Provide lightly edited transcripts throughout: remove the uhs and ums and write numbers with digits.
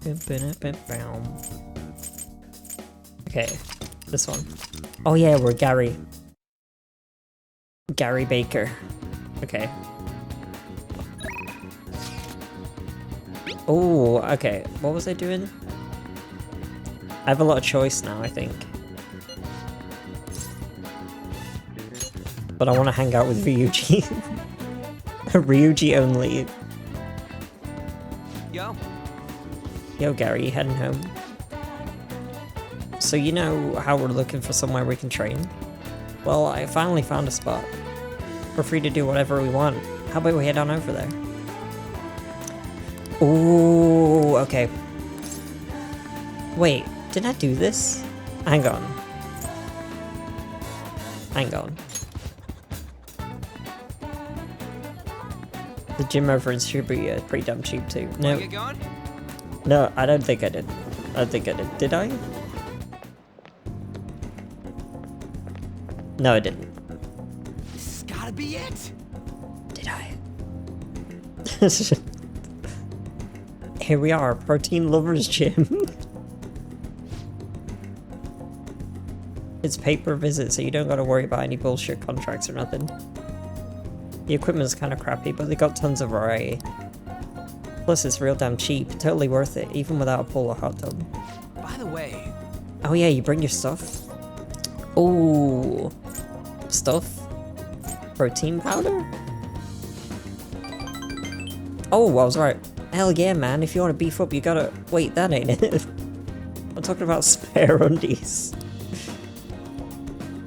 Okay, this one. Oh yeah, we're Gary. Gary Baker. Okay. Oh, okay. What was I doing? I have a lot of choice now, I think. But I want to hang out with Ryuji. Ryuji only. Yo, Gary, heading home. So you know how we're looking for somewhere we can train? Well, I finally found a spot. We're free to do whatever we want. How about we head on over there? Ooh, okay. Wait, did I do this? Hang on. Hang on. The gym over in Shibuya is pretty damn cheap too. No. No, I don't think I did. I don't think I did. Did I? No, I didn't. This has gotta be it. Did I? Here we are, Protein Lovers Gym. It's pay-per visit, so you don't gotta worry about any bullshit contracts or nothing. The equipment's kinda crappy, but they got tons of variety. Plus, it's real damn cheap. Totally worth it, even without a pool or hot tub. By the way... Oh yeah, you bring your stuff? Ooh. Stuff? Protein powder? Oh, I was right. Hell yeah, man. If you want to beef up, you gotta... Wait, that ain't it. I'm talking about spare undies.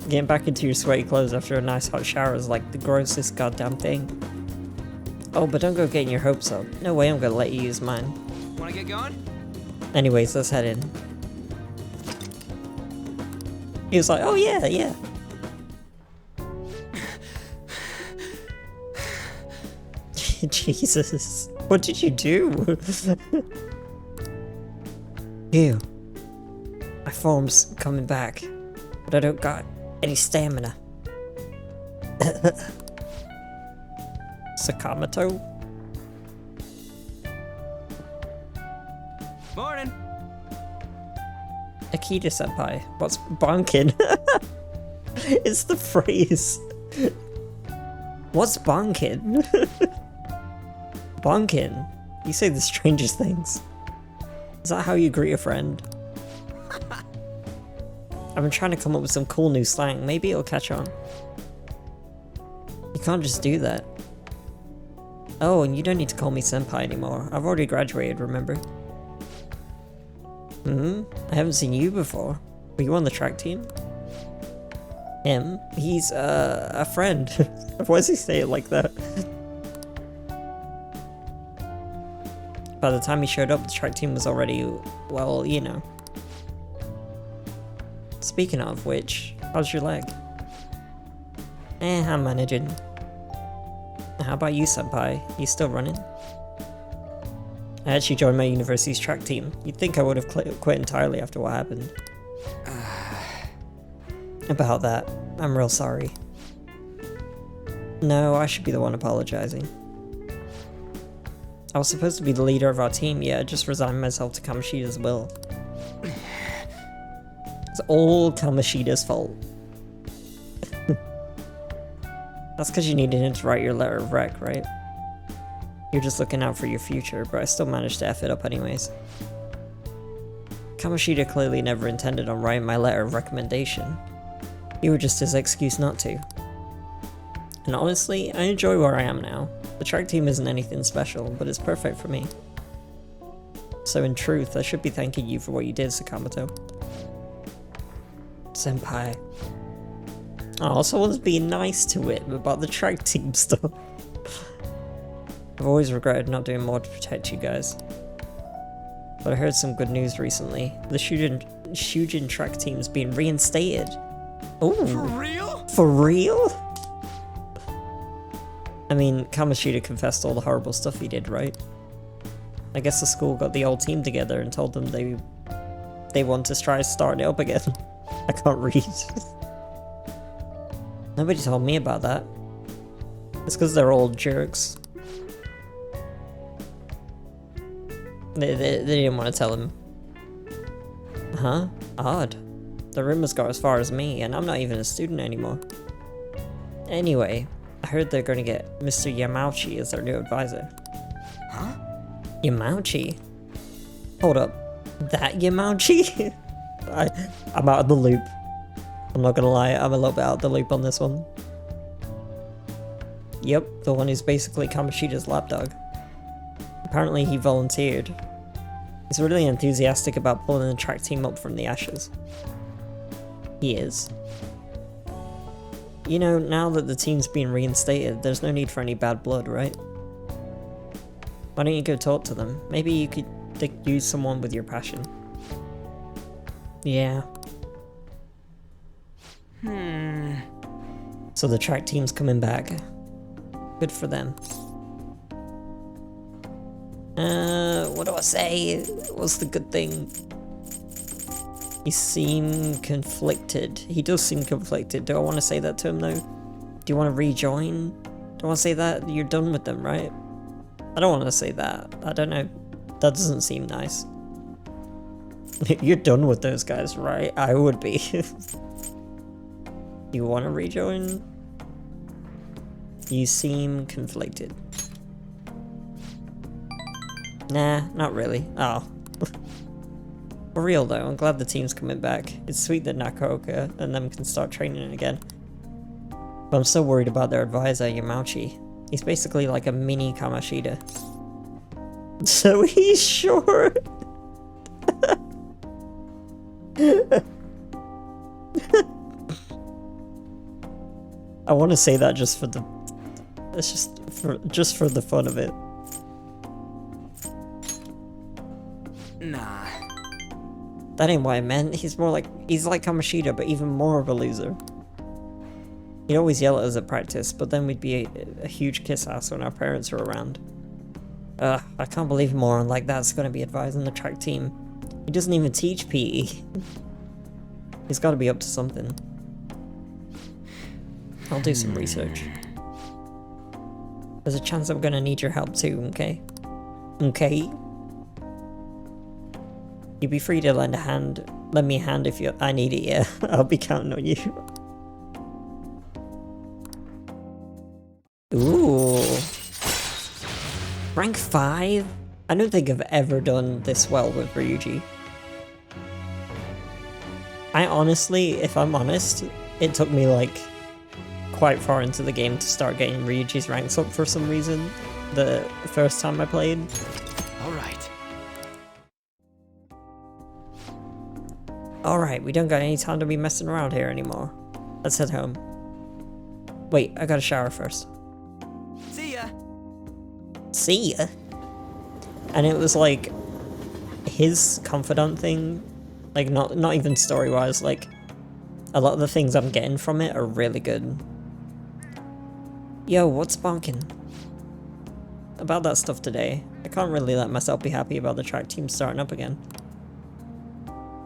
Getting back into your sweaty clothes after a nice hot shower is like the grossest goddamn thing. Oh, but don't go getting your hopes up. No way I'm gonna let you use mine. Wanna get going? Anyways, let's head in. He was like, oh yeah, yeah. Jesus. What did you do? Ew. My form's coming back, but I don't got any stamina. Sakamoto? Morning. Akita senpai. What's bonkin? It's the phrase. What's bonkin? Bonkin? You say the strangest things. Is that how you greet a friend? I've been trying to come up with some cool new slang. Maybe it'll catch on. You can't just do that. Oh, and you don't need to call me senpai anymore. I've already graduated, remember? I haven't seen you before. Were you on the track team? Him? He's, a friend. Why does he say it like that? By the time he showed up, the track team was already, well, you know. Speaking of which, how's your leg? I'm managing. How about you, senpai? You still running? I actually joined my university's track team. You'd think I would have quit entirely after what happened. About that, I'm real sorry. No, I should be the one apologizing. I was supposed to be the leader of our team, yeah, I just resigned myself to Kamoshida's will. It's all Kamoshida's fault. That's because you needed him to write your letter of rec, right? You're just looking out for your future, but I still managed to F it up anyways. Kamoshida clearly never intended on writing my letter of recommendation. You were just his excuse not to. And honestly, I enjoy where I am now. The track team isn't anything special, but it's perfect for me. So in truth, I should be thanking you for what you did, Sakamoto. Senpai. Oh, someone's being nice to him about the track team stuff. I've always regretted not doing more to protect you guys. But I heard some good news recently. The Shujin track team's been reinstated. Oh, For real? For real? I mean, Kamoshida confessed all the horrible stuff he did, right? I guess the school got the old team together and told them they want to try starting it up again. I can't read. Nobody told me about that. It's because they're all jerks. They didn't want to tell him. Huh? Odd. The rumors got as far as me, and I'm not even a student anymore. Anyway, I heard they're gonna get Mr. Yamauchi as their new advisor. Huh? Yamauchi? Hold up. That Yamauchi? I'm out of the loop. I'm not gonna lie, I'm a little bit out of the loop on this one. Yep, the one who's basically Kamoshida's lapdog. Apparently he volunteered. He's really enthusiastic about pulling the track team up from the ashes. He is. You know, now that the team's been reinstated, there's no need for any bad blood, right? Why don't you go talk to them? Maybe you could use someone with your passion. Yeah. So the track team's coming back. Good for them. What do I say? What's the good thing? He seemed conflicted. He does seem conflicted. Do I want to say that to him though? Do you want to rejoin? Do I want to say that? You're done with them, right? I don't want to say that. I don't know. That doesn't seem nice. You're done with those guys, right? I would be. You want to rejoin? You seem conflicted. Nah, not really. Oh. For real though, I'm glad the team's coming back. It's sweet that Nakaoka and them can start training again. But I'm still worried about their advisor, Yamauchi. He's basically like a mini Kamoshida. So he's short. I want to say that just for the... It's just for the fun of it. Nah. That ain't what I meant. He's like Kamoshida, but even more of a loser. He'd always yell at us at practice, but then we'd be a huge kiss ass when our parents were around. I can't believe a moron like that's gonna be advising the track team. He doesn't even teach PE. He's gotta be up to something. I'll do some research. There's a chance I'm gonna need your help too, okay? Okay? You'd be free to lend me a hand if I need it, yeah. I'll be counting on you. Ooh. Rank 5? I don't think I've ever done this well with Ryuji. I honestly, if I'm honest, it took me like quite far into the game to start getting Ryuji's ranks up for some reason. The first time I played. Alright. Alright, we don't got any time to be messing around here anymore. Let's head home. Wait, I gotta shower first. See ya. See ya? And it was like his confidant thing, like not even story-wise, like a lot of the things I'm getting from it are really good. Yo, what's bonking? About that stuff today, I can't really let myself be happy about the track team starting up again.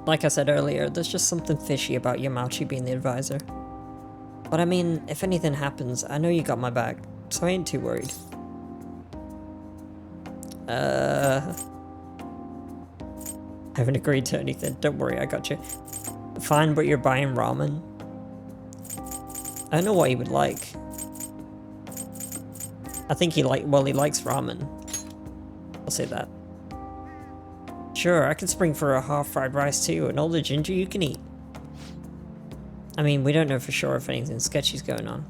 Like I said earlier, there's just something fishy about Yamauchi being the advisor. But I mean, if anything happens, I know you got my back, so I ain't too worried. I haven't agreed to anything, don't worry, I got you. Fine, but you're buying ramen? I don't know what he would like. I think he likes ramen. I'll say that. Sure, I can spring for a half fried rice too, and all the ginger you can eat. I mean, we don't know for sure if anything sketchy's going on.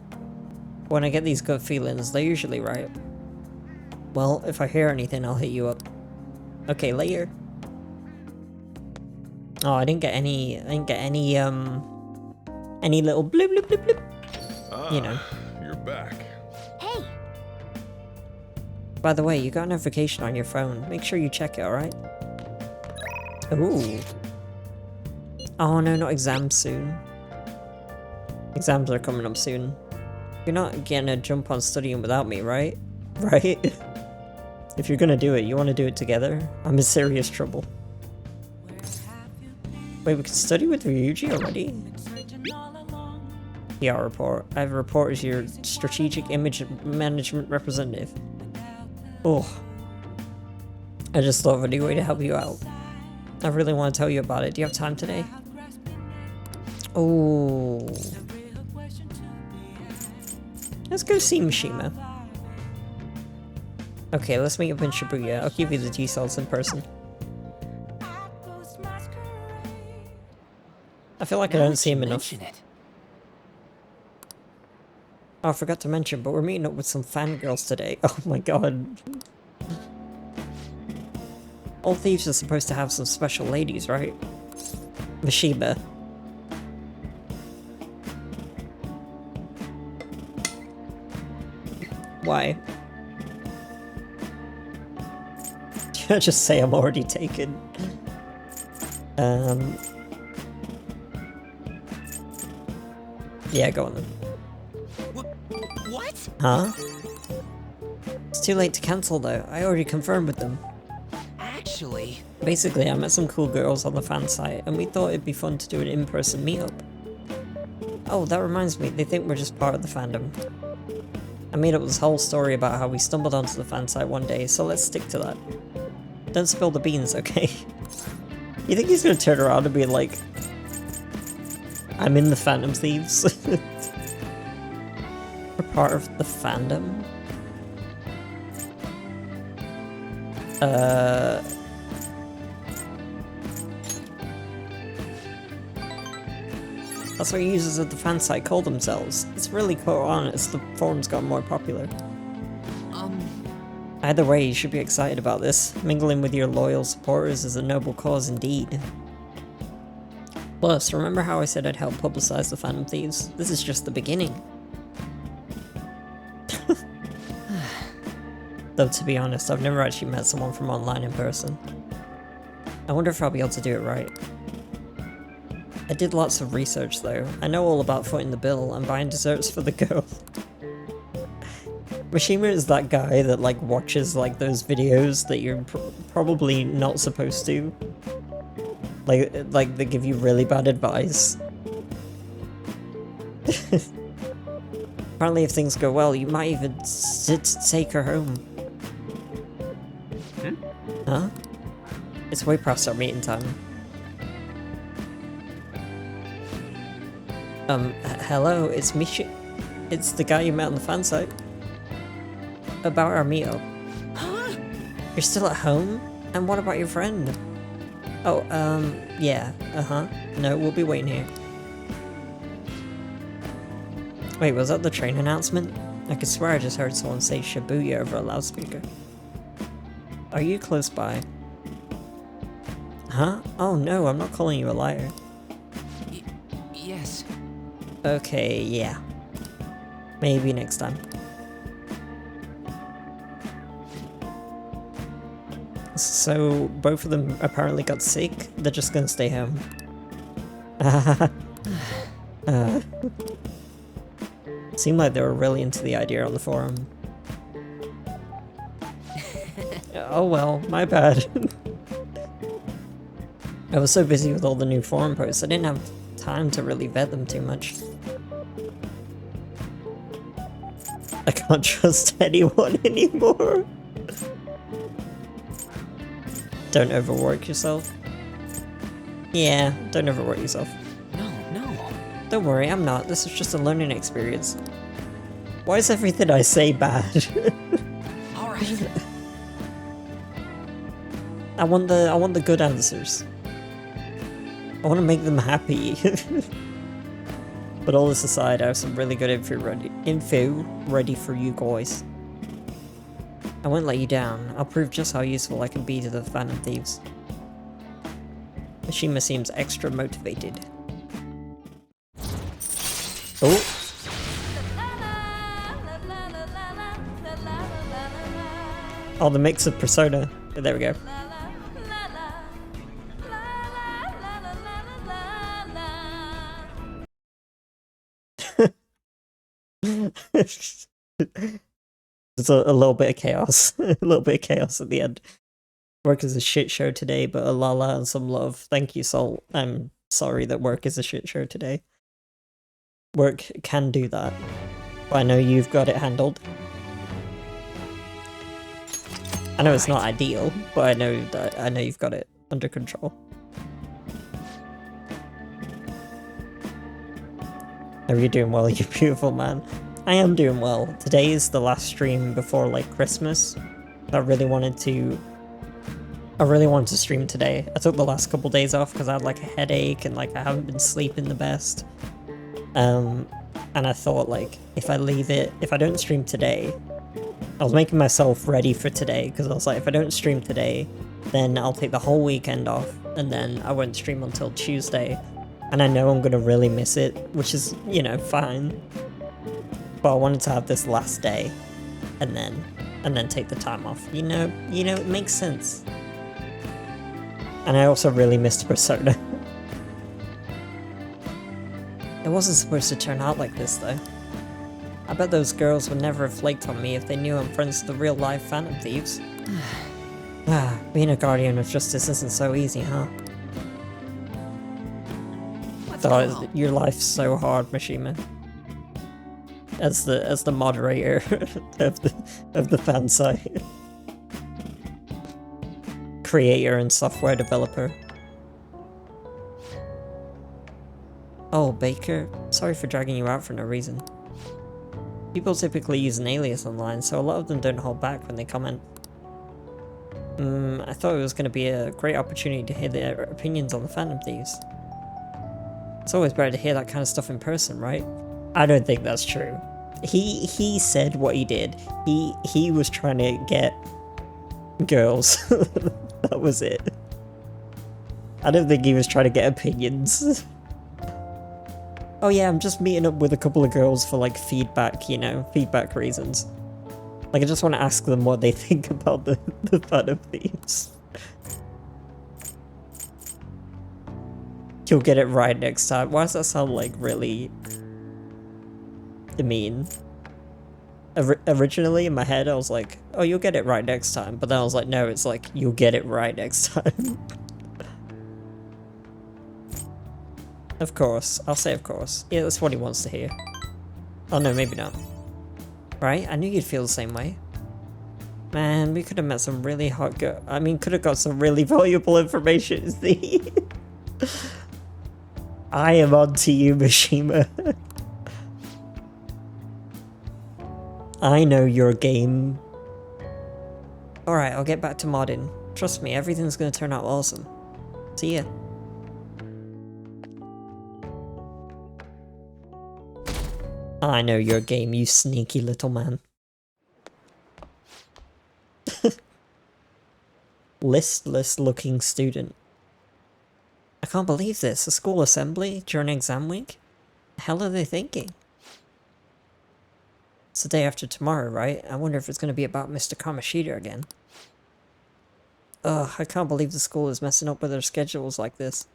When I get these gut feelings, they're usually right. Well, if I hear anything, I'll hit you up. Okay, later. Oh, I didn't get any little bloop bloop bloop bloop. You know. You're back. Hey! By the way, you got a notification on your phone. Make sure you check it, alright? Ooh. Oh no, not exams soon. Exams are coming up soon. You're not gonna jump on studying without me, right? Right? If you're gonna do it, you wanna do it together? I'm in serious trouble. Wait, we can study with Ryuji already? PR report. I have a report as your strategic image management representative. Oh. I just thought of a new way to help you out. I really want to tell you about it. Do you have time today? Oh. Let's go see Mishima. Okay, let's meet up in Shibuya. I'll give you the details in person. I feel like I don't see him enough. Oh, I forgot to mention, but we're meeting up with some fangirls today. Oh my god. All thieves are supposed to have some special ladies, right? Mishima. Why? Should I just say I'm already taken? Yeah, go on then. What? Huh? It's too late to cancel though. I already confirmed with them. Actually... Basically, I met some cool girls on the fan site, and we thought it'd be fun to do an in-person meetup. Oh, that reminds me, they think we're just part of the fandom. I made up this whole story about how we stumbled onto the fan site one day, so let's stick to that. Don't spill the beans, okay? You think he's gonna turn around and be like, I'm in the Phantom Thieves? We're part of the fandom? That's what users of the fan site call themselves. It's really caught on as the forums got more popular. Either way, you should be excited about this. Mingling with your loyal supporters is a noble cause indeed. Plus, remember how I said I'd help publicize the Phantom Thieves? This is just the beginning. Though to be honest, I've never actually met someone from online in person. I wonder if I'll be able to do it right. I did lots of research though. I know all about footing the bill and buying desserts for the girl. Mishima is that guy that like watches like those videos that you're probably not supposed to. Like they give you really bad advice. Apparently if things go well, you might even take her home. Huh? It's way past our meeting time. Hello, it's Mishi. It's the guy you met on the fan site. About our meetup. Huh? You're still at home? And what about your friend? Oh, yeah, No, we'll be waiting here. Wait, was that the train announcement? I could swear I just heard someone say Shibuya over a loudspeaker. Are you close by? Huh? Oh no, I'm not calling you a liar. Yes. Okay, yeah. Maybe next time. So, both of them apparently got sick? They're just gonna stay home. Seemed like they were really into the idea on the forum. Oh well, my bad. I was so busy with all the new forum posts, I didn't have time to really vet them too much. I can't trust anyone anymore. Don't overwork yourself. Yeah, don't overwork yourself. No. Don't worry, I'm not. This is just a learning experience. Why is everything I say bad? Alright. I want the good answers. I want to make them happy. But all this aside, I have some really good info ready for you guys. I won't let you down. I'll prove just how useful I can be to the Phantom Thieves. Mishima seems extra motivated. Oh! Oh, the mix of Persona. There we go. There's a little bit of chaos. A little bit of chaos at the end. Work is a shit show today, but a lala and some love. Thank you, Salt. I'm sorry that work is a shit show today. Work can do that. But I know you've got it handled. I know it's not ideal, but I know you've got it under control. Are you doing well, you beautiful man? I am doing well. Today is the last stream before like Christmas. I really wanted to stream today. I took the last couple days off because I had like a headache and like I haven't been sleeping the best. And I thought like if I don't stream today, I was making myself ready for today because I was like, if I don't stream today, then I'll take the whole weekend off and then I won't stream until Tuesday. And I know I'm gonna really miss it, which is, you know, fine. But I wanted to have this last day and then take the time off. You know, it makes sense. And I also really missed Persona. It wasn't supposed to turn out like this though. I bet those girls would never have flaked on me if they knew I'm friends with the real life Phantom Thieves. Being a guardian of justice isn't so easy, huh? Thought your life's so hard, Mishima. As the moderator of the fan site. Creator and software developer. Oh, Baker, sorry for dragging you out for no reason. People typically use an alias online, so a lot of them don't hold back when they comment. I thought it was going to be a great opportunity to hear their opinions on the Phantom Thieves. It's always better to hear that kind of stuff in person, right? I don't think that's true. He said what he did. He was trying to get girls. That was it. I don't think he was trying to get opinions. Oh yeah, I'm just meeting up with a couple of girls for like feedback, you know, feedback reasons. Like I just want to ask them what they think about the Phantom Thieves. You'll get it right next time. Why does that sound like really demean? Originally in my head I was like, oh, you'll get it right next time. But then I was like, no, it's like, you'll get it right next time. Of course. I'll say of course. Yeah, that's what he wants to hear. Oh no, maybe not. Right? I knew you'd feel the same way. Man, we could have met some really hot girl. I mean, could have got some really valuable information. See? I am on to you, Mishima. I know your game. Alright, I'll get back to modding. Trust me, everything's gonna turn out awesome. See ya. I know your game, you sneaky little man. Listless looking student. I can't believe this. A school assembly during exam week? The hell are they thinking? It's the day after tomorrow, right? I wonder if it's going to be about Mr. Kamoshida again. Ugh, I can't believe the school is messing up with their schedules like this.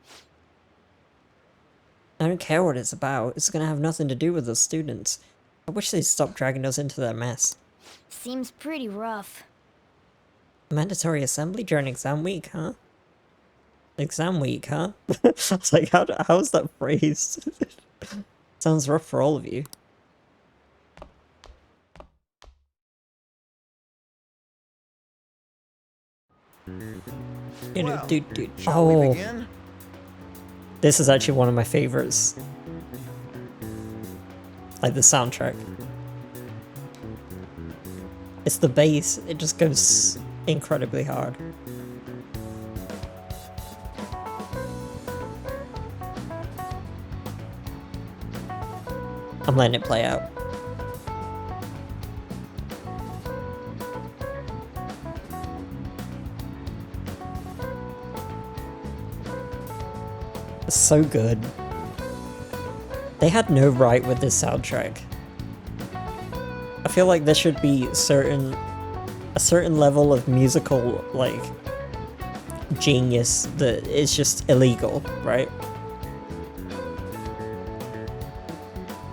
I don't care what it's about. It's going to have nothing to do with the students. I wish they'd stop dragging us into their mess. Seems pretty rough. Mandatory assembly during exam week, huh? Exam week, huh? I was like, how's that phrased? Sounds rough for all of you. You know, Well, dude. Shall we Oh, begin? this is actually one of my favorites. Like the soundtrack. It's the bass. It just goes incredibly hard. I'm letting it play out. It's so good. They had no right with this soundtrack. I feel like there should be a certain level of musical, like, genius that is just illegal, right?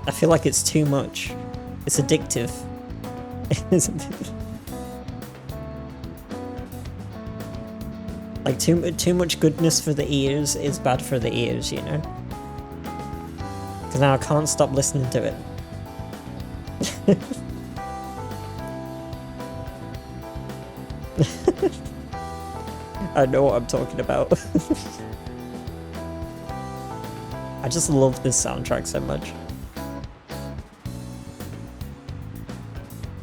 I feel like it's too much. It's addictive. Like, too much goodness for the ears is bad for the ears, you know? Because now I can't stop listening to it. I know what I'm talking about. I just love this soundtrack so much.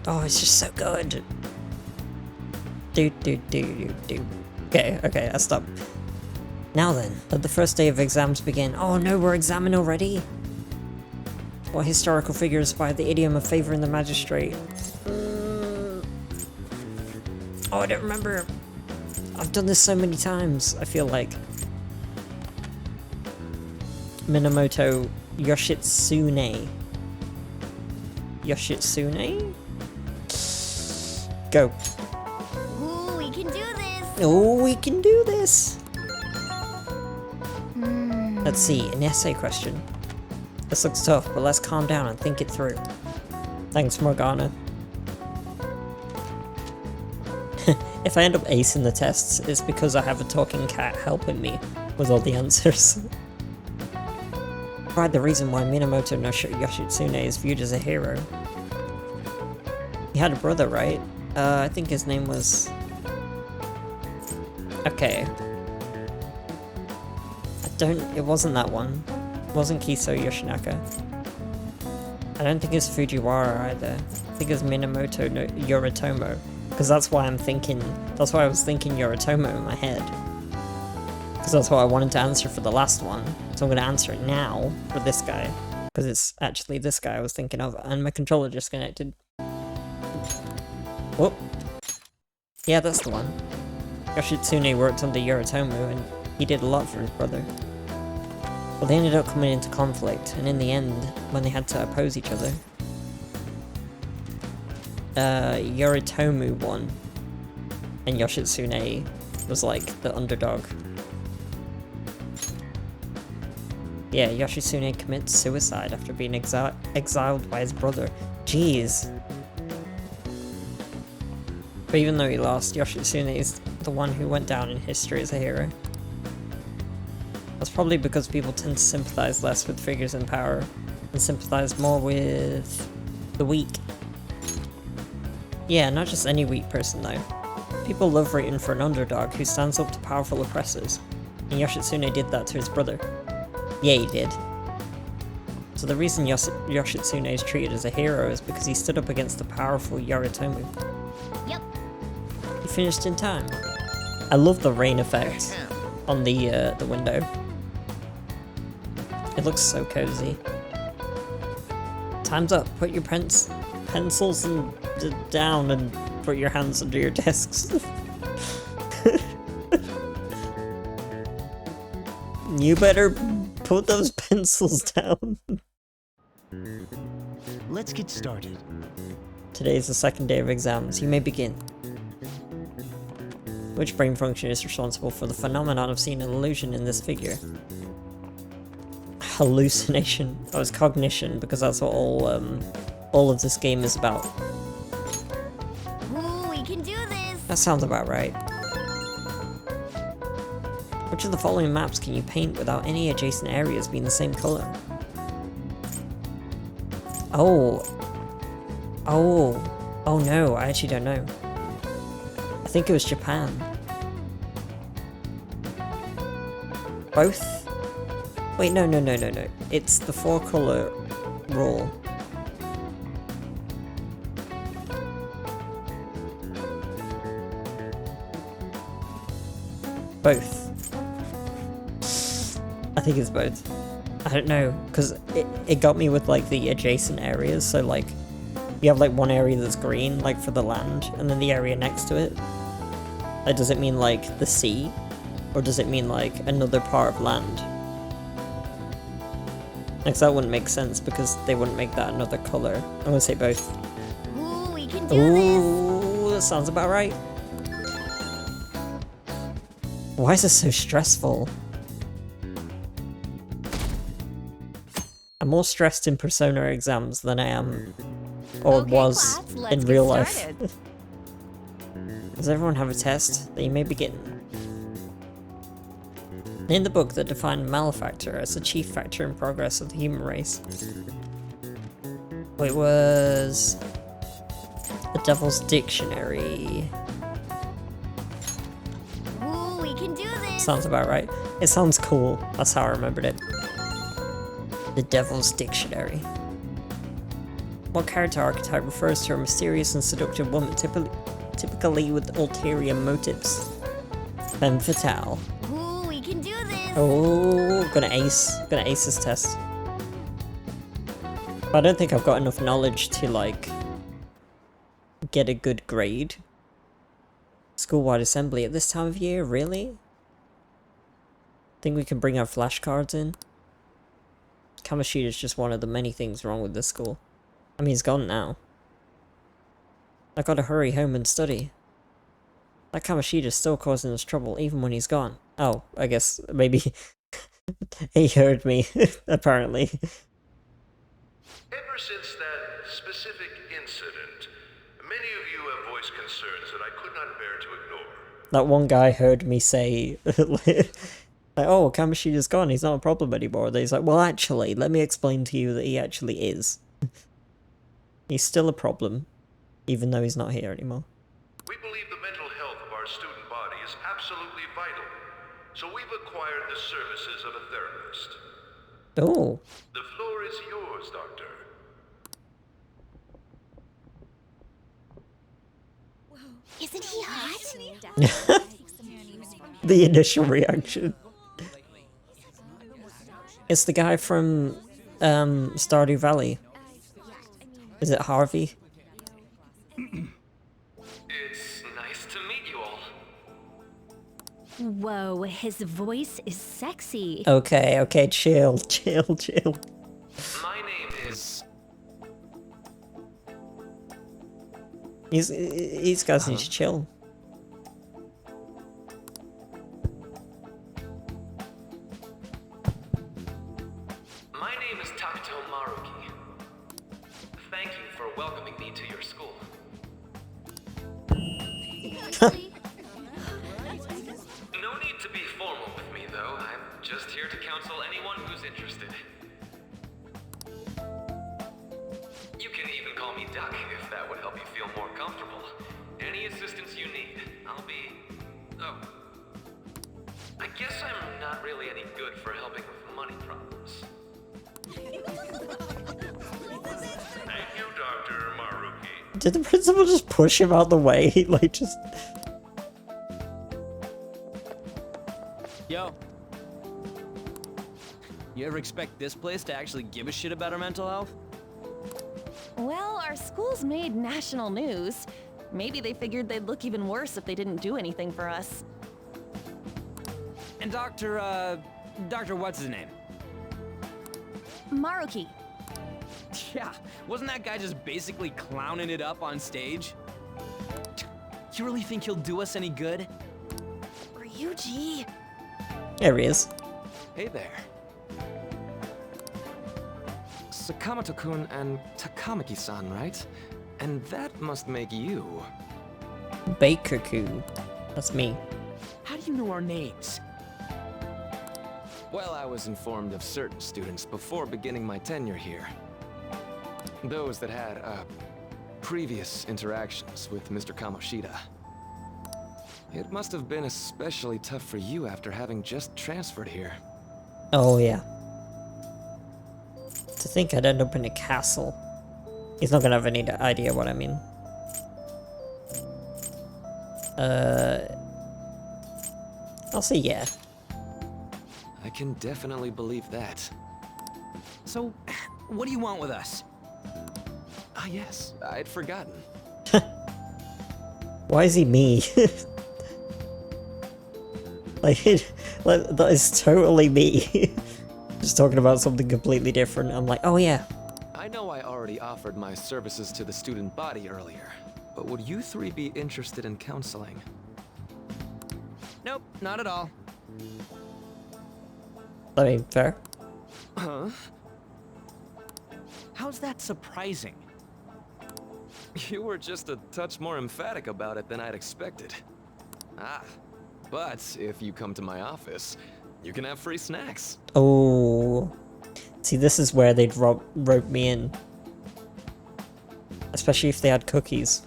Oh, it's just so good. Do do do do do. Okay, I stop. Now then, let the first day of exams begin. Oh no, we're examining already? What historical figure inspired the idiom of favouring the magistrate? Oh, I don't remember. I've done this so many times, I feel like. Minamoto Yoshitsune. Yoshitsune? Go. Ooh, we can do this. Oh, we can do this. Let's see, an essay question. This looks tough, but let's calm down and think it through. Thanks, Morgana. If I end up acing the tests, it's because I have a talking cat helping me with all the answers. Provide the reason why Minamoto no Yoshitsune is viewed as a hero. He had a brother, right? I think his name was... Okay. It wasn't that one. It wasn't Kiso Yoshinaka. I don't think it's Fujiwara either. I think it's Minamoto no Yoritomo. Because that's why I was thinking Yoritomo in my head. Because that's what I wanted to answer for the last one. So I'm going to answer it now for this guy. Because it's actually this guy I was thinking of. And my controller disconnected. Whoop. Yeah, that's the one. Yoshitsune worked under Yoritomo and he did a lot for his brother. Well, they ended up coming into conflict, and in the end, when they had to oppose each other, Yoritomo won, and Yoshitsune was like the underdog. Yeah, Yoshitsune commits suicide after being exiled by his brother. Jeez. But even though he lost, Yoshitsune is the one who went down in history as a hero. That's probably because people tend to sympathize less with figures in power and sympathize more with the weak. Yeah, not just any weak person though. People love rooting for an underdog who stands up to powerful oppressors, and Yoshitsune did that to his brother. Yeah, he did. So the reason Yoshitsune is treated as a hero is because he stood up against the powerful Yoritomo. Yep. He finished in time. I love the rain effect on the window. It looks so cozy. Time's up. Put your pencils down and put your hands under your desks. You better put those pencils down. Let's get started. Today is the second day of exams. You may begin. Which brain function is responsible for the phenomenon of seeing an illusion in this figure? Hallucination. Oh, it's cognition, because that's what all of this game is about. Ooh, we can do this. That sounds about right. Which of the following maps can you paint without any adjacent areas being the same color? Oh no, I actually don't know. I think it was Japan. Both? Wait, no. It's the 4-color rule. Both. I think it's both. I don't know, because it got me with like the adjacent areas, so like you have like one area that's green, like for the land, and then the area next to it. Like, does it mean like the sea? Or does it mean like another part of land? Like, that wouldn't make sense because they wouldn't make that another color. I'm gonna say both. Ooh, we can do this. Ooh, that sounds about right. Why is this so stressful? I'm more stressed in Persona exams than I am, or Okay, was, class, let's in get real life. started. Does everyone have a test? Then you may begin. Name the book that defined malefactor as the chief factor in progress of the human race. It was... The Devil's Dictionary. sounds about right. It sounds cool. That's how I remembered it. The Devil's Dictionary. What character archetype refers to a mysterious and seductive woman, typically with ulterior motives? Femme fatale. Ooh, we can do this. Oh, gonna ace this test. But I don't think I've got enough knowledge to, like, get a good grade. School-wide assembly at this time of year, really? Think we can bring our flashcards in? Kamashita is just one of the many things wrong with this school. I mean, he's gone now. I gotta hurry home and study. That Kamashita's still causing us trouble, even when he's gone. Oh, I guess maybe he heard me, apparently. Ever since that specific incident, many of you have voiced concerns that I could not bear to ignore. That one guy heard me say, like, oh, Kamashita's gone, he's not a problem anymore. Then he's like, well, actually, let me explain to you that he actually is. He's still a problem, even though he's not here anymore. We believe the mental health of our student body is absolutely vital, so we've acquired the services of a therapist. Oh. The floor is yours, Doctor. Isn't he hot? The initial reaction. It's the guy from Stardew Valley. Is it Harvey? It's nice to meet you all. Whoa, his voice is sexy. Okay, chill. My name is... These guys need to chill. My name is Takuto Maruki. Thank you for welcoming me to your school. No need to be formal with me, though. I'm just here to counsel anyone who's interested. You can even call me Duck if that would help you feel more comfortable. Any assistance you need, I'll be... Oh. I guess I'm not really any good for helping with money problems. Thank you, Dr. Maruki. Did the principal just push him out the way? Like, just... Yo. You ever expect this place to actually give a shit about our mental health? Well, our school's made national news. Maybe they figured they'd look even worse if they didn't do anything for us. And Dr. what's his name? Maruki. Yeah, wasn't that guy just basically clowning it up on stage? You really think he'll do us any good? Ryuji. There he is. Hey there. Sakamoto-kun and Takamaki-san, right? And that must make you. Baker-kun. That's me. How do you know our names? Well, I was informed of certain students before beginning my tenure here. Those that had, previous interactions with Mr. Kamoshida. It must have been especially tough for you after having just transferred here. Oh, yeah. To think I'd end up in a castle. He's not gonna have any idea what I mean. I'll say yeah. I can definitely believe that. So, what do you want with us? Ah, yes, I'd forgotten. Why is he me? like, that is totally me. Just talking about something completely different. I'm like, oh yeah. I know I already offered my services to the student body earlier, but would you three be interested in counseling? Nope, not at all. I mean, fair. Huh? How's that surprising? You were just a touch more emphatic about it than I'd expected. Ah, but if you come to my office, you can have free snacks. Oh. See, this is where they'd rope me in. Especially if they had cookies.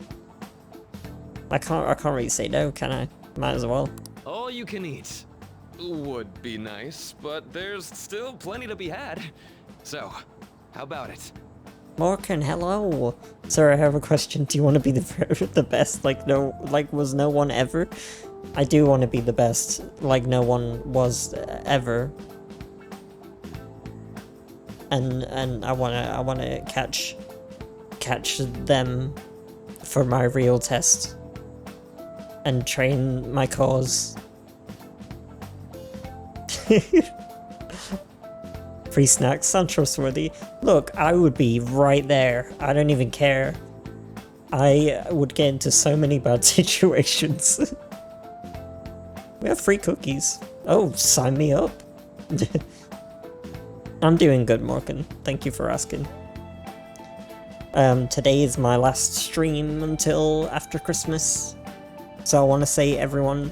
I can't really say no, can I? Might as well. All you can eat. would be nice, but there's still plenty to be had. So, how about it? Morgan, hello. Sir, I have a question. Do you want to be the best? Was no one ever? I do want to be the best, like no one was ever. And I wanna catch them for my real test and train my cause. Free snacks, untrustworthy. Look, I would be right there. I don't even care. I would get into so many bad situations. We have free cookies. Oh, sign me up. I'm doing good, Morgan. Thank you for asking. Today is my last stream until after Christmas. So I want to say everyone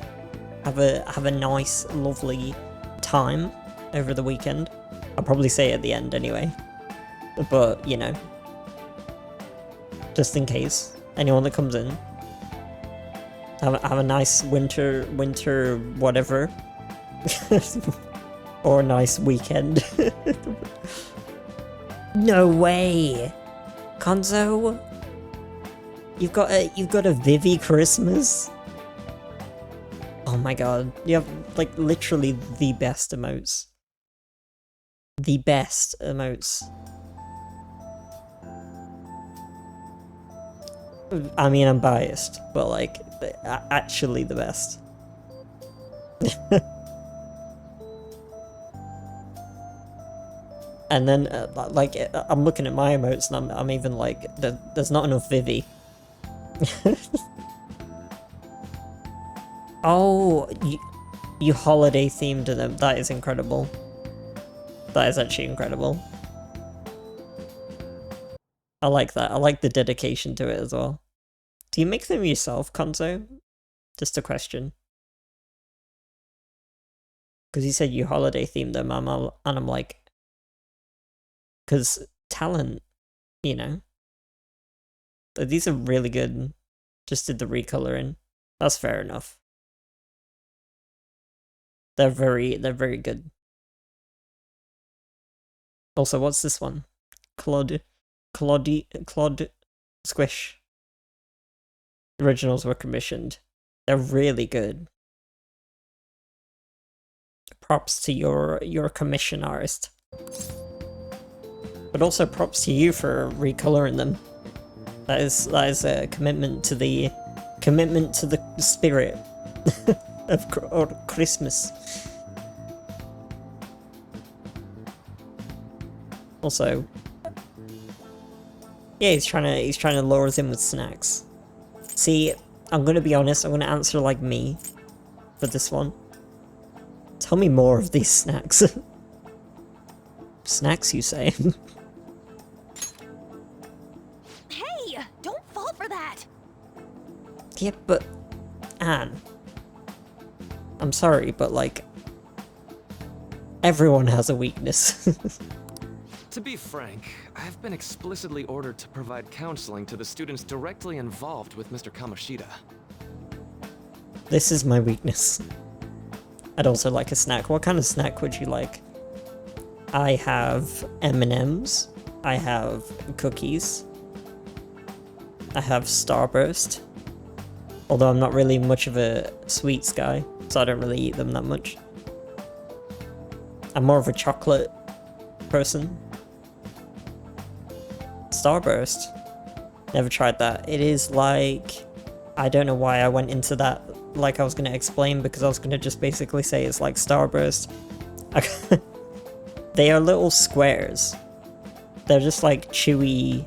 have a nice, lovely time over the weekend. I'll probably say it at the end anyway. But, you know, just in case. Anyone that comes in. Have a nice winter whatever. Or a nice weekend. No way! Konzo? You've got a Vivi Christmas? Oh my god. You have, like, literally the best emotes. The best emotes. I mean, I'm biased, but, like, actually the best. And then, like, I'm looking at my emotes and I'm even like, there's not enough Vivi. Oh, you holiday themed them. That is incredible. That is actually incredible. I like that. I like the dedication to it as well. Do you make them yourself, Konzo? Just a question. Because you said you holiday themed them, and I'm like, because talent, you know. These are really good. Just did the recoloring. That's fair enough. They're very good. Also, what's this one? Claude Squish. The originals were commissioned. They're really good. Props to your commission artist. But also props to you for recoloring them. That is a commitment to the spirit of Christmas. Also, yeah, he's trying to lure us in with snacks. See, I'm gonna be honest. I'm gonna answer like me for this one. Tell me more of these snacks. Snacks, you say? Hey, don't fall for that. Yeah, but Anne, I'm sorry, but like, everyone has a weakness. To be frank, I've been explicitly ordered to provide counseling to the students directly involved with Mr. Kamoshida. This is my weakness. I'd also like a snack. What kind of snack would you like? I have M&Ms. I have cookies. I have Starburst. Although I'm not really much of a sweets guy, so I don't really eat them that much. I'm more of a chocolate person. Starburst. Never tried that. It is like... I don't know why I went into that like I was going to explain, because I was going to just basically say it's like Starburst. They are little squares. They're just like chewy.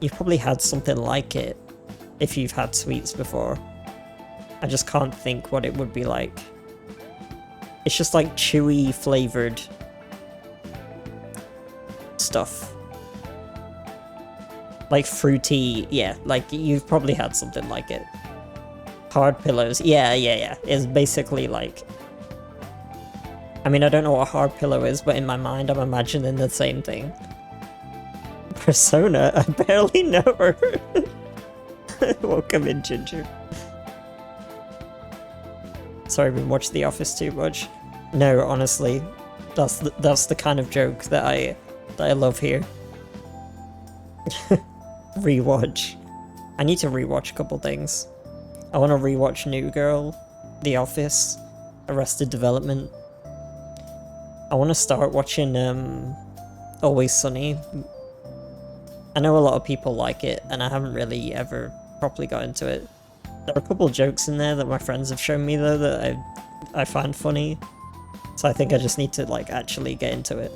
You've probably had something like it if you've had sweets before. I just can't think what it would be like. It's just like chewy flavored stuff. Like fruity, yeah, like you've probably had something like it. Hard pillows, yeah. It's basically like... I mean, I don't know what a hard pillow is, but in my mind I'm imagining the same thing. Persona? I barely know her. Welcome in, Ginger. Sorry, I've been watching The Office too much. No, honestly, that's the kind of joke that I love here. Rewatch. I need to rewatch a couple things. I want to rewatch New Girl, The Office, Arrested Development. I want to start watching Always Sunny. I know a lot of people like it, and I haven't really ever properly got into it. There are a couple of jokes in there that my friends have shown me though that I find funny. So I think I just need to like actually get into it.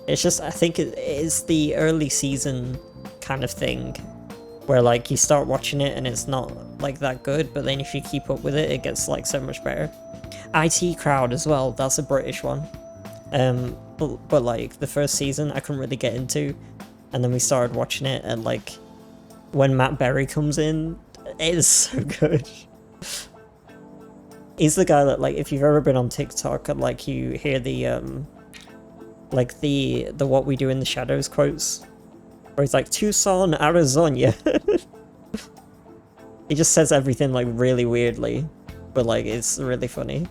It's just, I think it is the early season kind of thing where like you start watching it and it's not like that good, but then if you keep up with it, it gets like so much better. IT Crowd as well, that's a British one. But like the first season I couldn't really get into, and then we started watching it, and like when Matt Berry comes in, it is so good. He's the guy that, like, if you've ever been on TikTok and like you hear the like the What We Do in the Shadows quotes, where he's like, Tucson, Arizona. He just says everything like really weirdly, but like it's really funny.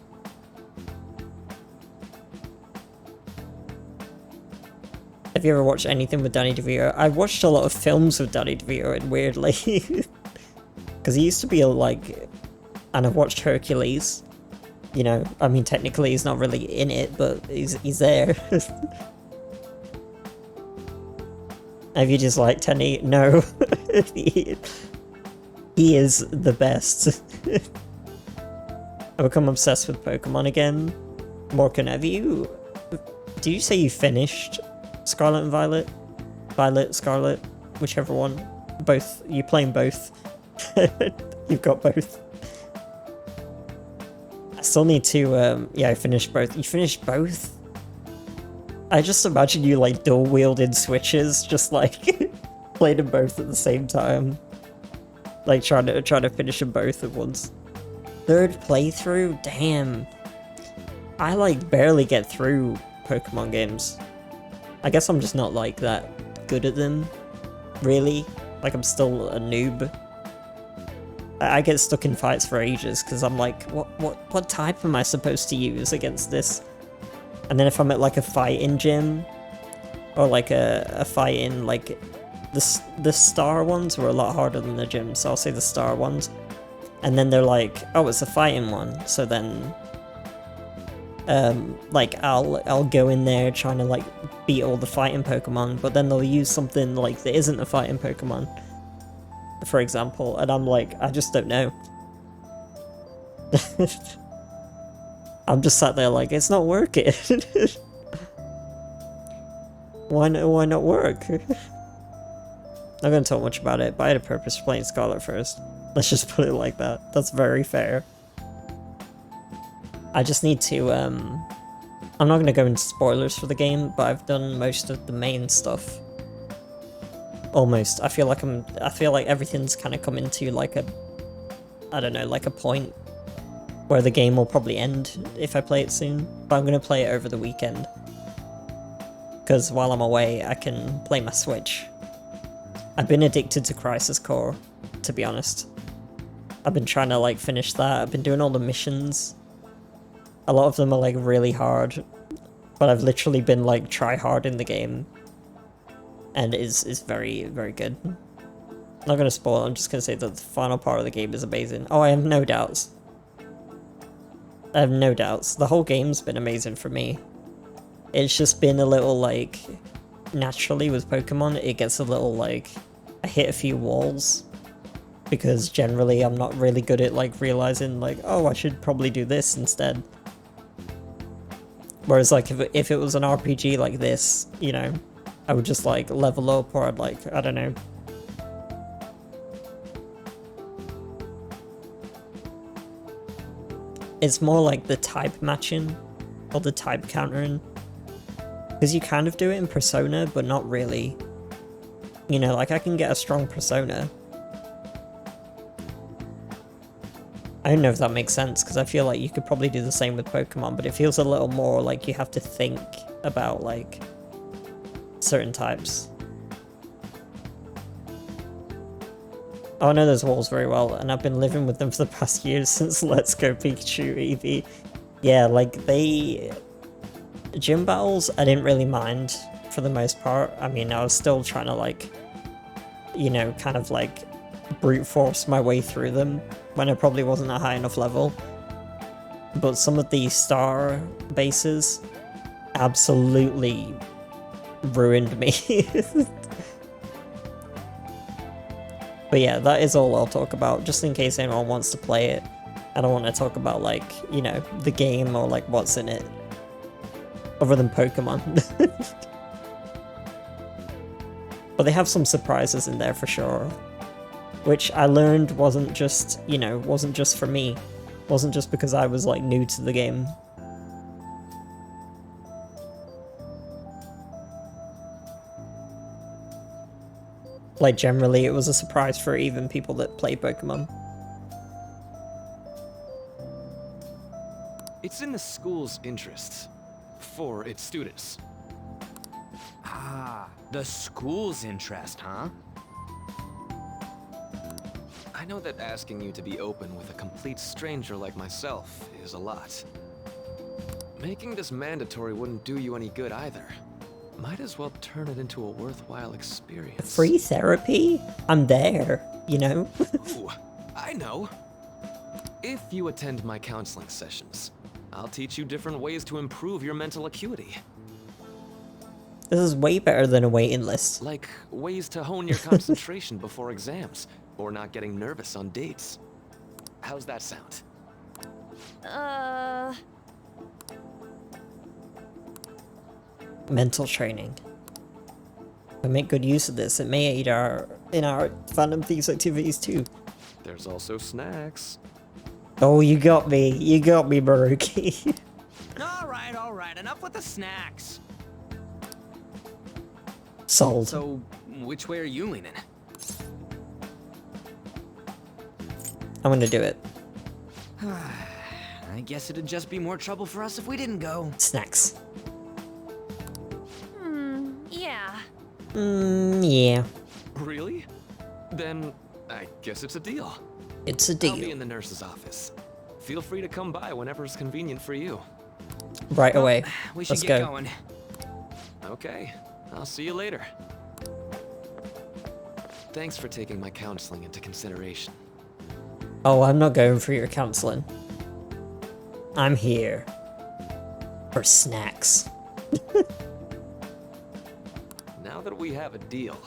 Have you ever watched anything with Danny DeVito? I've watched a lot of films with Danny DeVito, and weirdly, because he used to be like, and I've watched Hercules. You know, I mean, technically he's not really in it, but he's there. Have you just like Tenny? No, he is the best. I've become obsessed with Pokemon again. Morgan, have you? Did you say you finished Scarlet and Violet? Violet, Scarlet, whichever one. Both. You playing both? You've got both. I still need to, yeah, I finished both. You finished both? I just imagine you, like, dual-wielding switches, just, like, played them both at the same time. Like, trying to finish them both at once. Third playthrough? Damn. I, like, barely get through Pokemon games. I guess I'm just not, like, that good at them, really. Like, I'm still a noob. I get stuck in fights for ages because I'm like, what type am I supposed to use against this? And then if I'm at like a fighting gym, or like a fight in like the star ones were a lot harder than the gym, so I'll say the star ones. And then they're like, oh, it's a fighting one, so then like I'll go in there trying to like beat all the fighting Pokemon, but then they'll use something like that isn't a fighting Pokemon, for example, and I'm like, I just don't know. I'm just sat there like, it's not working. Why not work? Not gonna talk much about it, but I had a purpose for playing Scarlet first. Let's just put it like that. That's very fair. I just need to, I'm not gonna go into spoilers for the game, but I've done most of the main stuff. Almost. I feel like everything's kind of come into like a, I don't know, like a point where the game will probably end if I play it soon. But I'm gonna play it over the weekend, because while I'm away, I can play my Switch. I've been addicted to Crisis Core, to be honest. I've been trying to like finish that. I've been doing all the missions. A lot of them are like really hard, but I've literally been like try hard in the game. And it is very, very good. I'm not gonna spoil it, I'm just gonna say that the final part of the game is amazing. Oh, I have no doubts. I have no doubts. The whole game's been amazing for me. It's just been a little like, naturally with Pokemon, it gets a little like, I hit a few walls. Because generally I'm not really good at like realizing like, oh, I should probably do this instead. Whereas like if it was an RPG like this, you know, I would just like level up, or I'd like, I don't know. It's more like the type matching, or the type countering. Because you kind of do it in Persona, but not really. You know, like I can get a strong Persona. I don't know if that makes sense, because I feel like you could probably do the same with Pokemon, but it feels a little more like you have to think about like certain types. Oh, I know those walls very well, and I've been living with them for the past years since Let's Go Pikachu Eevee. Yeah, like, gym battles, I didn't really mind for the most part. I mean, I was still trying to, like, you know, kind of, like, brute force my way through them when I probably wasn't a high enough level. But some of these star bases absolutely ruined me. But yeah, that is all I'll talk about, just in case anyone wants to play it. I don't want to talk about, like, you know, the game or, like, what's in it. Other than Pokemon. But they have some surprises in there for sure. Which I learned wasn't just, you know, wasn't just for me. Wasn't just because I was, like, new to the game. Like, generally, it was a surprise for even people that play Pokemon. It's in the school's interests. For its students. Ah, the school's interest, huh? I know that asking you to be open with a complete stranger like myself is a lot. Making this mandatory wouldn't do you any good either. Might as well turn it into a worthwhile experience. Free therapy? I'm there, you know? Ooh, I know. If you attend my counseling sessions, I'll teach you different ways to improve your mental acuity. This is way better than a waiting list. Like ways to hone your concentration before exams, or not getting nervous on dates. How's that sound? Mental training. We make good use of this. It may aid in our Phantom Thieves activities too. There's also snacks. Oh, you got me. You got me, Maruki. All right, enough with the snacks. Sold. So, which way are you leaning? I'm gonna do it. I guess it'd just be more trouble for us if we didn't go. Snacks. Yeah. Yeah. Really? Then I guess it's a deal. It's a I'll be deal. in the nurse's office. Feel free to come by whenever it's convenient for you. Right away. We should Let's get go. going. Okay, I'll see you later. Thanks for taking my counseling into consideration. Oh, I'm not going for your counseling. I'm here for snacks. Now that we have a deal,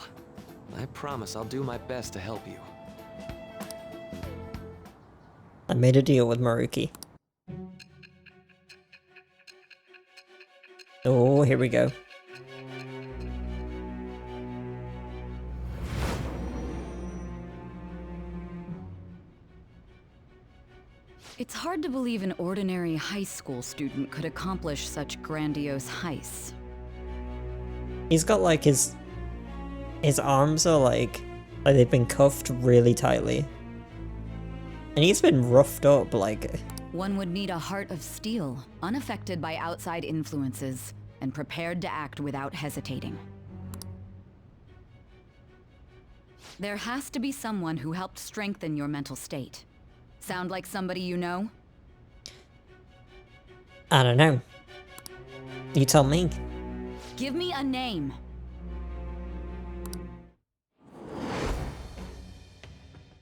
I promise I'll do my best to help you. I made a deal with Maruki. Oh, here we go. It's hard to believe an ordinary high school student could accomplish such grandiose heists. He's got like his arms are like they've been cuffed really tightly. And he's been roughed up like... One would need a heart of steel, unaffected by outside influences, and prepared to act without hesitating. There has to be someone who helped strengthen your mental state. Sound like somebody you know? I don't know. You tell me. Give me a name.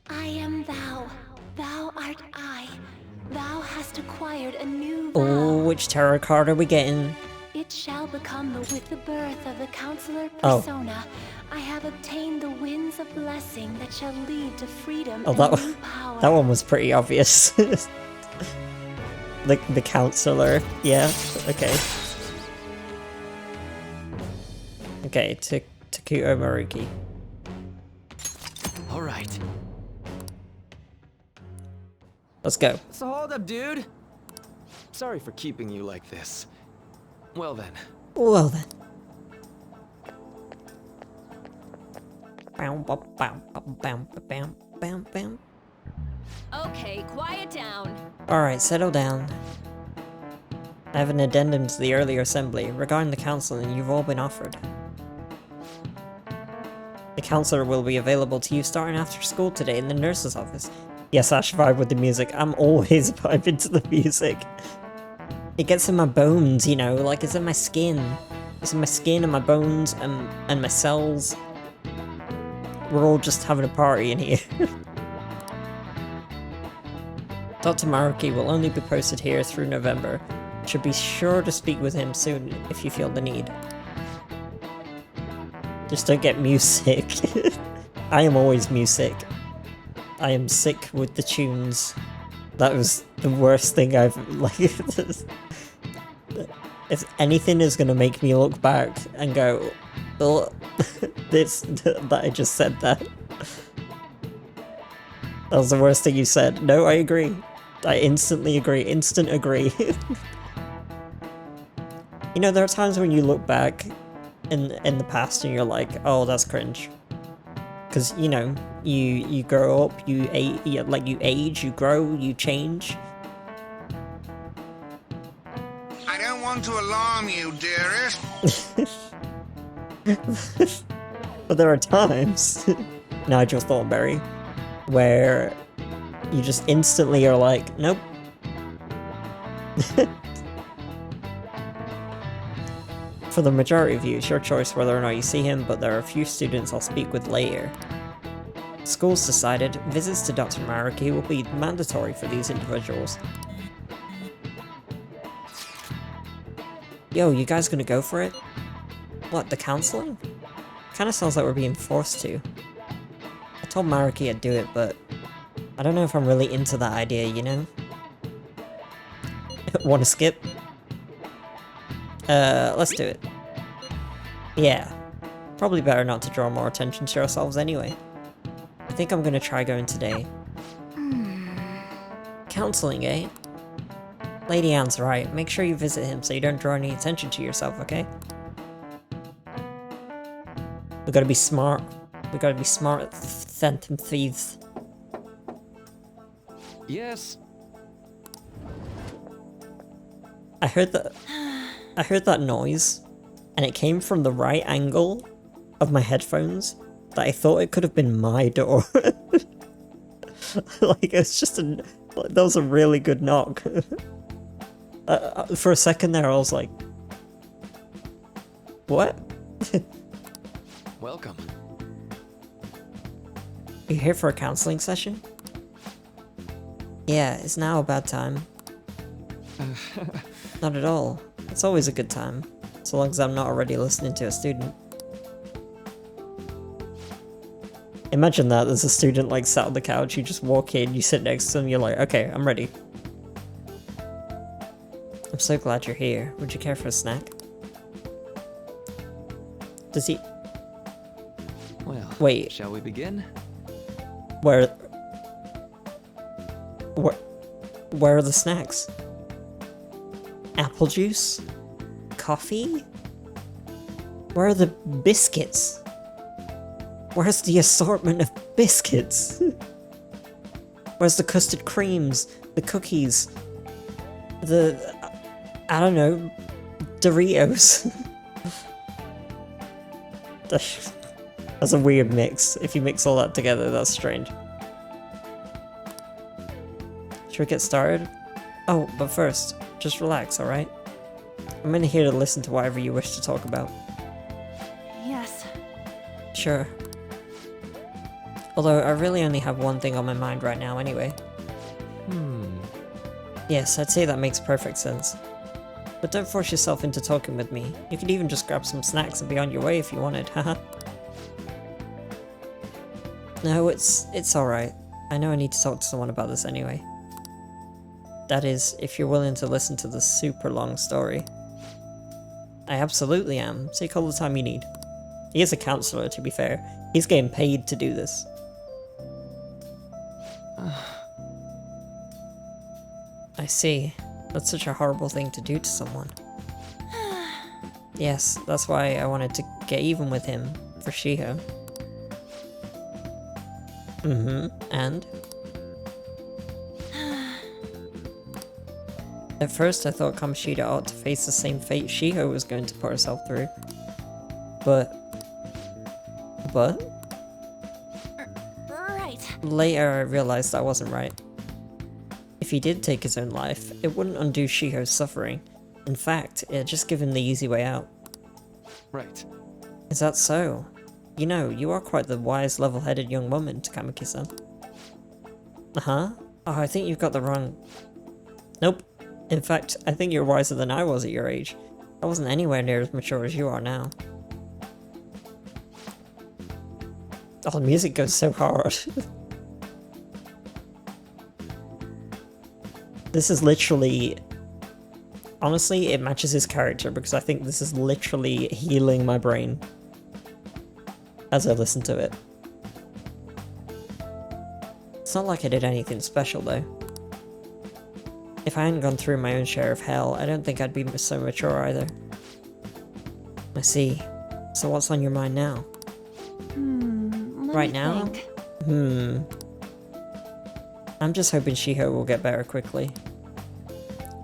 I am thou. Thou art I. Thou hast acquired a new Oh, vow. which tarot card are we getting? It shall become with the birth of the counselor Oh. persona. I have obtained the winds of blessing that shall lead to freedom Oh, and that new power. that one was pretty obvious. the counselor. Yeah. Okay. Okay. Takuto Maruki. All right. Let's go. So hold up, dude. Sorry for keeping you like this. Well then, Well then. Bam, bam, bam, bam, bam, bam, bam. Okay, quiet down. Alright, settle down. I have an addendum to the earlier assembly regarding the counseling you've all been offered. The counselor will be available to you starting after school today in the nurse's office. Yes, Ash, vibe with the music. I'm always vibing to the music. It gets in my bones, you know, like it's in my skin. It's in my skin and my bones and my cells. We're all just having a party in here. Dr. Maruki will only be posted here through November. Should be sure to speak with him soon if you feel the need. Just don't get music. I am always music. I am sick with the tunes. That was the worst thing I've, like, if anything is gonna make me look back and go, oh, that I just said that. That was the worst thing you said. No, I agree. I instantly agree. Instant agree. You know, there are times when you look back in the past and you're like, oh, that's cringe. Because, you know, you grow up, you age, you grow, you change. I don't want to alarm you, dearest. But there are times, Nigel Thornberry, where you just instantly are like, nope. For the majority of you, it's your choice whether or not you see him, but there are a few students I'll speak with later. School's decided visits to Dr. Maruki will be mandatory for these individuals. Yo, you guys gonna go for it? What, the counseling? Kinda sounds like we're being forced to. I told Maruki I'd do it, but I don't know if I'm really into that idea, you know? Wanna skip? Let's do it. Yeah. Probably better not to draw more attention to ourselves anyway. I think I'm gonna try going today. Counseling, eh? Lady Anne's right. Make sure you visit him so you don't draw any attention to yourself, okay? We gotta be smart. We gotta be smart than thieves. Yes. I heard that noise, and it came from the right angle of my headphones that I thought it could have been my door. Like, it's just that was a really good knock. For a second there, I was like, what? Welcome. Are you here for a counseling session? Yeah, it's now a bad time. Not at all. It's always a good time, so long as I'm not already listening to a student. Imagine that, there's a student like sat on the couch, you just walk in, you sit next to them, you're like, okay, I'm ready. I'm so glad you're here. Would you care for a snack? Does he... Well, Wait. Shall we begin? Where are the snacks? Apple juice? Coffee? Where are the biscuits? Where's the assortment of biscuits? Where's the custard creams? The cookies? The... I don't know... Doritos? That's a weird mix. If you mix all that together, that's strange. Should we get started? Oh, but first, just relax, alright? I'm in here to listen to whatever you wish to talk about. Yes. Sure. Although, I really only have one thing on my mind right now anyway. Yes, I'd say that makes perfect sense. But don't force yourself into talking with me. You could even just grab some snacks and be on your way if you wanted, haha. No, it's alright. I know I need to talk to someone about this anyway. That is, if you're willing to listen to the super long story. I absolutely am. Take all the time you need. He is a counselor, to be fair. He's getting paid to do this. I see. That's such a horrible thing to do to someone. Yes, that's why I wanted to get even with him, for Shiho. And? At first I thought Kamoshida ought to face the same fate Shiho was going to put herself through. But? right. Later I realized I wasn't right. If he did take his own life, it wouldn't undo Shiho's suffering. In fact, it'd just give him the easy way out. Right. Is that so? You know, you are quite the wise, level-headed young woman, Takamaki-san. Uh-huh? Oh, I think you've got the wrong... Nope. In fact, I think you're wiser than I was at your age. I wasn't anywhere near as mature as you are now. Oh, the music goes so hard. This is literally... Honestly, it matches his character because I think this is literally healing my brain as I listen to it. It's not like I did anything special though. If I hadn't gone through my own share of hell, I don't think I'd be so mature either. I see. So what's on your mind now? Let Right me now? think. I'm just hoping Shiho will get better quickly.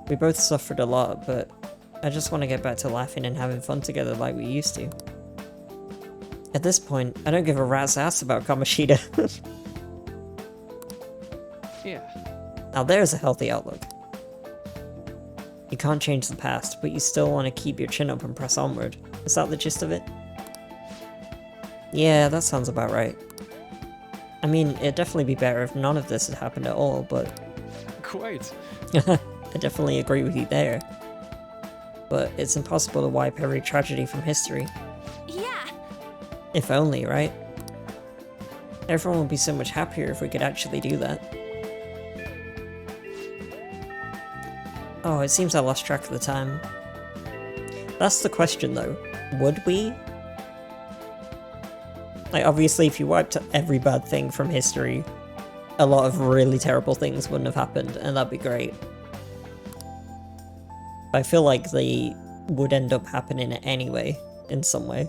We both suffered a lot, but I just want to get back to laughing and having fun together like we used to. At this point, I don't give a rat's ass about Kamoshida. Yeah. Now there's a healthy outlook. You can't change the past, but you still want to keep your chin up and press onward. Is that the gist of it? Yeah, that sounds about right. I mean, it'd definitely be better if none of this had happened at all, but... Quite. I definitely agree with you there. But it's impossible to wipe every tragedy from history. Yeah. If only, right? Everyone would be so much happier if we could actually do that. Oh, it seems I lost track of the time. That's the question though. Would we? Like, obviously if you wiped every bad thing from history, a lot of really terrible things wouldn't have happened, and that'd be great. But I feel like they would end up happening anyway, in some way.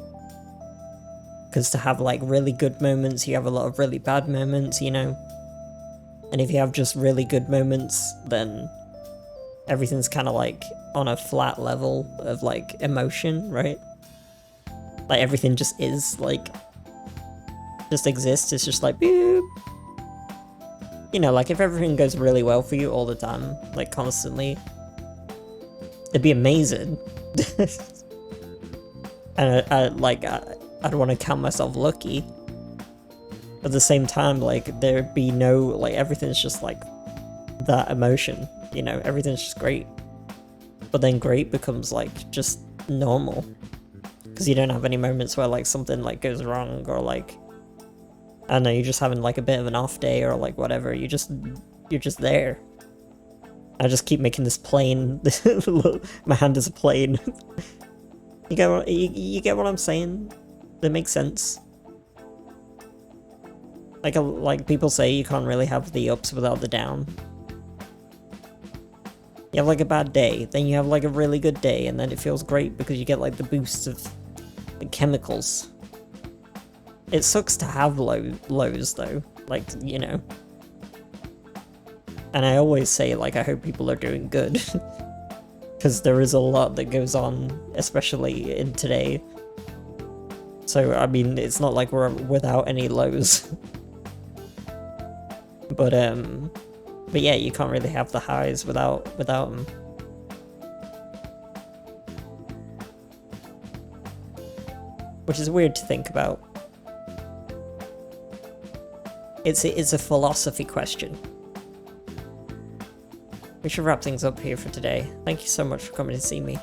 Because to have like really good moments, you have a lot of really bad moments, you know? And if you have just really good moments, then everything's kind of like on a flat level of like emotion, right? Like everything just is like, just exists, it's just like boop. You know, like if everything goes really well for you all the time, like constantly, it'd be amazing. And I'd want to count myself lucky. At the same time, like there'd be no, like everything's just like that emotion, you know, everything's just great. But then great becomes like just normal. Because you don't have any moments where like something like goes wrong, or like, I don't know, you're just having like a bit of an off day or like whatever, you're just there. I just keep making this plane. My hand is a plane. You get what I'm saying? That makes sense. Like people say, you can't really have the ups without the down. You have like a bad day, then you have like a really good day, and then it feels great because you get like the boost of the chemicals. It sucks to have lows though, like, you know. And I always say, like, I hope people are doing good. Because there is a lot that goes on, especially in today. So, I mean, it's not like we're without any lows. But yeah, you can't really have the highs without them. Which is weird to think about. It's a philosophy question. We should wrap things up here for today. Thank you so much for coming to see me.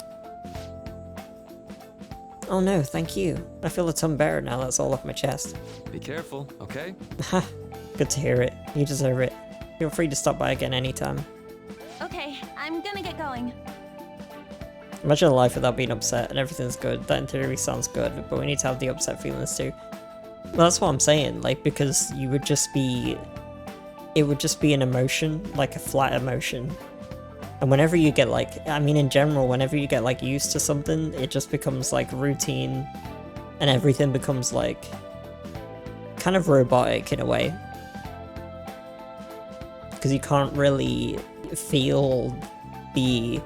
Oh no, thank you. I feel a ton better now that's all off my chest. Be careful, okay? Ha! Good to hear it. You deserve it. Feel free to stop by again anytime. Okay, I'm gonna get going. Imagine a life without being upset and everything's good. That in theory sounds good, but we need to have the upset feelings too. Well, that's what I'm saying, like, because you would just be... It would just be an emotion, like a flat emotion. And whenever you get like, I mean in general, whenever you get like used to something, it just becomes like routine. And everything becomes like, kind of robotic in a way. Because you can't really feel the,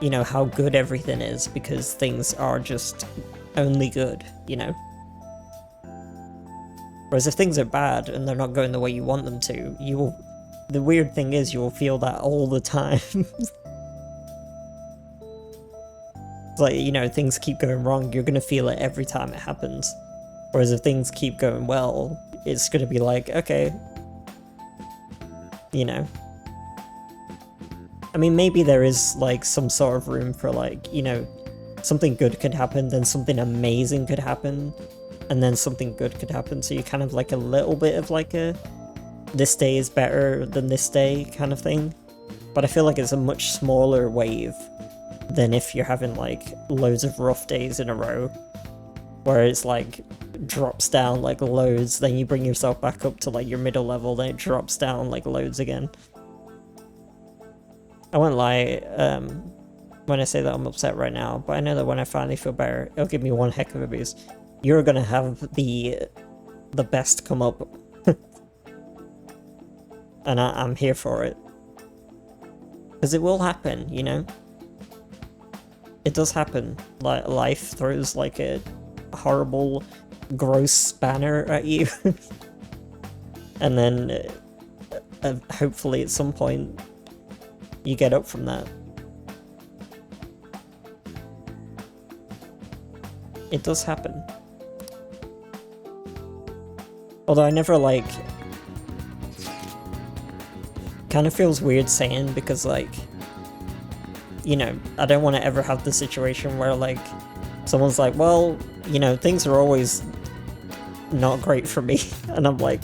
you know, how good everything is, because things are just only good, you know? Whereas if things are bad and they're not going the way you want them to, you will... The weird thing is you will feel that all the time. It's like, you know, things keep going wrong, you're gonna feel it every time it happens. Whereas if things keep going well, it's gonna be like, okay. You know. I mean, maybe there is, like, some sort of room for, like, you know, something good could happen, then something amazing could happen, and then something good could happen, so you kind of like a little bit of like a this day is better than this day kind of thing. But I feel like it's a much smaller wave than if you're having like loads of rough days in a row, where it's like drops down like loads, then you bring yourself back up to like your middle level, then it drops down like loads again. I won't lie, when I say that I'm upset right now, but I know that when I finally feel better, it'll give me one heck of a boost. You're gonna have the best come up. And I'm here for it. Because it will happen, you know? It does happen. Like, life throws like a horrible, gross spanner at you. And then, hopefully at some point, you get up from that. It does happen. Although I never, like... Kind of feels weird saying, because, like... You know, I don't want to ever have the situation where, like... Someone's like, well, you know, things are always... not great for me. And I'm like...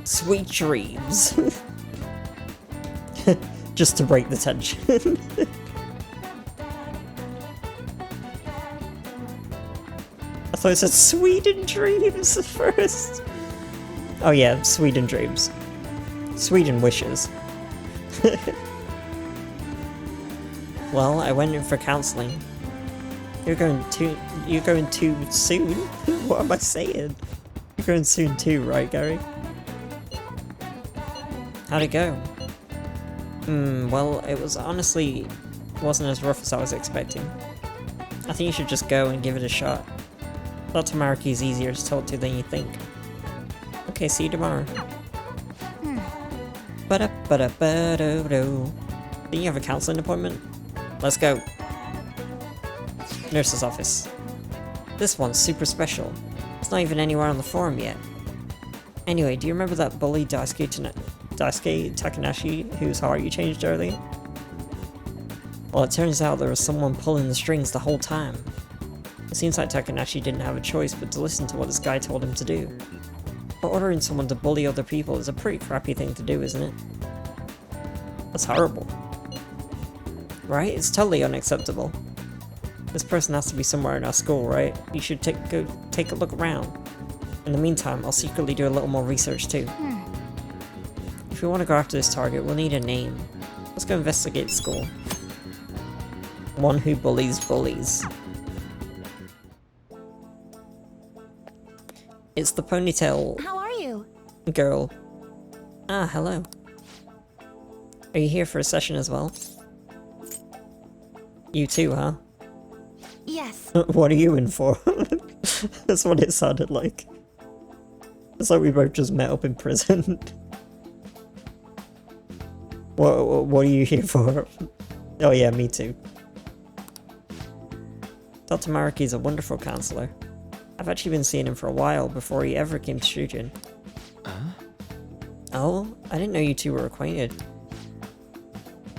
Sweet dreams. Just to break the tension. I thought it said Sweden dreams at first. Oh yeah, Sweden dreams. Sweden wishes. Well, I went in for counseling. You're going too soon? What am I saying? You're going soon too, right, Gary? How'd it go? Well, it was honestly wasn't as rough as I was expecting. I think you should just go and give it a shot. Dr. Mariki is easier to talk to than you think. Okay, see you tomorrow. Ba-da-ba-da-ba-do-do. Think you have a counseling appointment? Let's go. Nurse's office. This one's super special. It's not even anywhere on the forum yet. Anyway, do you remember that bully Daisuke Takanashi whose heart you changed earlier? Well, it turns out there was someone pulling the strings the whole time. It seems like Takanashi didn't have a choice but to listen to what this guy told him to do. But ordering someone to bully other people is a pretty crappy thing to do, isn't it? That's horrible. Right? It's totally unacceptable. This person has to be somewhere in our school, right? You should go take a look around. In the meantime, I'll secretly do a little more research too. If we want to go after this target, we'll need a name. Let's go investigate the school. One who bullies bullies. It's the ponytail... How are you? Girl. Ah, hello. Are you here for a session as well? You too, huh? Yes. What are you in for? That's what it sounded like. It's like we both just met up in prison. What are you here for? Oh yeah, me too. Dr. Mariki's a wonderful counselor. I've actually been seeing him for a while before he ever came to Shujin. Oh, I didn't know you two were acquainted.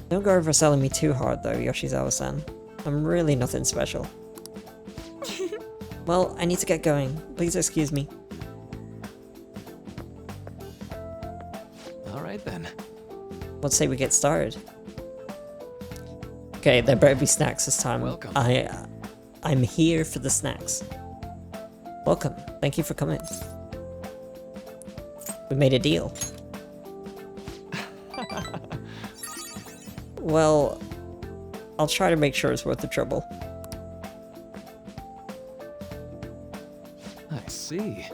Don't go overselling me too hard though, Yoshizawa-san. I'm really nothing special. Well, I need to get going. Please excuse me. Alright then. Let's say we get started. Okay, there better be snacks this time. Welcome. I'm here for the snacks. Welcome. Thank you for coming. We made a deal. Well, I'll try to make sure it's worth the trouble. I see.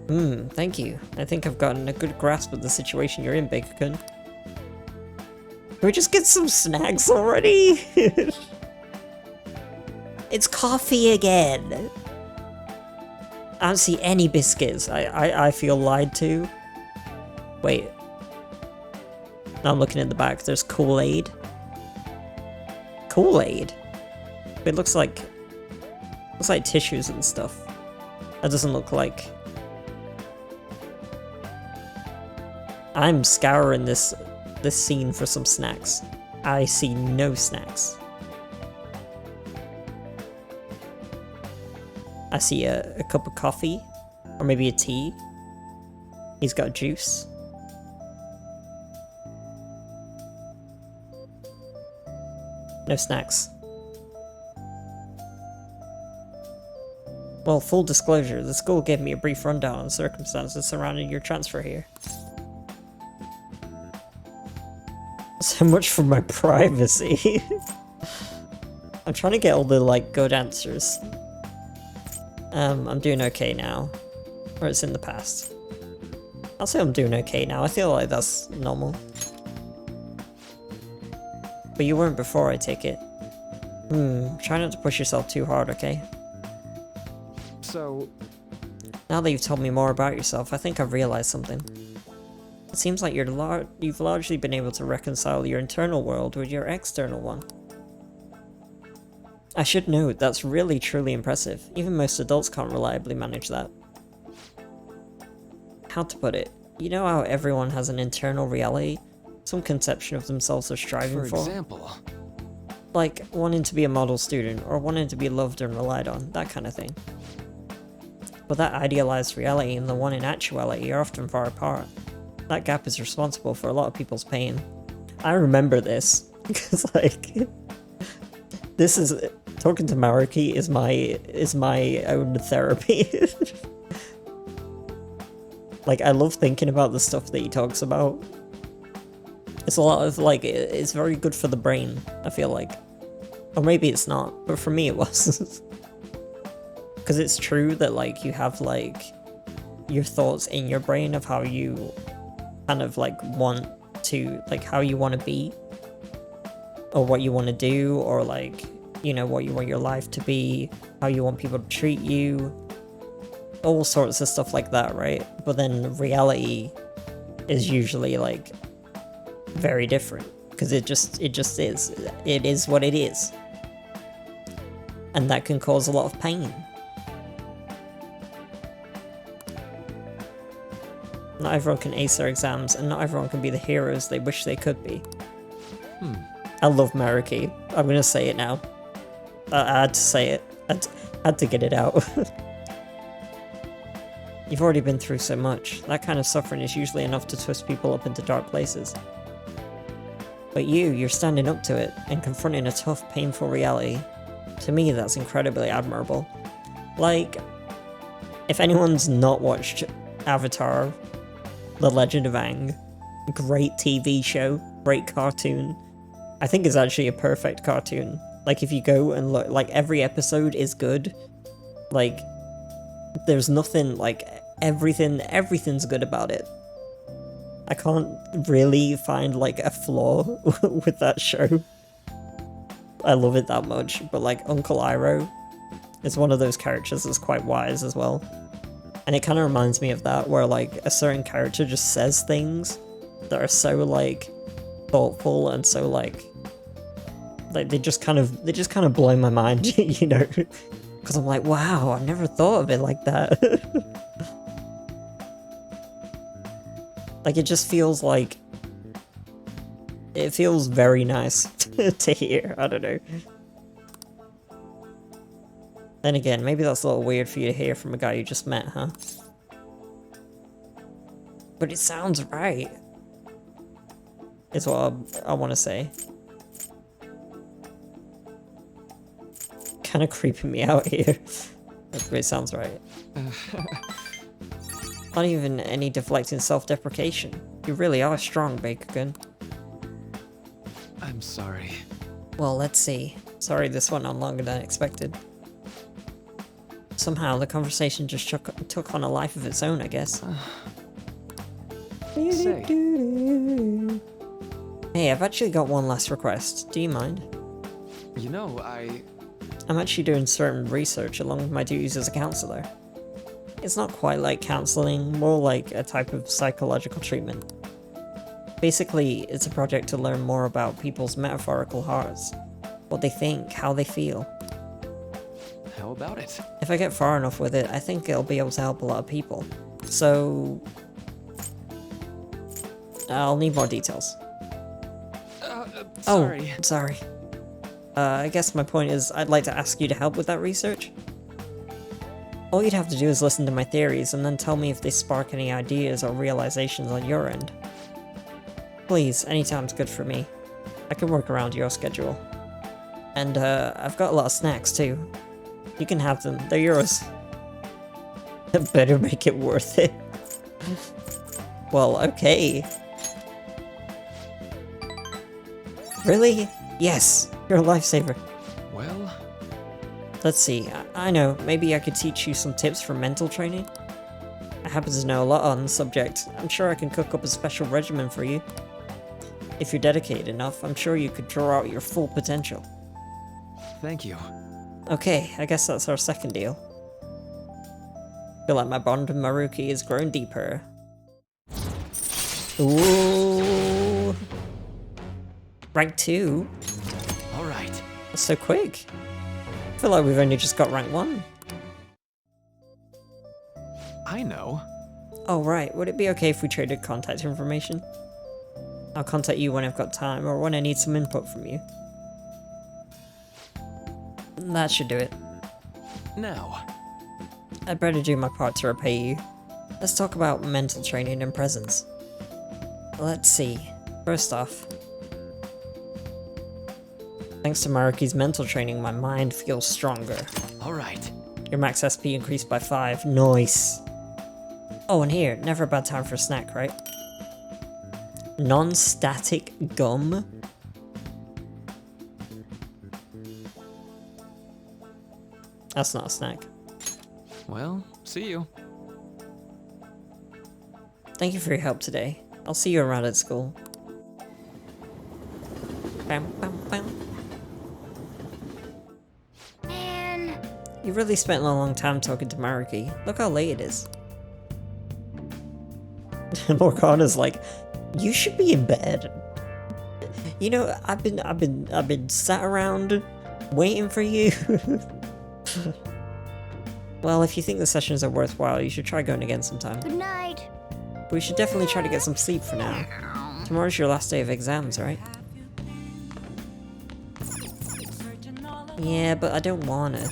Thank you. I think I've gotten a good grasp of the situation you're in, Baker-kun. Can we just get some snacks already? It's coffee again. I don't see any biscuits. I feel lied to. Wait. Now I'm looking at the back. There's Kool-Aid. Kool-Aid? It looks like tissues and stuff. That doesn't look like... I'm scouring this scene for some snacks. I see no snacks. I see a cup of coffee, or maybe a tea. He's got juice. No snacks. Well, full disclosure, the school gave me a brief rundown on the circumstances surrounding your transfer here. So much for my privacy. I'm trying to get all the, like, good answers. I'm doing okay now. Or it's in the past. I'll say I'm doing okay now. I feel like that's normal. But you weren't before, I take it. Try not to push yourself too hard, okay? So... Now that you've told me more about yourself, I think I've realized something. It seems like you've largely been able to reconcile your internal world with your external one. I should note, that's really truly impressive. Even most adults can't reliably manage that. How to put it? You know how everyone has an internal reality? Some conception of themselves they're striving for? For example? Like, wanting to be a model student, or wanting to be loved and relied on, that kind of thing. But that idealized reality and the one in actuality are often far apart. That gap is responsible for a lot of people's pain. I remember this, because, like... This is... Talking to Maruki is my own therapy. Like, I love thinking about the stuff that he talks about. It's a lot of, like, it's very good for the brain, I feel like. Or maybe it's not, but for me it was. Because it's true that, like, you have, like, your thoughts in your brain of how you kind of, like, want to, like, how you want to be. Or what you want to do, or, like, you know, what you want your life to be, how you want people to treat you. All sorts of stuff like that, right? But then reality is usually, like, very different. Because it just is. It is what it is. And that can cause a lot of pain. Not everyone can ace their exams, and not everyone can be the heroes they wish they could be. I love Maruki. I'm gonna say it now. I had to say it. I had to get it out. You've already been through so much. That kind of suffering is usually enough to twist people up into dark places. But you're standing up to it, and confronting a tough, painful reality. To me, that's incredibly admirable. Like, if anyone's not watched Avatar, The Legend of Aang, great TV show, great cartoon. I think it's actually a perfect cartoon. Like, if you go and look, like, every episode is good. Like, there's nothing, like, everything's good about it. I can't really find, like, a flaw with that show. I love it that much, but, like, Uncle Iroh is one of those characters that's quite wise as well. And it kind of reminds me of that, where, like, a certain character just says things that are so, like, thoughtful and so, like they just kind of blow my mind, you know? Because I'm like, wow, I've never thought of it like that. Like, it just feels like... It feels very nice to hear, I don't know. Then again, maybe that's a little weird for you to hear from a guy you just met, huh? But it sounds right. Is what I want to say. Kind of creeping me out here. But it sounds right. Not even any deflecting self-deprecation. You really are strong, Bakugan. I'm sorry. Well, let's see. Sorry this went on longer than expected. Somehow the conversation just took on a life of its own, I guess. Say. Hey, I've actually got one last request. Do you mind? You know, I'm actually doing certain research along with my duties as a counselor. It's not quite like counseling, more like a type of psychological treatment. Basically, it's a project to learn more about people's metaphorical hearts. What they think, how they feel. How about it? If I get far enough with it, I think it'll be able to help a lot of people. So... I'll need more details. Sorry. Oh, sorry. I guess my point is, I'd like to ask you to help with that research. All you'd have to do is listen to my theories, and then tell me if they spark any ideas or realizations on your end. Please, anytime's good for me. I can work around your schedule. And, I've got a lot of snacks, too. You can have them, they're yours. Better make it worth it. Well, okay. Really? Yes, you're a lifesaver. Well, Let's see, I know, maybe I could teach you some tips for mental training? I happen to know a lot on the subject. I'm sure I can cook up a special regimen for you. If you're dedicated enough, I'm sure you could draw out your full potential. thank you. Okay, I guess that's our second deal. Feel like my bond with Maruki has grown deeper. Ooh. Rank 2? Alright. That's so quick. I feel like we've only just got rank 1. I know. Oh right, would it be okay if we traded contact information? I'll contact you when I've got time, or when I need some input from you. That should do it. Now, I'd better do my part to repay you. Let's talk about mental training and presence. Let's see. First off, thanks to Maruki's mental training, my mind feels stronger. Alright. Your max SP increased by 5. Nice. Oh, and here, never a bad time for a snack, right? Non-static gum? That's not a snack. well, see you. Thank you for your help today. I'll see you around at school. Bam, bam, bam. Man, You really spent a long time talking to Maruki. Look how late it is. Morgana's like, you should be in bed. You know, I've been sat around waiting for you. Well, if you think the sessions are worthwhile, you should try going again sometime. good night. We should definitely try to get some sleep for now. Tomorrow's your last day of exams, right? Yeah, but I don't wanna.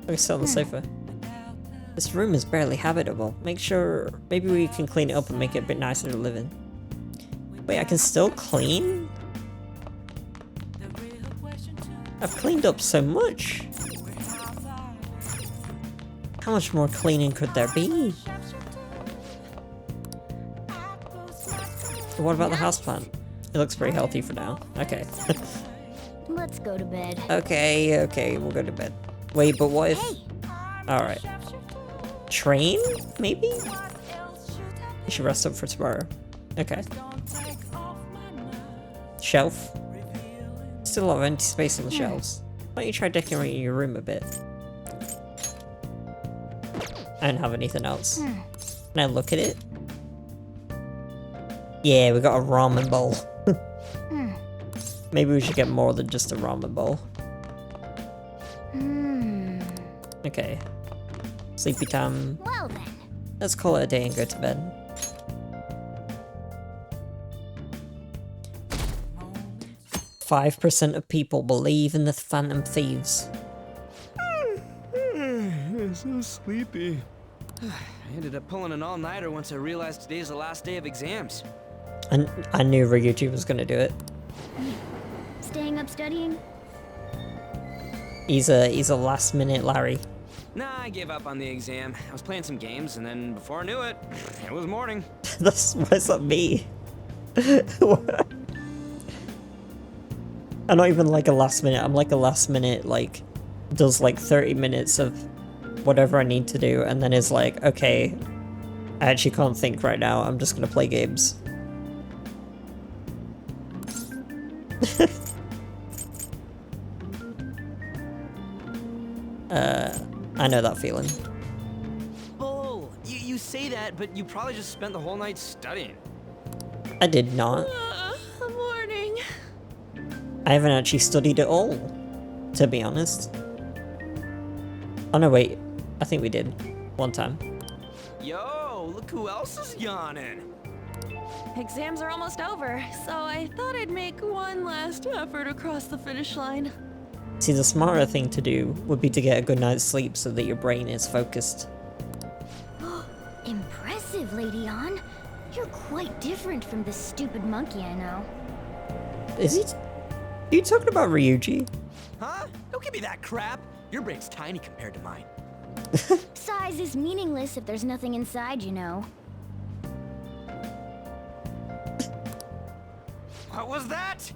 Let me sit on the sofa. This room is barely habitable. Maybe we can clean it up and make it a bit nicer to live in. Wait, I can still clean? I've cleaned up so much. How much more cleaning could there be? What about the houseplant? It looks pretty healthy for now. Okay. Let's go to bed. Okay, we'll go to bed. Wait, but what if... Alright. Train? Maybe? We should rest up for tomorrow. Okay. Shelf? Still a lot of empty space on the shelves. Why don't you try decorating your room a bit? I don't have anything else. Can I look at it? Yeah, we got a ramen bowl. Maybe we should get more than just a ramen bowl. Okay. Sleepy time. Well then. Let's call it a day and go to bed. "5% of people believe in the Phantom Thieves." I'm so sleepy. I ended up pulling an all-nighter once I realized today's the last day of exams. And I knew Ryuji was gonna do it. Staying up studying? He's a last minute Larry. Nah, I gave up on the exam. I was playing some games, and then before I knew it, it was morning. What's up me? I'm not even like a last minute, I'm like a last minute, like, does like 30 minutes of whatever I need to do, and then is like, okay, I actually can't think right now, I'm just gonna play games. I know that feeling. Bull! You say that, but you probably just spent the whole night studying. I did not. Morning. I haven't actually studied at all, to be honest. Oh no, wait. I think we did. One time. Yo, look who else is yawning. Exams are almost over, so I thought I'd make one last effort across the finish line. See, the smarter thing to do would be to get a good night's sleep so that your brain is focused. Impressive, Lady Ann. You're quite different from the stupid monkey I know. Is he... Are you talking about Ryuji? Huh? Don't give me that crap. Your brain's tiny compared to mine. Size is meaningless if there's nothing inside, you know. What was that?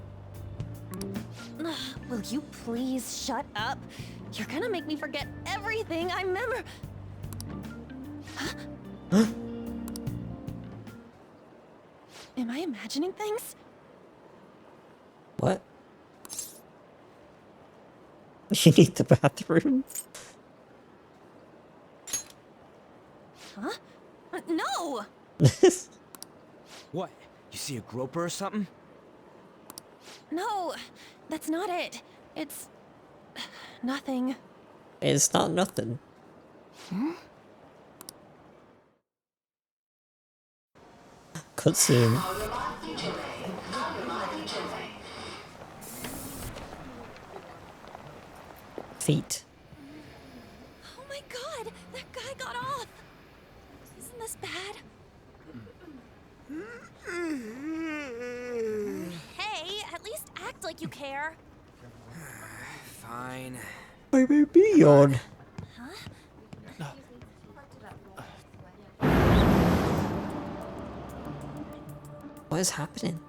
Will you please shut up? You're gonna make me forget everything I remember. Huh? Am I imagining things? What? You need the bathroom? Huh? No! What? You see a groper or something? No, that's not it. It's... nothing. It's not nothing. Cutscene. Feet. Oh my god, that guy got off! Isn't this bad? Hey, at least act like you care. Fine. Baby, be on. What is happening?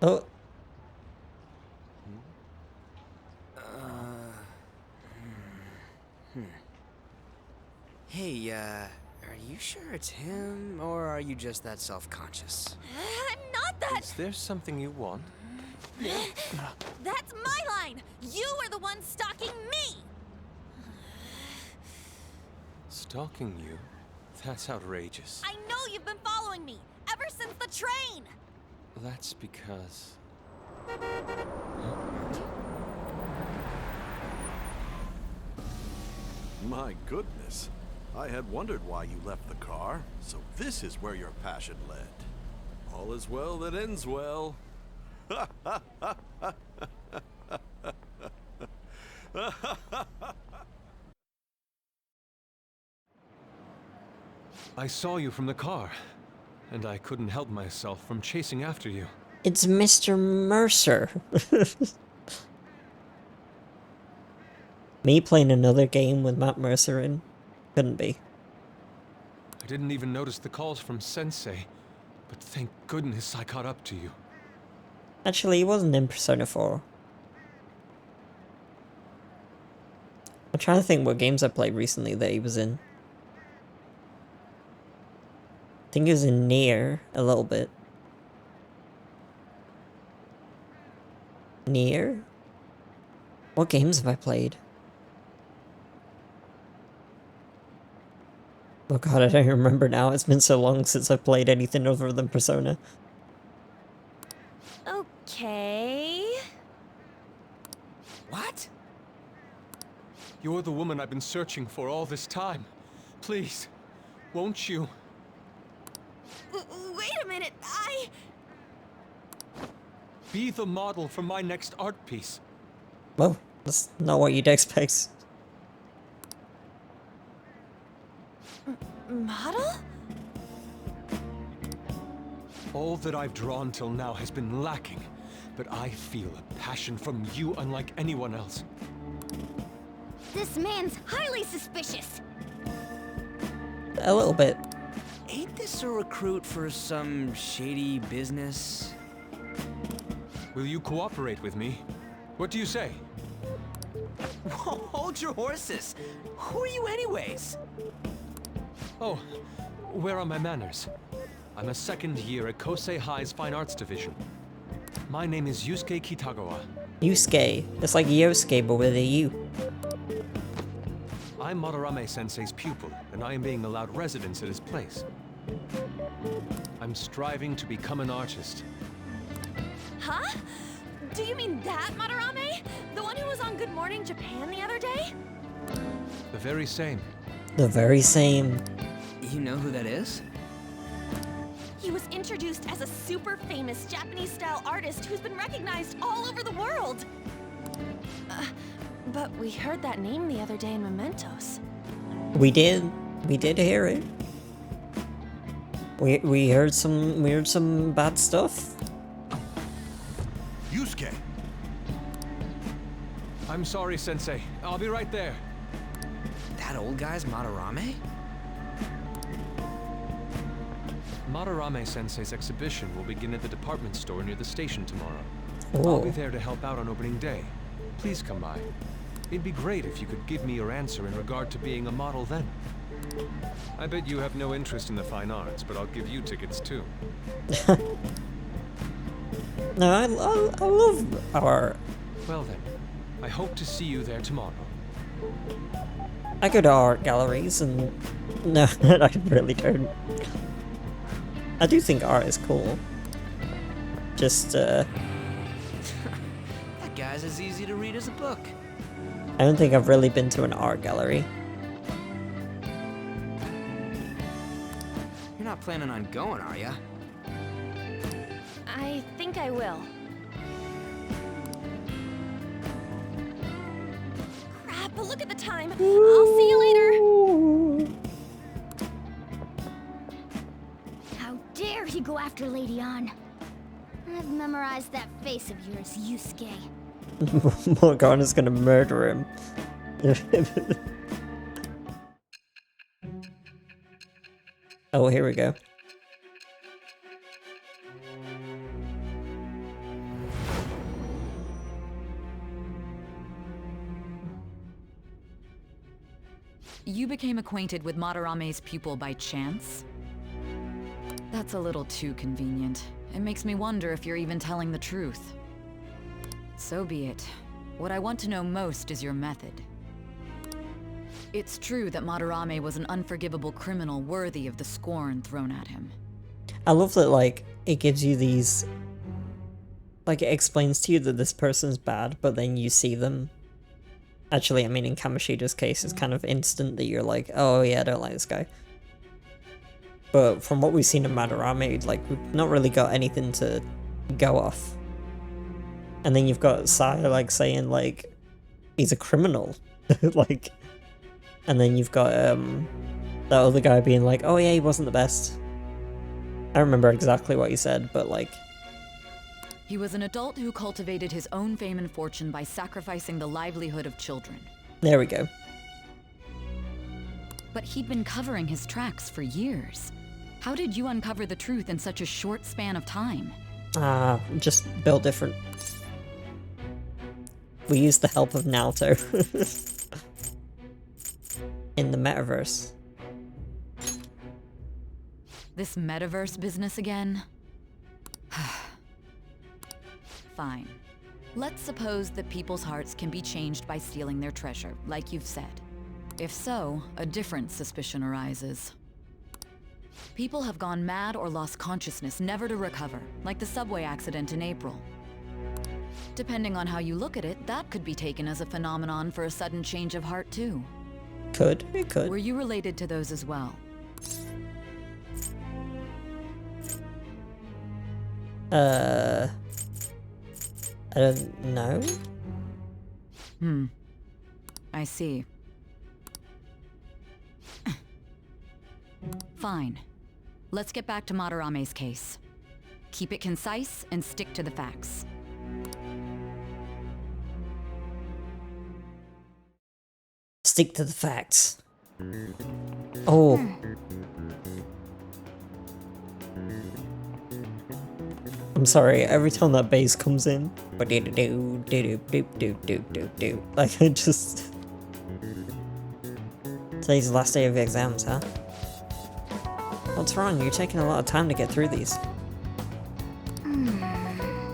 Oh. Hey, are you sure it's him, or are you just that self-conscious? I'm not that... Is there something you want? That's my line! You were the one stalking me! Stalking you? That's outrageous. I know you've been following me, ever since the train! That's because... My goodness. I had wondered why you left the car, so this is where your passion led. All is well that ends well. I saw you from the car, and I couldn't help myself from chasing after you. It's Mr. Mercer. Me playing another game with Matt Mercer in? Couldn't be. I didn't even notice the calls from Sensei, but thank goodness I caught up to you. Actually, he wasn't in Persona 4. I'm trying to think what games I played recently that he was in. I think he was in Nier a little bit. Nier? What games have I played? Oh god, I don't remember now. It's been so long since I've played anything other than Persona. Okay... What? You're the woman I've been searching for all this time. Please, won't you? Wait a minute, Be the model for my next art piece. Well, that's not what you'd expect. Model? All that I've drawn till now has been lacking, but I feel a passion from you unlike anyone else. This man's highly suspicious. A little bit. Ain't this a recruit for some shady business? Will you cooperate with me? What do you say? Whoa, hold your horses. Who are you anyways? Oh, where are my manners? I'm a second year at Kosei High's Fine Arts Division. My name is Yusuke Kitagawa. Yusuke. It's like Yosuke, but with a U. I'm Madarame-sensei's pupil, and I am being allowed residence at his place. I'm striving to become an artist. Huh? Do you mean that Madarame? The one who was on Good Morning Japan the other day? The very same. The very same. You know who that is? He was introduced as a super famous Japanese-style artist who's been recognized all over the world. But we heard that name the other day in Mementos. We did hear it. We heard some bad stuff. Yusuke! I'm sorry, Sensei. I'll be right there. That old guy's Madarame? Madarame-sensei's exhibition will begin at the department store near the station tomorrow. Oh. I'll be there to help out on opening day. Please come by. It'd be great if you could give me your answer in regard to being a model then. I bet you have no interest in the fine arts, but I'll give you tickets too. No, I love art. Well then, I hope to see you there tomorrow. I go to art galleries and... No, I really don't. I do think art is cool. Just, That guy's as easy to read as a book. I don't think I've really been to an art gallery. You're not planning on going, are ya? I think I will. Crap, but look at the time. I'll see you later. How dare you go after Lady Ann? I've memorized that face of yours, Yusuke. Morgana's gonna murder him. Oh, here we go. You became acquainted with Madarame's pupil by chance? That's a little too convenient. It makes me wonder if you're even telling the truth. So be it. What I want to know most is your method. It's true that Madarame was an unforgivable criminal worthy of the scorn thrown at him. I love that, like, it gives you these... Like, it explains to you that this person's bad, but then you see them. Actually, I mean, in Kamoshida's case, it's kind of instant that you're like, oh yeah, I don't like this guy. But from what we've seen of Madarame, like, we've not really got anything to go off. And then you've got Sai, like, saying, like, he's a criminal. Like, and then you've got, that other guy being like, oh yeah, he wasn't the best. I remember exactly what he said, but, like... He was an adult who cultivated his own fame and fortune by sacrificing the livelihood of children. There we go. But he'd been covering his tracks for years. How did you uncover the truth in such a short span of time? Just built different. We used the help of Naoto. In the metaverse. This metaverse business again? Fine. Let's suppose that people's hearts can be changed by stealing their treasure, like you've said. If so, a different suspicion arises. People have gone mad or lost consciousness, never to recover, like the subway accident in April. Depending on how you look at it, that could be taken as a phenomenon for a sudden change of heart too. It could. Were you related to those as well? I don't know. I see. Fine. Let's get back to Madarame's case. Keep it concise and stick to the facts. Stick to the facts. Oh. I'm sorry, every time that bass comes in, like I just... Today's the last day of the exams, huh? What's wrong? You're taking a lot of time to get through these.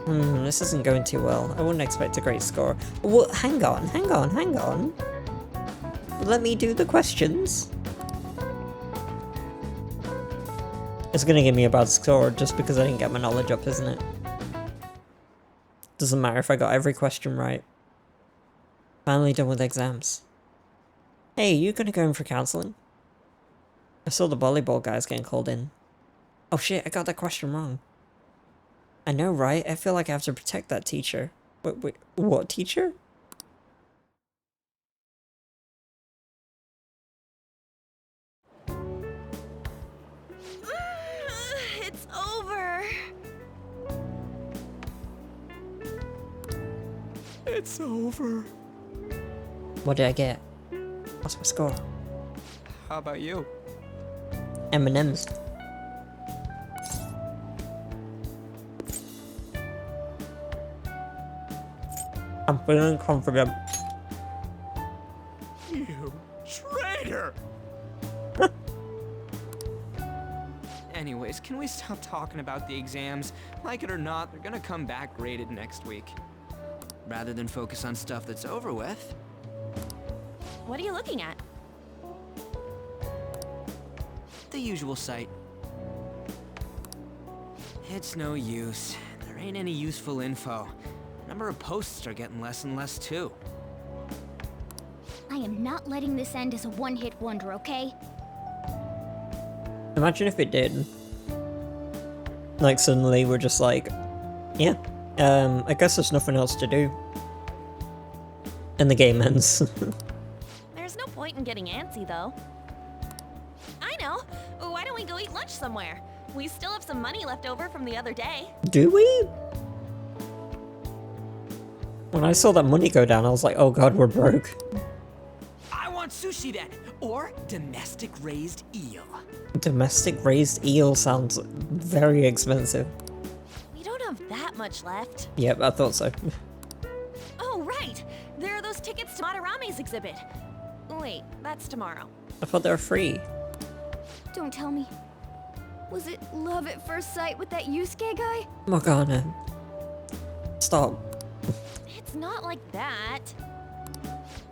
This isn't going too well. I wouldn't expect a great score. Well, hang on. Let me do the questions. It's gonna give me a bad score just because I didn't get my knowledge up, isn't it? Doesn't matter if I got every question right. Finally done with exams. Hey, you gonna go in for counseling? I saw the volleyball guys getting called in. Oh shit, I got that question wrong. I know, right? I feel like I have to protect that teacher. Wait, what teacher? It's over. It's over. What did I get? What's my score? How about you? M&M's. I'm feeling confident. You traitor! Anyways, can we stop talking about the exams? Like it or not, they're gonna come back graded next week. Rather than focus on stuff that's over with. What are you looking at? The usual site. It's no use. There ain't any useful info. Number of posts are getting less and less too. I am not letting this end as a one-hit wonder, okay? Imagine if it did. Like suddenly we're just like, yeah, I guess there's nothing else to do. And the game ends. There's no point in getting antsy, though. I know. Why don't we go eat lunch somewhere? We still have some money left over from the other day. Do we? When I saw that money go down, I was like, oh god, we're broke. I want sushi then, or domestic raised eel. Domestic raised eel sounds very expensive. We don't have that much left. Yep, I thought so. Oh, right. There are those tickets to Madarame's exhibit. Wait, that's tomorrow. I thought they were free. Don't tell me. Was it love at first sight with that Yusuke guy? Morgana. Stop. It's not like that.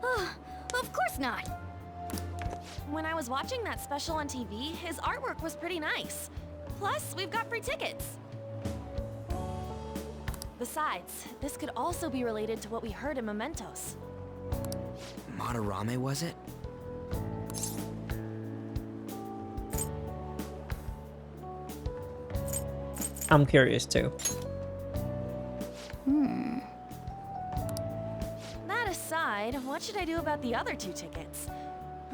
Of course not. When I was watching that special on TV, his artwork was pretty nice. Plus, we've got free tickets. Besides, this could also be related to what we heard in Mementos. Madarame, was it? I'm curious too. That aside, what should I do about the other 2 tickets?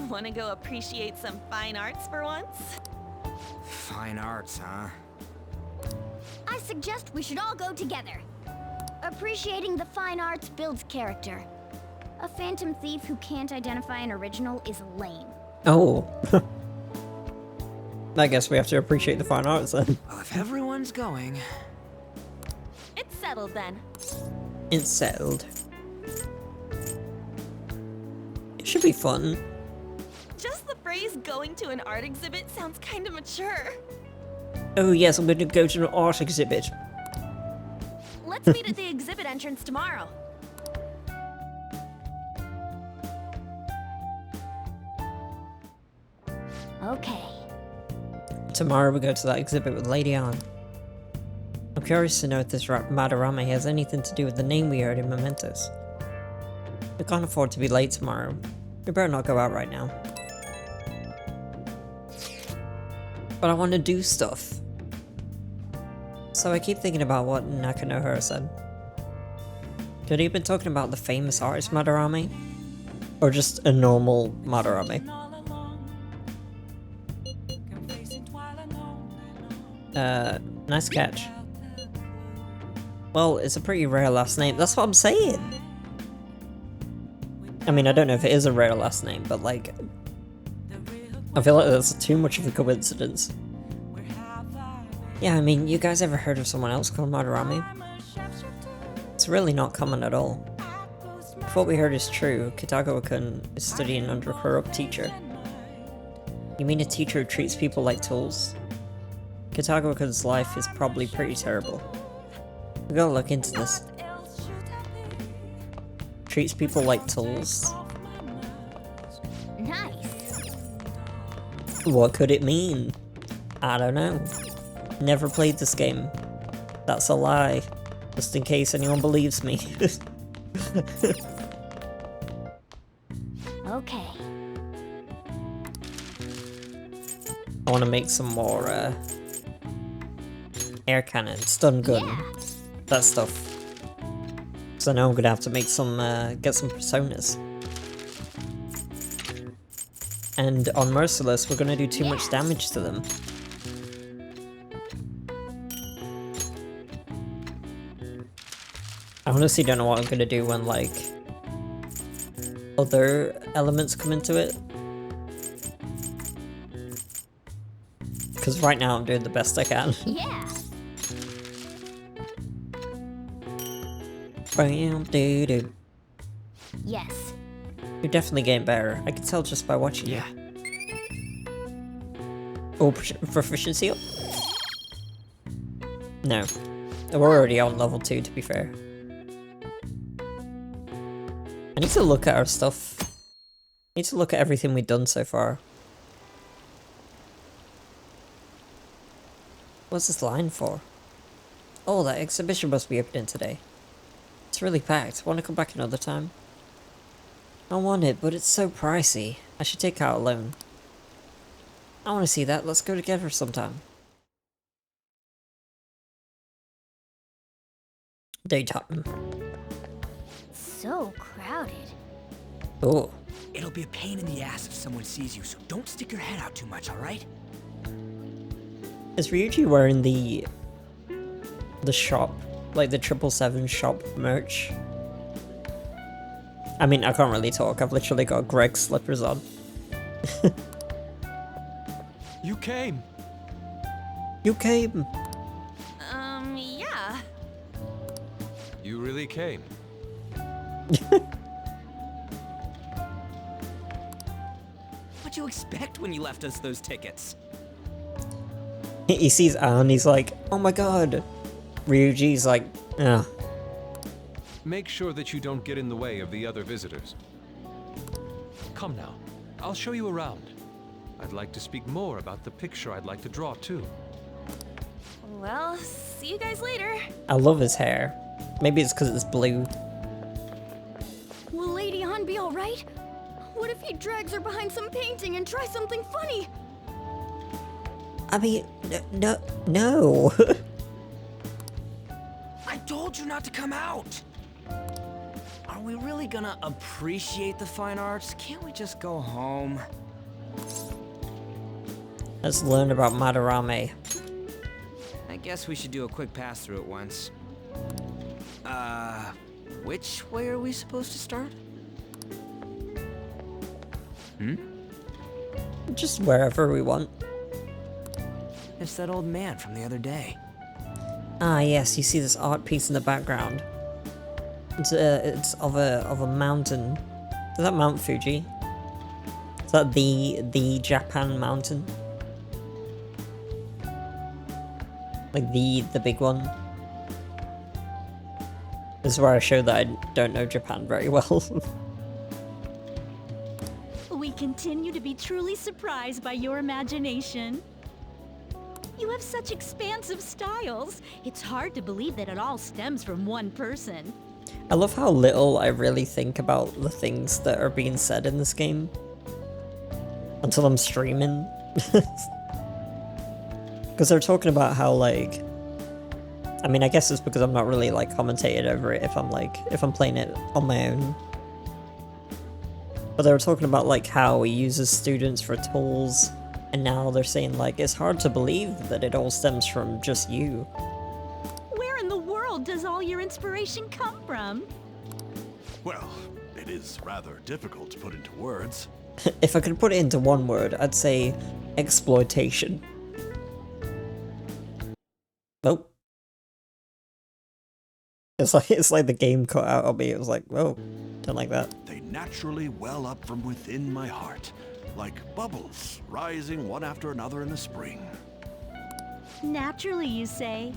Want to go appreciate some fine arts for once? Fine arts, huh? I suggest we should all go together. Appreciating the fine arts builds character. A phantom thief who can't identify an original is lame. Oh. I guess we have to appreciate the fine arts then. Well, if everyone's going... It's settled then. It's settled. It should be fun. Just the phrase going to an art exhibit sounds kind of mature. Oh yes, I'm going to go to an art exhibit. Let's meet at the exhibit entrance tomorrow. Okay. Tomorrow we go to that exhibit with Lady Anne. I'm curious to know if this Madarame has anything to do with the name we heard in Mementos. We can't afford to be late tomorrow. We better not go out right now. But I want to do stuff. So I keep thinking about what Nakanohara said. Could he have been talking about the famous artist Madarame? Or just a normal Madarame? Nice catch. Well, it's a pretty rare last name. That's what I'm saying. I mean, I don't know if it is a rare last name, but like... I feel like that's too much of a coincidence. Yeah, I mean, you guys ever heard of someone else called Madarame? It's really not common at all. If what we heard is true, Kitagawa-kun is studying under a corrupt teacher. You mean a teacher who treats people like tools? Kitagawa-kun's life is probably pretty terrible. We gotta look into this. Treats people like tools? Nice. What could it mean? I don't know. Never played this game. That's a lie. Just in case anyone believes me. Okay. I want to make some more air cannon, stun gun, that stuff. So I know I'm gonna have to make some, get some personas. And on Merciless, we're gonna do too much damage to them. I honestly don't know what I'm gonna do when, like, other elements come into it. Because right now I'm doing the best I can. Yeah. Yes. You're definitely getting better. I can tell just by watching you. Oh, proficiency up? No. We're already on level 2, to be fair. I need to look at our stuff. I need to look at everything we've done so far. What's this line for? Oh, that exhibition must be opening today. It's really packed. Want to come back another time? I want it, but it's so pricey. I should take out a loan. I want to see that. Let's go together sometime. Daytime. So crowded. Oh. It'll be a pain in the ass if someone sees you, so don't stick your head out too much, alright? Is Ryuji wearing the shop, like the 777 shop merch? I mean, I can't really talk. I've literally got Greg's slippers on. You came. You came. Yeah. You really came. What'd you expect when you left us those tickets? He sees Anne, he's like, oh my god. Ryuji's like, ugh. Make sure that you don't get in the way of the other visitors. Come now, I'll show you around. I'd like to speak more about the picture I'd like to draw too. Well, see you guys later. I love his hair. Maybe it's because it's blue. Will Lady Han be alright? What if he drags her behind some painting and tries something funny? I mean, no. I told you not to come out! Are we really gonna appreciate the fine arts? Can't we just go home? Let's learn about Madarame. I guess we should do a quick pass through it once. Which way are we supposed to start? Just wherever we want. It's that old man from the other day. Ah, yes, you see this art piece in the background. It's of a mountain. Is that Mount Fuji? Is that the Japan mountain? Like the big one? This is where I show that I don't know Japan very well. We continue to be truly surprised by your imagination. You have such expansive styles. It's hard to believe that it all stems from one person. I love how little I really think about the things that are being said in this game. Until I'm streaming. Because they're talking about how, like... I mean, I guess it's because I'm not really, like, commentating over it if I'm playing it on my own. But they were talking about, like, how he uses students for tools. And now they're saying, like, it's hard to believe that it all stems from just you. Where in the world does all your inspiration come from? Well, it is rather difficult to put into words. If I could put it into one word, I'd say exploitation. It's like the game cut out of me. It was like, whoa, don't like that. They naturally well up from within my heart, like bubbles rising one after another in the spring. Naturally, you say?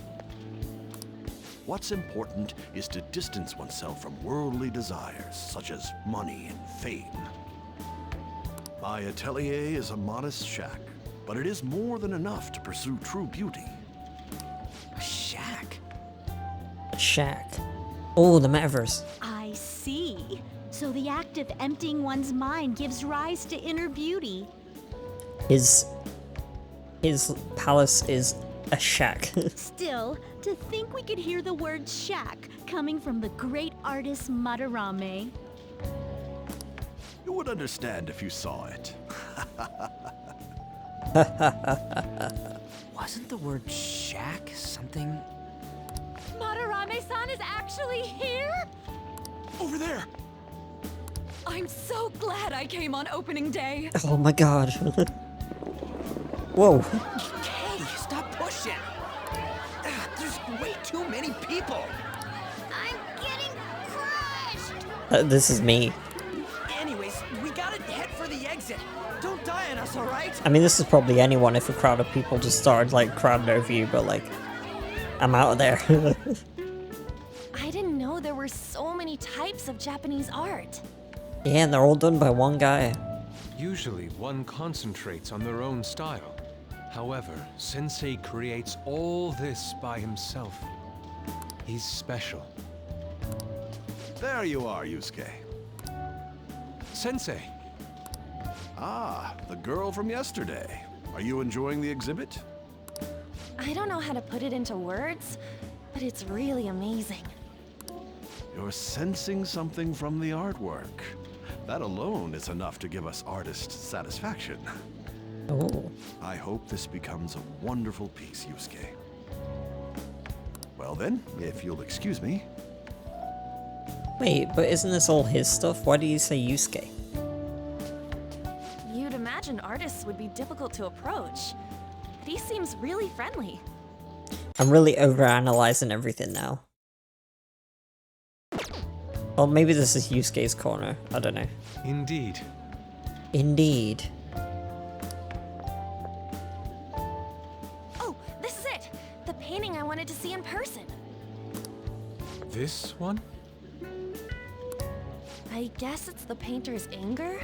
What's important is to distance oneself from worldly desires, such as money and fame. My atelier is a modest shack, but it is more than enough to pursue true beauty. A shack? A shack. Oh, the metaverse. I see. So the act of emptying one's mind gives rise to inner beauty. His palace is a shack. Still, to think we could hear the word shack coming from the great artist Madarame. You would understand if you saw it. Wasn't the word shack something? Madarame-san is actually here? Over there! I'm so glad I came on opening day. Oh my god. Whoa. Hey, stop pushing! There's way too many people! I'm getting crushed! This is me. Anyways, we gotta head for the exit. Don't die on us, alright? I mean, this is probably anyone if a crowd of people just started, like, crowding over you, but, like, I'm out of there. I didn't know there were so many types of Japanese art. Yeah, and they're all done by one guy. Usually, one concentrates on their own style. However, Sensei creates all this by himself. He's special. There you are, Yusuke. Sensei! Ah, the girl from yesterday. Are you enjoying the exhibit? I don't know how to put it into words, but it's really amazing. You're sensing something from the artwork. That alone is enough to give us artist satisfaction. Oh. I hope this becomes a wonderful piece, Yusuke. Well then, if you'll excuse me. Wait, but isn't this all his stuff? Why do you say Yusuke? You'd imagine artists would be difficult to approach, but he seems really friendly. I'm really overanalyzing everything now. Well, maybe this is Yusuke's corner. I don't know. Indeed. Indeed. Oh, this is it! The painting I wanted to see in person. This one? I guess it's the painter's anger?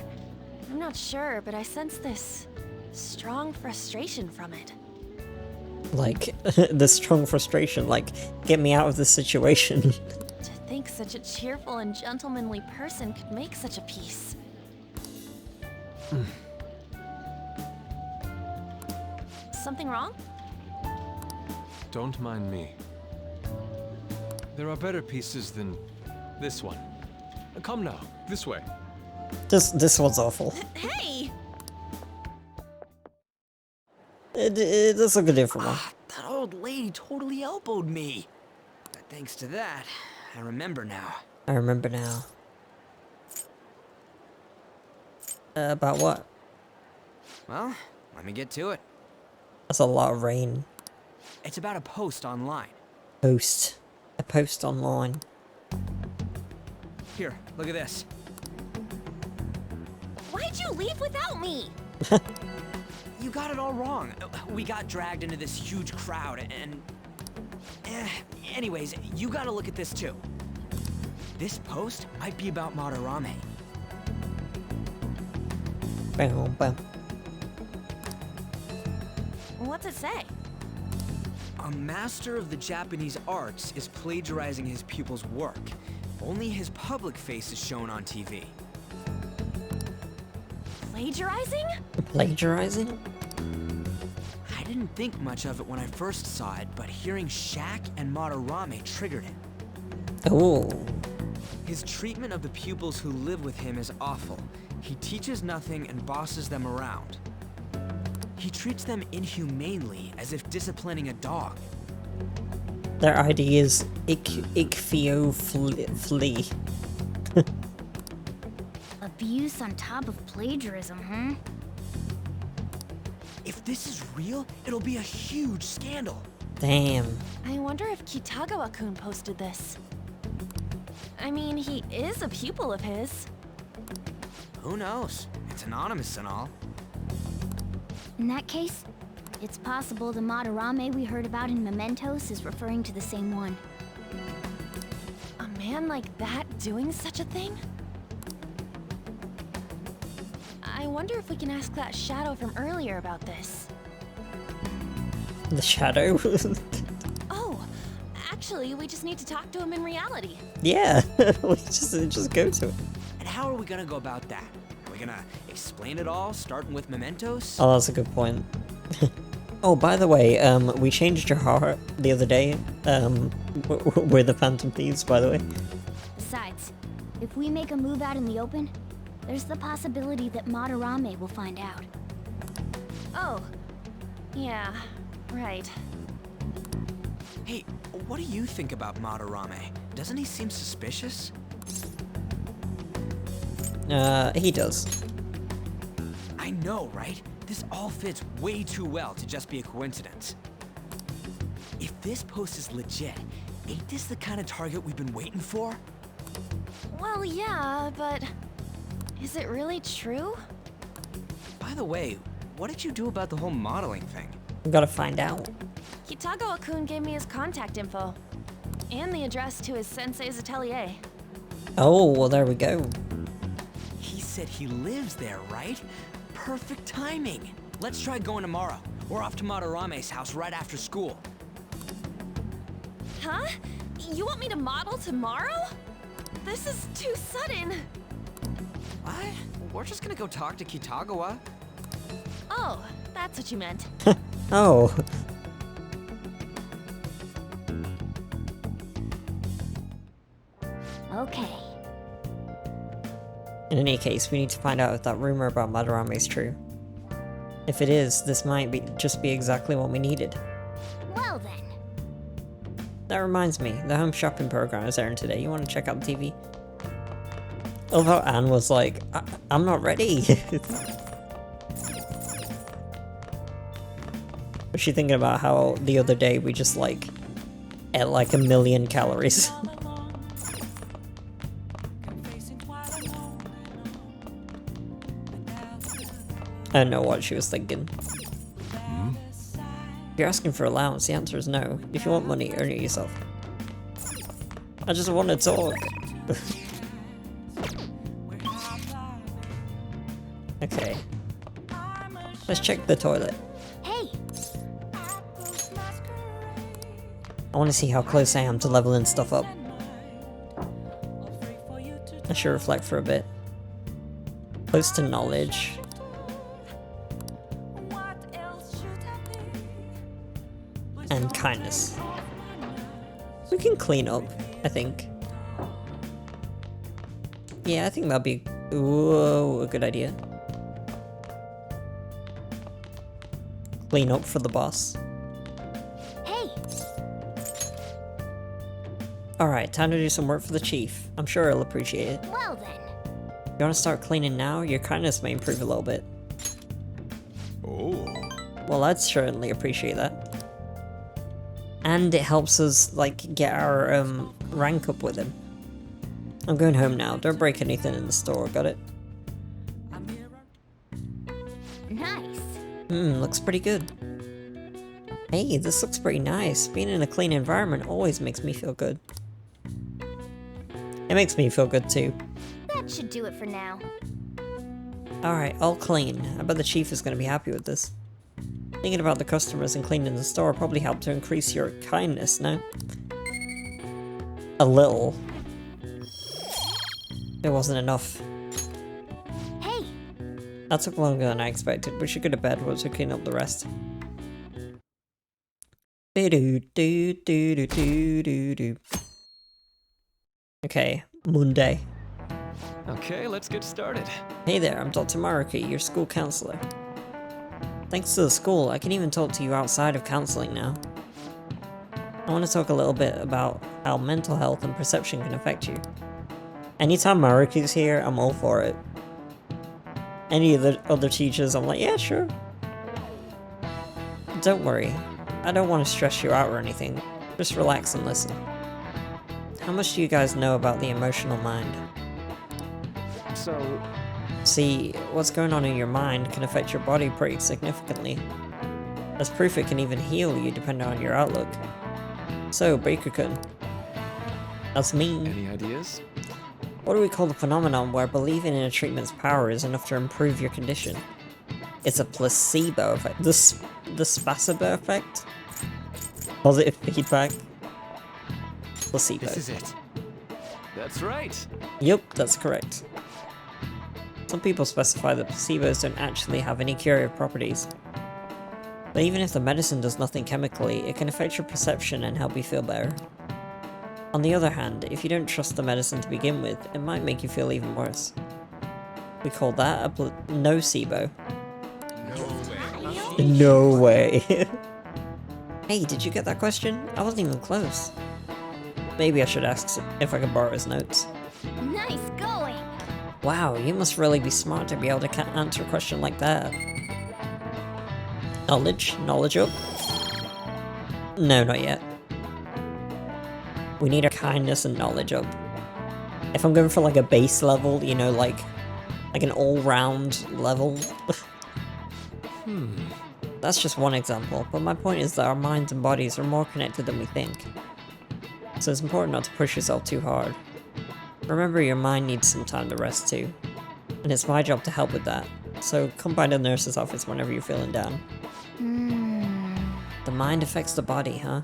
I'm not sure, but I sense this strong frustration from it. Like, the strong frustration, like, get me out of this situation. To think such a cheerful and gentlemanly person could make such a piece. Something wrong? Don't mind me. There are better pieces than this one. Come now, this way. This one's awful. Hey! Let's look at a different one. That old lady totally elbowed me. But thanks to that, I remember now. I remember now. About what? Well, let me get to it. That's a lot of rain. It's about a post online. Post. A post online. Here, look at this. Why'd you leave without me? You got it all wrong. We got dragged into this huge crowd and... anyways, you gotta look at this too. This post might be about Madarame. Bam, bam. What's it say? A master of the Japanese arts is plagiarizing his pupil's work. Only his public face is shown on TV. Plagiarizing? Plagiarizing? I didn't think much of it when I first saw it, but hearing Shack and Madarame triggered it. Oh. His treatment of the pupils who live with him is awful. He teaches nothing and bosses them around. He treats them inhumanely, as if disciplining a dog. Their ID is Ichthyophly. Abuse on top of plagiarism, huh? If this is real, it'll be a huge scandal. Damn. I wonder if Kitagawa-kun posted this. I mean, he is a pupil of his. Who knows? It's anonymous and all. In that case, it's possible the Madarame we heard about in Mementos is referring to the same one. A man like that doing such a thing? I wonder if we can ask that shadow from earlier about this. The shadow? Oh, actually, we just need to talk to him in reality. Yeah, we just go to it. And how are we gonna go about that? Are we gonna explain it all, starting with Mementos? Oh, that's a good point. Oh, by the way, we changed your heart the other day. We're the Phantom Thieves, by the way. Besides, if we make a move out in the open, there's the possibility that Madarame will find out. Oh, yeah, right. Hey, what do you think about Madarame? Doesn't he seem suspicious? He does. I know, right? This all fits way too well to just be a coincidence. If this post is legit, ain't this the kind of target we've been waiting for? Well, yeah, but is it really true? By the way, what did you do about the whole modeling thing? We gotta find out. Kitagawa-kun gave me his contact info. And the address to his sensei's atelier. Oh, well, there we go. He said he lives there, right? Perfect timing. Let's try going tomorrow. We're off to Madarame's house right after school. Huh? You want me to model tomorrow? This is too sudden. What? We're just gonna go talk to Kitagawa. Oh, that's what you meant. Oh. Okay. In any case, we need to find out if that rumor about Madarame is true. If it is, this might just be exactly what we needed. Well then. That reminds me, the home shopping program is airing today. You want to check out the TV? Although Anne was like, I'm not ready. Was she thinking about how the other day we just like ate like 1,000,000 calories? I don't know what she was thinking. If you're asking for allowance, the answer is no. If you want money, earn it yourself. I just want to talk. Okay. Let's check the toilet. Hey! I want to see how close I am to leveling stuff up. I should reflect for a bit. Close to knowledge. And kindness. We can clean up, I think. Yeah, I think that'd be a good idea. Clean up for the boss. Hey! Alright, time to do some work for the chief. I'm sure he'll appreciate it. Well then. You wanna start cleaning now? Your kindness may improve a little bit. Oh. Well, I'd certainly appreciate that. And it helps us, like, get our, rank up with him. I'm going home now. Don't break anything in the store, got it? Nice. Looks pretty good. Hey, this looks pretty nice. Being in a clean environment always makes me feel good. It makes me feel good too. That should do it for now. Alright, all clean. I bet the chief is going to be happy with this. Thinking about the customers and cleaning the store probably helped to increase your kindness, no? A little. It wasn't enough. Hey! That took longer than I expected. We should go to bed once we clean up the rest. Okay, Monday. Okay, let's get started. Hey there, I'm Dr. Maruki, your school counselor. Thanks to the school, I can even talk to you outside of counseling now. I want to talk a little bit about how mental health and perception can affect you. Anytime Maruki's here, I'm all for it. Any of the other teachers, I'm like, yeah, sure. Don't worry, I don't want to stress you out or anything. Just relax and listen. How much do you guys know about the emotional mind? So, See, what's going on in your mind can affect your body pretty significantly. As proof, it can even heal you depending on your outlook. So, Baker-kun. That's me. any ideas? What do we call the phenomenon where believing in a treatment's power is enough to improve your condition? It's a placebo effect. The spacebo effect? Positive feedback? Placebo. This is it. That's right. Yep, that's correct. Some people specify that placebos don't actually have any curative properties. But even if the medicine does nothing chemically, it can affect your perception and help you feel better. On the other hand, if you don't trust the medicine to begin with, it might make you feel even worse. We call that a nocebo. No way. Hey, did you get that question? I wasn't even close. Maybe I should ask if I could borrow his notes. Nice going! Wow, you must really be smart to be able to answer a question like that. Knowledge up? No, not yet. We need our kindness and knowledge up. If I'm going for like a base level, you know, like an all-round level. That's just one example, but my point is that our minds and bodies are more connected than we think. So it's important not to push yourself too hard. Remember, your mind needs some time to rest too. And it's my job to help with that. So come by the nurse's office whenever you're feeling down. The mind affects the body, huh?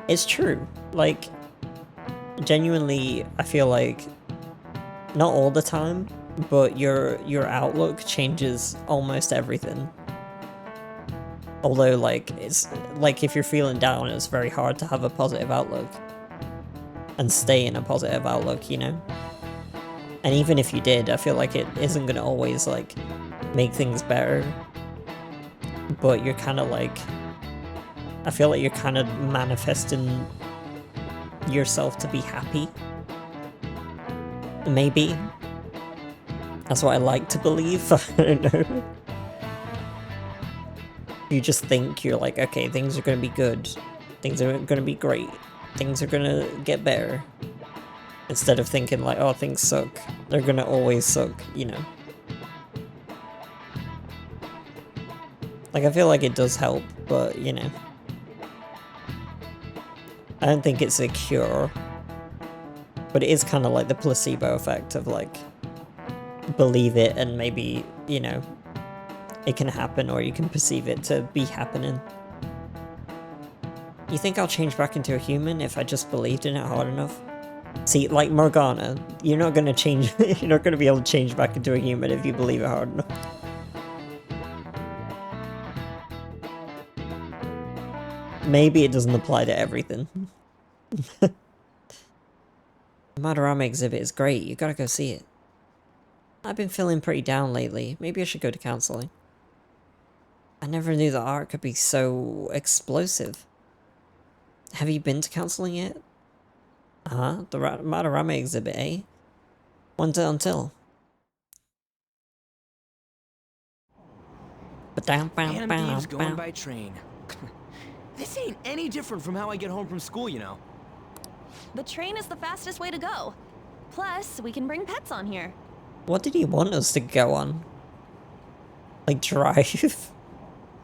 It's true. Like, genuinely, I feel like, not all the time, but your outlook changes almost everything. Although, like, it's like if you're feeling down, it's very hard to have a positive outlook and stay in a positive outlook, you know? And even if you did, I feel like it isn't gonna always, like, make things better. But you're kind of like, I feel like you're kind of manifesting yourself to be happy. Maybe. That's what I like to believe. I don't know. You just think you're like, okay, things are gonna be good. Things are gonna be great. Things are gonna get better. Instead of thinking like, oh, things suck. They're gonna always suck, you know. Like, I feel like it does help, but, you know. I don't think it's a cure. But it is kind of like the placebo effect of, like, believe it and maybe, you know, it can happen or you can perceive it to be happening. You think I'll change back into a human if I just believed in it hard enough? See, like Morgana, you're not gonna change, you're not gonna be able to change back into a human if you believe it hard enough. Maybe it doesn't apply to everything. The Madarame exhibit is great, you gotta go see it. I've been feeling pretty down lately, maybe I should go to counseling. I never knew that art could be so explosive. Have you been to counseling yet? Uh-huh, the Madarame exhibit, eh? Until. Anime's going by train. This ain't any different from how I get home from school, you know. The train is the fastest way to go. Plus, we can bring pets on here. What did he want us to go on? Like, drive?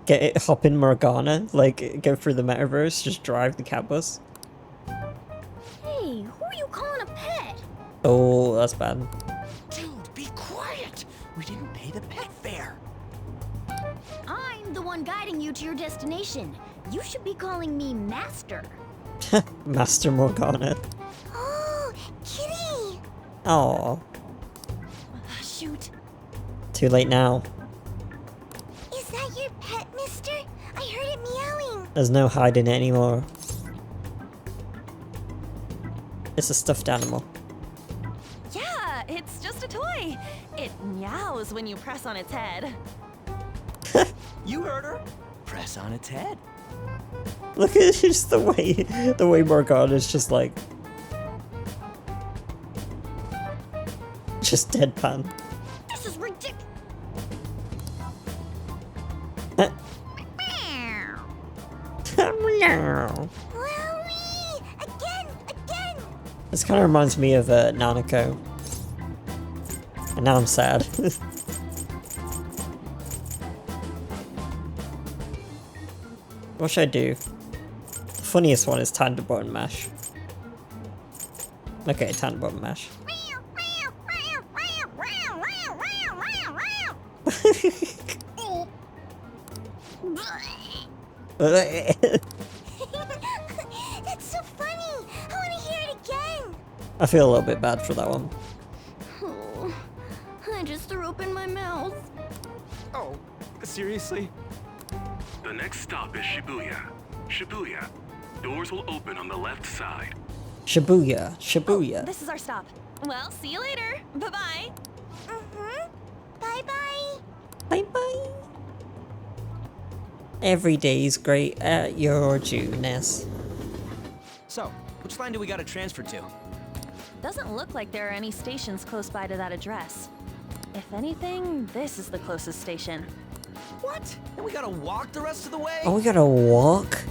Hop in Morgana? Like, go through the metaverse? Just drive the cat bus? Hey, who are you calling a pet? Oh, that's bad. Dude, be quiet! We didn't pay the pet fare. I'm the one guiding you to your destination. You should be calling me Master. Master Morgana. Oh, kitty! Aww. Shoot. Too late now. Is that your pet, mister? I heard it meowing. There's no hiding it anymore. It's a stuffed animal. Yeah, it's just a toy. It meows when you press on its head. You heard her. Press on its head. Look at just the way Morgana's just like... just deadpan. This is ridiculous. Meow. Wowie! Again! This kind of reminds me of Nanako. And now I'm sad. What should I do? The funniest one is tandem button mash. Okay, tandem button mash. That's so funny! I want to hear it again! I feel a little bit bad for that one. Oh, I just threw open my mouth. Oh, seriously? The next stop is Shibuya. Shibuya. Doors will open on the left side. Shibuya, Shibuya. Oh, this is our stop. Well, see you later. Bye-bye. Bye-bye. Bye-bye. Every day is great at your Juness. So, which line do we gotta transfer to? Doesn't look like there are any stations close by to that address. If anything, this is the closest station. What? And we gotta walk the rest of the way? Oh, we gotta walk?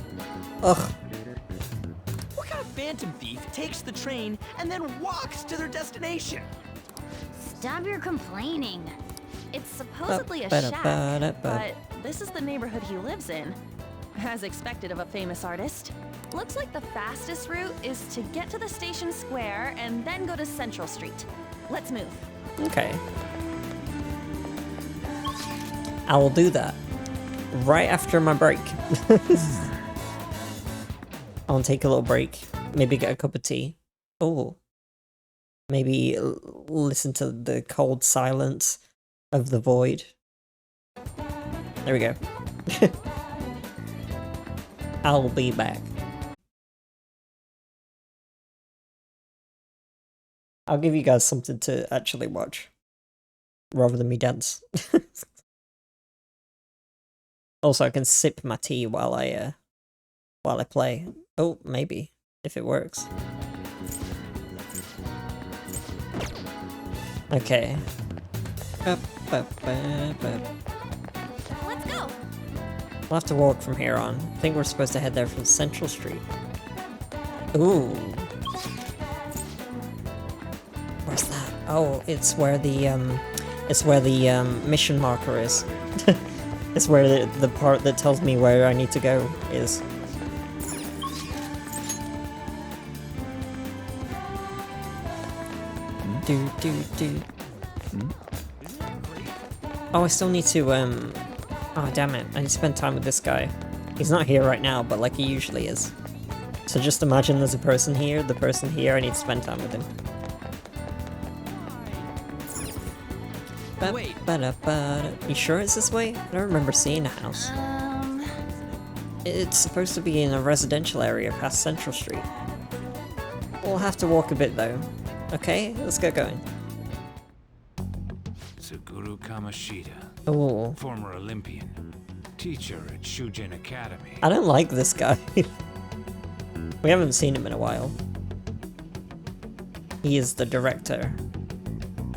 Ugh. What kind of phantom thief takes the train and then walks to their destination? Stop your complaining. It's supposedly a shack, but this is the neighborhood he lives in. As expected of a famous artist. Looks like the fastest route is to get to the station square and then go to Central Street. Let's move. Okay. I will do that. Right after my break. I'll take a little break. Maybe get a cup of tea. Oh. Maybe listen to the cold silence of the void. There we go. I'll be back. I'll give you guys something to actually watch. Rather than me dance. Also, I can sip my tea while I play. Oh, maybe. If it works. Okay. Let's go. We'll have to walk from here on. I think we're supposed to head there from Central Street. Ooh. Where's that? Oh, it's where the mission marker is. It's where the part that tells me where I need to go is. Oh, I still need to, oh, damn it. I need to spend time with this guy. He's not here right now, but like he usually is. So just imagine there's a person here, the person here, I need to spend time with him. Wait. You sure it's this way? I don't remember seeing a house. It's supposed to be in a residential area past Central Street. We'll have to walk a bit though. Okay, let's get going. Suguru Kamoshida. Oh. Former Olympian. Teacher at Shujin Academy. I don't like this guy. We haven't seen him in a while. He is the director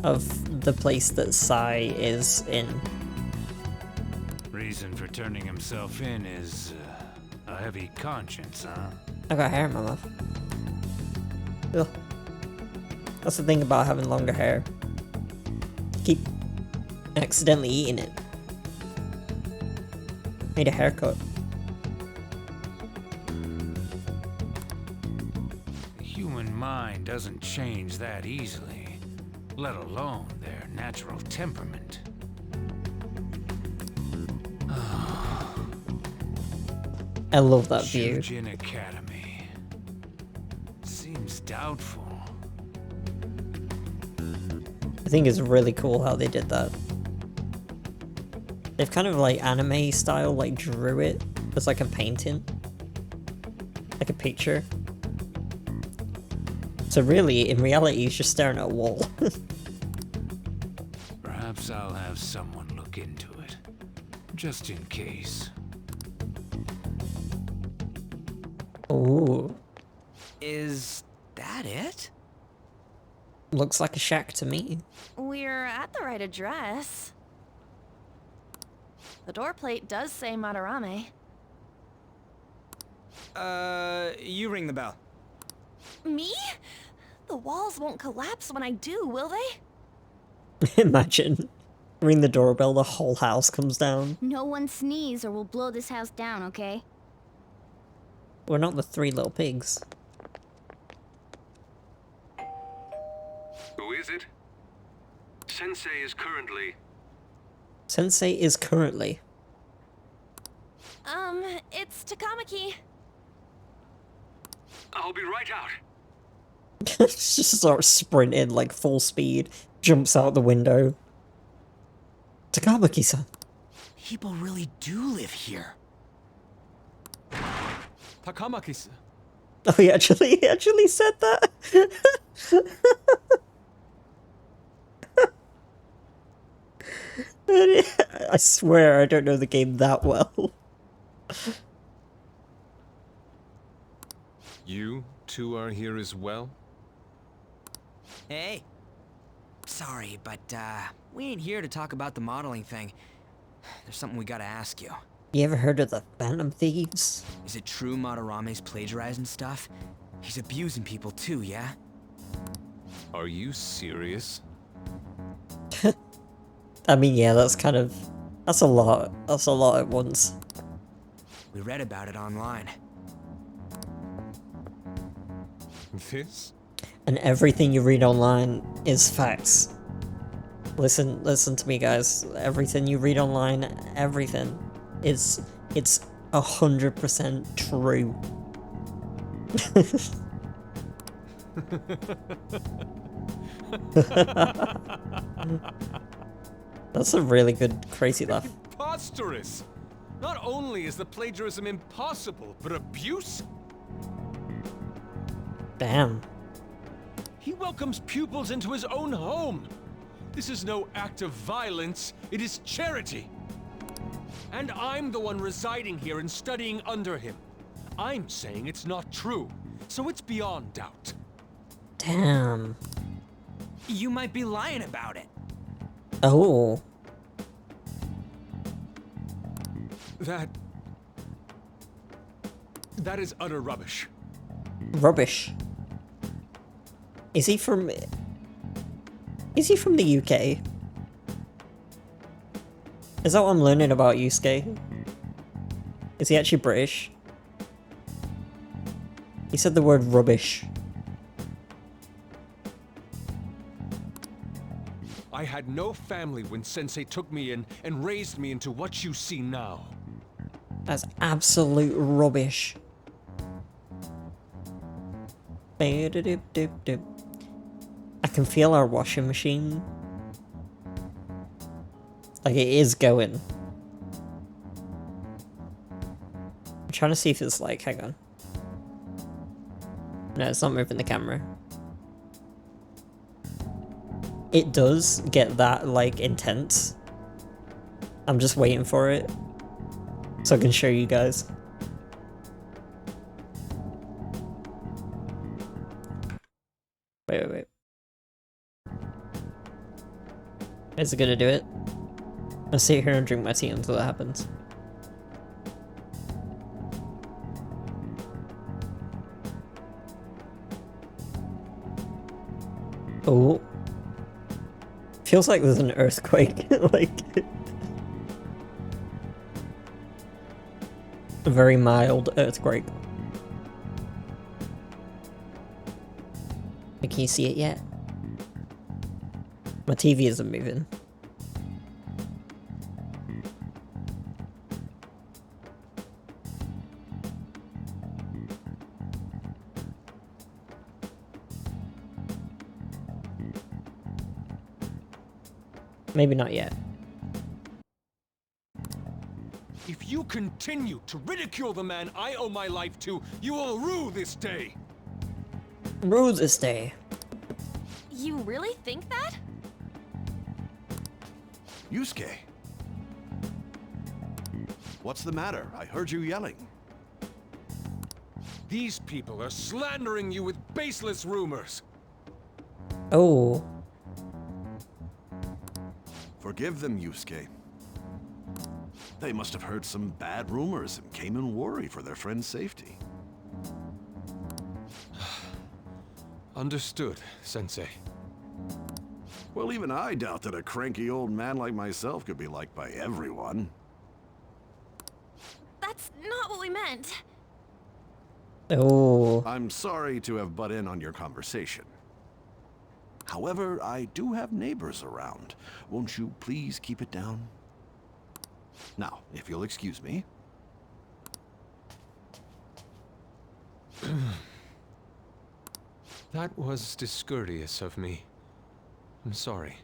of the place that Sai is in. Reason for turning himself in is a heavy conscience, huh? I got hair in my mouth. Ugh. That's the thing about having longer hair. Keep accidentally eating it. Need a haircut. The human mind doesn't change that easily, let alone their natural temperament. I love that view. Shujin Academy. Seems doubtful. I think it's really cool how they did that. They've kind of like anime style, like drew it as like a painting. Like a picture. So really, in reality, he's just staring at a wall. Perhaps I'll have someone look into it. Just in case. Ooh. Is that it? Looks like a shack to me. We're at the right address. The door plate does say Madarame. You ring the bell. Me? The walls won't collapse when I do, will they? Imagine. Ring the doorbell, the whole house comes down. No one sneeze or we'll blow this house down, okay? We're not the three little pigs. Who is it? Sensei is currently... Sensei is currently. It's Takamaki. I'll be right out. Just starts sprinting like full speed. Jumps out the window. Takamaki-san. People really do live here. Takamaki-san. Oh, he actually said that? I swear I don't know the game that well. You two are here as well? Hey. Sorry, but, we ain't here to talk about the modeling thing. There's something we gotta ask you. You ever heard of the Phantom Thieves? Is it true Madarame's plagiarizing stuff? He's abusing people too, yeah? Are you serious? I mean, yeah, that's a lot. That's a lot at once. We read about it online. This? And everything you read online is facts. Listen to me, guys. Everything you read online, everything it's 100% true. That's a really good crazy laugh. Preposterous! Not only is the plagiarism impossible, but abuse? Damn. He welcomes pupils into his own home. This is no act of violence, it is charity. And I'm the one residing here and studying under him. I'm saying it's not true, so it's beyond doubt. Damn. You might be lying about it. Oh. That is utter rubbish. Rubbish. Is he from the UK? Is that what I'm learning about Yusuke? Is he actually British? He said the word rubbish. I had no family when Sensei took me in and raised me into what you see now. That's absolute rubbish. I can feel our washing machine. Like, it is going. I'm trying to see if it's like, hang on. No, it's not moving the camera. It does get that, like, intense. I'm just waiting for it, so I can show you guys. Wait. Is it gonna do it? I'll sit here and drink my tea until that happens. Oh. Feels like there's an earthquake, like... a very mild earthquake. Can you see it yet? My TV isn't moving. Maybe not yet. If you continue to ridicule the man I owe my life to, you will rue this day. Rue this day. You really think that? Yusuke. What's the matter? I heard you yelling. These people are slandering you with baseless rumors. Oh. Forgive them, Yusuke. They must have heard some bad rumors and came in worry for their friend's safety. Understood, Sensei. Well, even I doubt that a cranky old man like myself could be liked by everyone. That's not what we meant. Oh. I'm sorry to have butt in on your conversation. However, I do have neighbors around. Won't you please keep it down? Now, if you'll excuse me. That was discourteous of me. I'm sorry.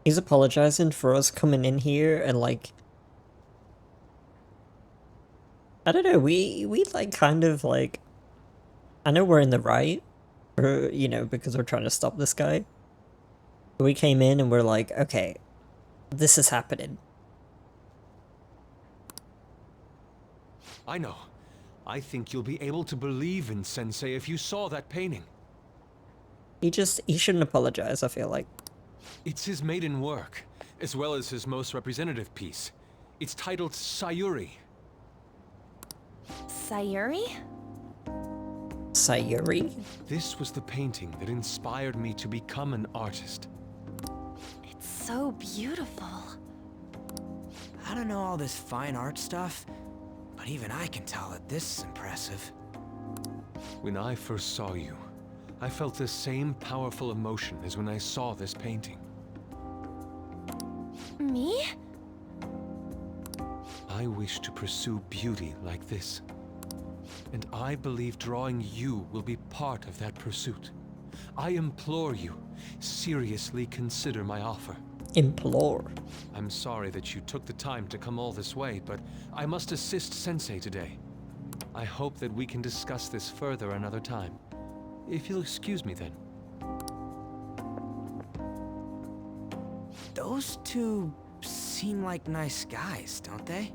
He's apologizing for us coming in here and like... I don't know, we like kind of like... I know we're in the right, or, you know, because we're trying to stop this guy. We came in and we're like, okay, this is happening. I know. I think you'll be able to believe in Sensei if you saw that painting. He shouldn't apologize, I feel like. It's his maiden work, as well as his most representative piece. It's titled Sayuri. Sayuri? Sayuri? This was the painting that inspired me to become an artist. It's so beautiful. I don't know all this fine art stuff, but even I can tell that this is impressive. When I first saw you, I felt the same powerful emotion as when I saw this painting. Me? I wish to pursue beauty like this. And I believe drawing you will be part of that pursuit. I implore you, seriously consider my offer. Implore? I'm sorry that you took the time to come all this way, but I must assist Sensei today. I hope that we can discuss this further another time. If you'll excuse me then. Those two seem like nice guys, don't they?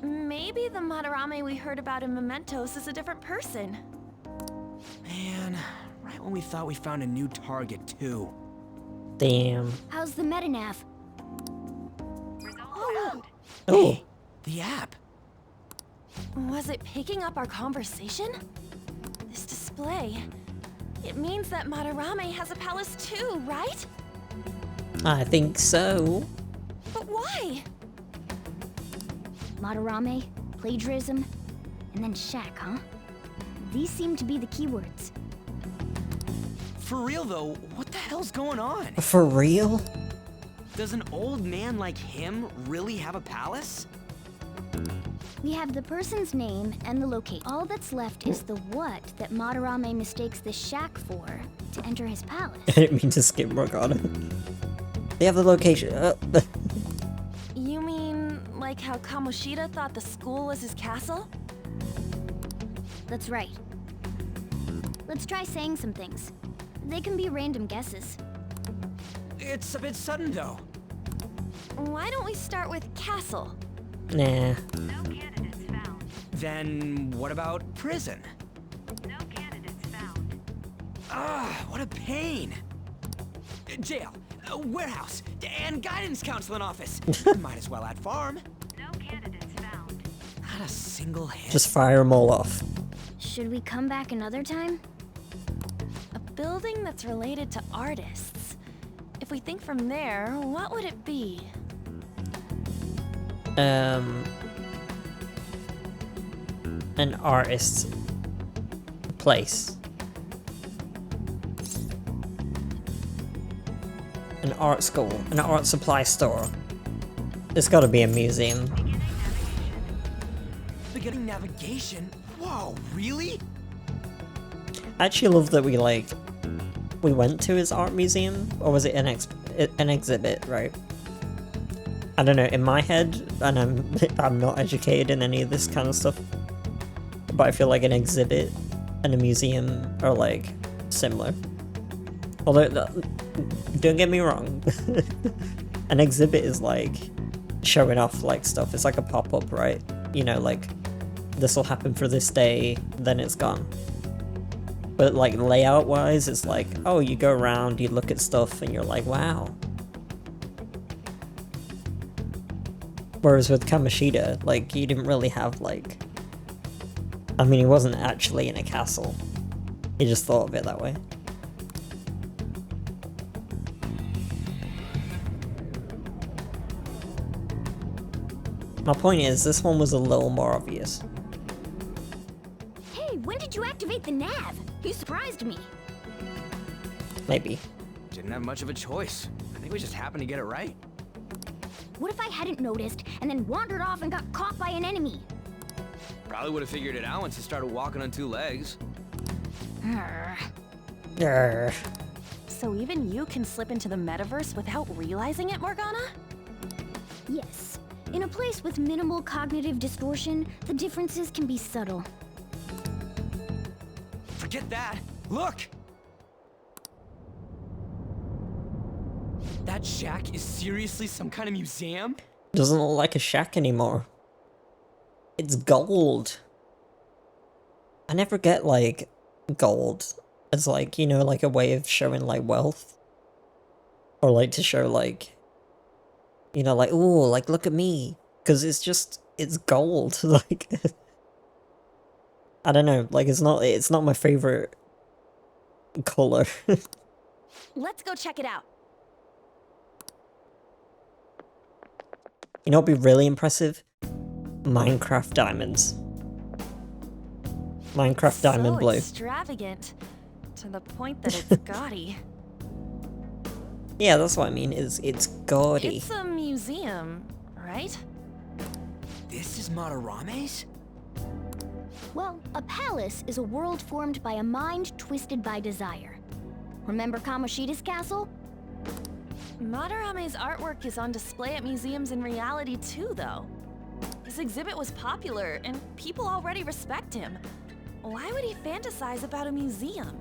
Maybe the Madarame we heard about in Mementos is a different person. Man, right when we thought we found a new target, too. Damn. How's the metanav? Oh! Oh! The app. Was it picking up our conversation? This display... It means that Madarame has a palace too, right? I think so. But why? Madarame, plagiarism, and then shack, huh? These seem to be the keywords. For real though, what the hell's going on? For real? Does an old man like him really have a palace? We have the person's name and the location. All that's left is the what that Madarame mistakes the shack for to enter his palace. I didn't mean to skip Morgana. They have the location. You mean like how Kamoshida thought the school was his castle? That's right. Let's try saying some things. They can be random guesses. It's a bit sudden though. Why don't we start with castle? Nah. No candidates found. Then what about prison? No candidates found. Ah, what a pain. Jail, warehouse, and guidance counseling office. Might as well add farm. No candidates found. Not a single hit. Just fire them all off. Should we come back another time? A building that's related to artists. If we think from there, what would it be? An artist's place. An art school. An art supply store. There's gotta be a museum. Beginning navigation? Whoa, really? I actually love that we went to his art museum, or was it an exhibit, right? I don't know, in my head, and I'm not educated in any of this kind of stuff, but I feel like an exhibit and a museum are like similar. Although, don't get me wrong, an exhibit is like showing off like stuff. It's like a pop-up, right? You know, like this will happen for this day, then it's gone. But like layout wise, it's like, oh, you go around, you look at stuff, and you're like, wow. Whereas with Kamoshida, like, he didn't really have like, I mean, he wasn't actually in a castle. He just thought of it that way. My point is, this one was a little more obvious. Hey, when did you activate the nav? You surprised me. Maybe. Didn't have much of a choice. I think we just happened to get it right. What if I hadn't noticed and then wandered off and got caught by an enemy? Probably would have figured it out once you started walking on two legs. Grr. So even you can slip into the metaverse without realizing it, Morgana? Yes. In a place with minimal cognitive distortion, the differences can be subtle. Forget that. Look! That shack is seriously some kind of museum? Doesn't look like a shack anymore. It's gold. I never get, like, gold as, like, you know, like a way of showing, like, wealth. Or, like, to show, like, you know, like, ooh, like, look at me. Because it's just, it's gold. Like, I don't know, like, it's not my favorite color. Let's go check it out. You know what'd be really impressive? Minecraft diamonds. Minecraft diamond blue. Extravagant, to the point that it's gaudy. Yeah, that's what I mean, it's gaudy. It's a museum, right? This is Madarame's? Well, a palace is a world formed by a mind twisted by desire. Remember Kamoshida's castle? Madarame's artwork is on display at museums in reality too, though. His exhibit was popular, and people already respect him. Why would he fantasize about a museum?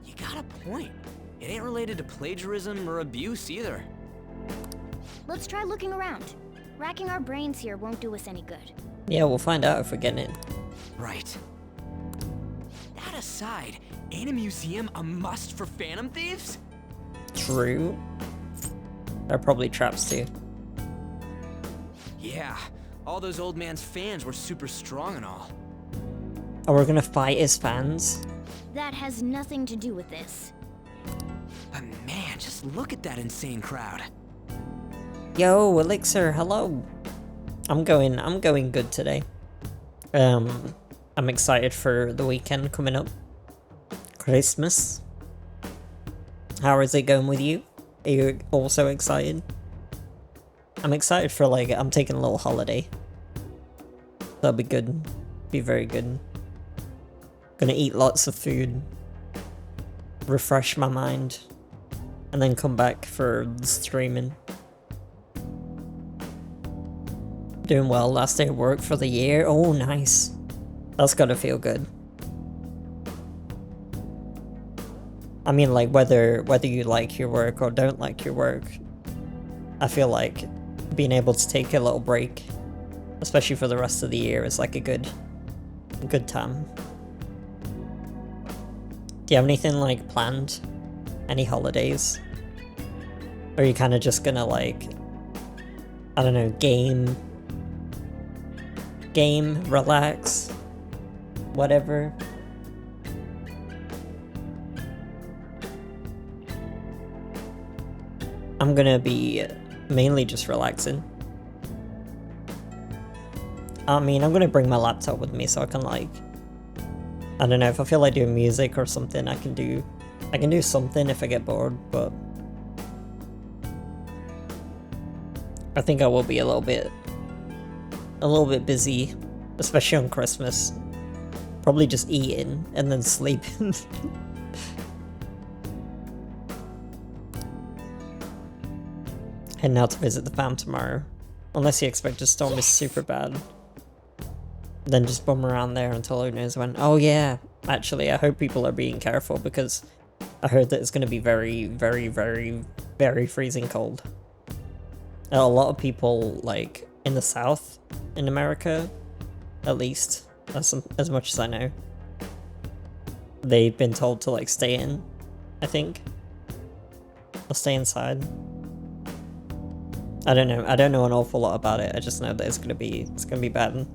You got a point. It ain't related to plagiarism or abuse either. Let's try looking around. Racking our brains here won't do us any good. Yeah, we'll find out if we're getting in. Right. That aside, ain't a museum a must for Phantom Thieves? True. There are probably traps too. Yeah, all those old man's fans were super strong and all. Oh, we're gonna fight his fans? That has nothing to do with this. But man, just look at that insane crowd. Yo, Elixir, hello. I'm going good today. I'm excited for the weekend coming up. Christmas. How is it going with you? Are you also excited? I'm excited for, like, I'm taking a little holiday. That'll be good. Be very good. Gonna eat lots of food. Refresh my mind. And then come back for the streaming. Doing well, last day of work for the year. Oh, nice. That's gotta feel good. I mean, like, whether you like your work or don't like your work, I feel like being able to take a little break, especially for the rest of the year, is like a good time. Do you have anything, like, planned? Any holidays? Or are you kind of just gonna, like, I don't know, game, relax, whatever? I'm gonna be mainly just relaxing. I mean, I'm gonna bring my laptop with me so I can, like, I don't know, if I feel like doing music or something, I can do something if I get bored, but I think I will be a little bit busy, especially on Christmas. Probably just eating and then sleeping. Heading out to visit the fam tomorrow. Unless the expected storm is super bad. Then just bum around there until who knows when. Oh yeah, actually I hope people are being careful because I heard that it's going to be very, very, very, very freezing cold. A lot of people, like, in the south, in America, at least, as much as I know, they've been told to, like, stay in, I think. Or stay inside. I don't know. I don't know an awful lot about it. I just know that it's gonna be bad,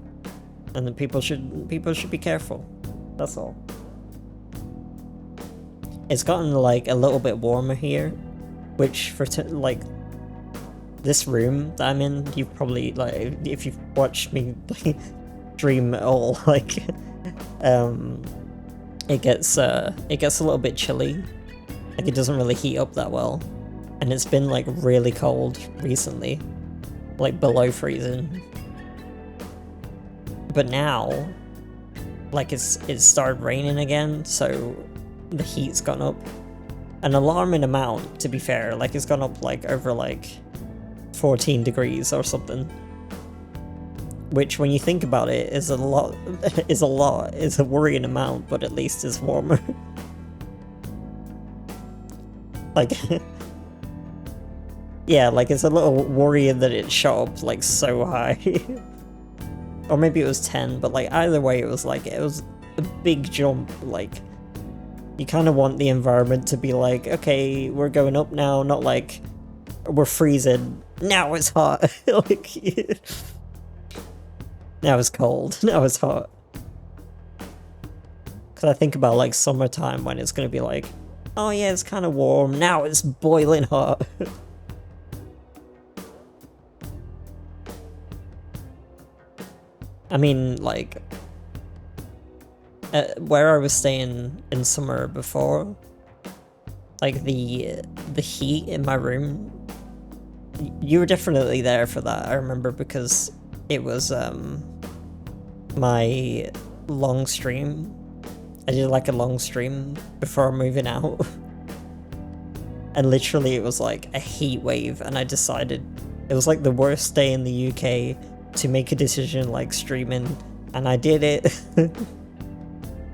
and that people should be careful. That's all. it's gotten like a little bit warmer here, which for like this room that I'm in, you've probably like if you've watched me like, dream at all, like it gets a little bit chilly, like it doesn't really heat up that well, and it's been like really cold recently, like below freezing. But now, like it started raining again, so the heat's gone up an alarming amount, to be fair. Like it's gone up like over like 14 degrees or something, which when you think about it is a lot, is a worrying amount, but at least it's warmer. Like yeah, like it's a little worrying that it shot up like so high. Or maybe it was 10, but like either way it was a big jump. Like you kind of want the environment to be like, okay, we're going up now, not like we're freezing, now it's hot. Like now it's cold, now it's hot. Because I think about like summertime when it's going to be like, oh yeah, it's kind of warm, now it's boiling hot. I mean, like, where I was staying in summer before, like the heat in my room, you were definitely there for that, I remember, because it was my long stream. I did like a long stream before moving out. And literally it was like a heat wave, and I decided it was like the worst day in the UK to make a decision like streaming, and I did it.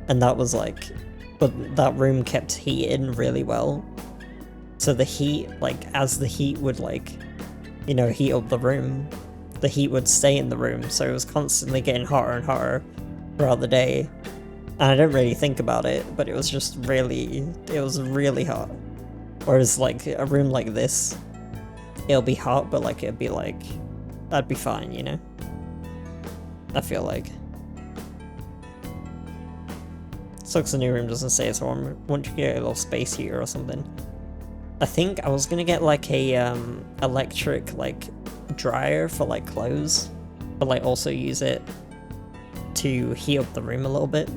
And that was like, but that room kept heating really well, so the heat, like as the heat would like, you know, heat up the room, the heat would stay in the room, so it was constantly getting hotter and hotter throughout the day. And I didn't really think about it, but it was just really, it was really hot. Whereas like a room like this, it'll be hot, but like it'd be like, that'd be fine, you know? I feel like. Sucks the new room doesn't say it's warm. Won't you get a little space heater or something? I think I was gonna get like a electric like dryer for like clothes, but like also use it to heat up the room a little bit.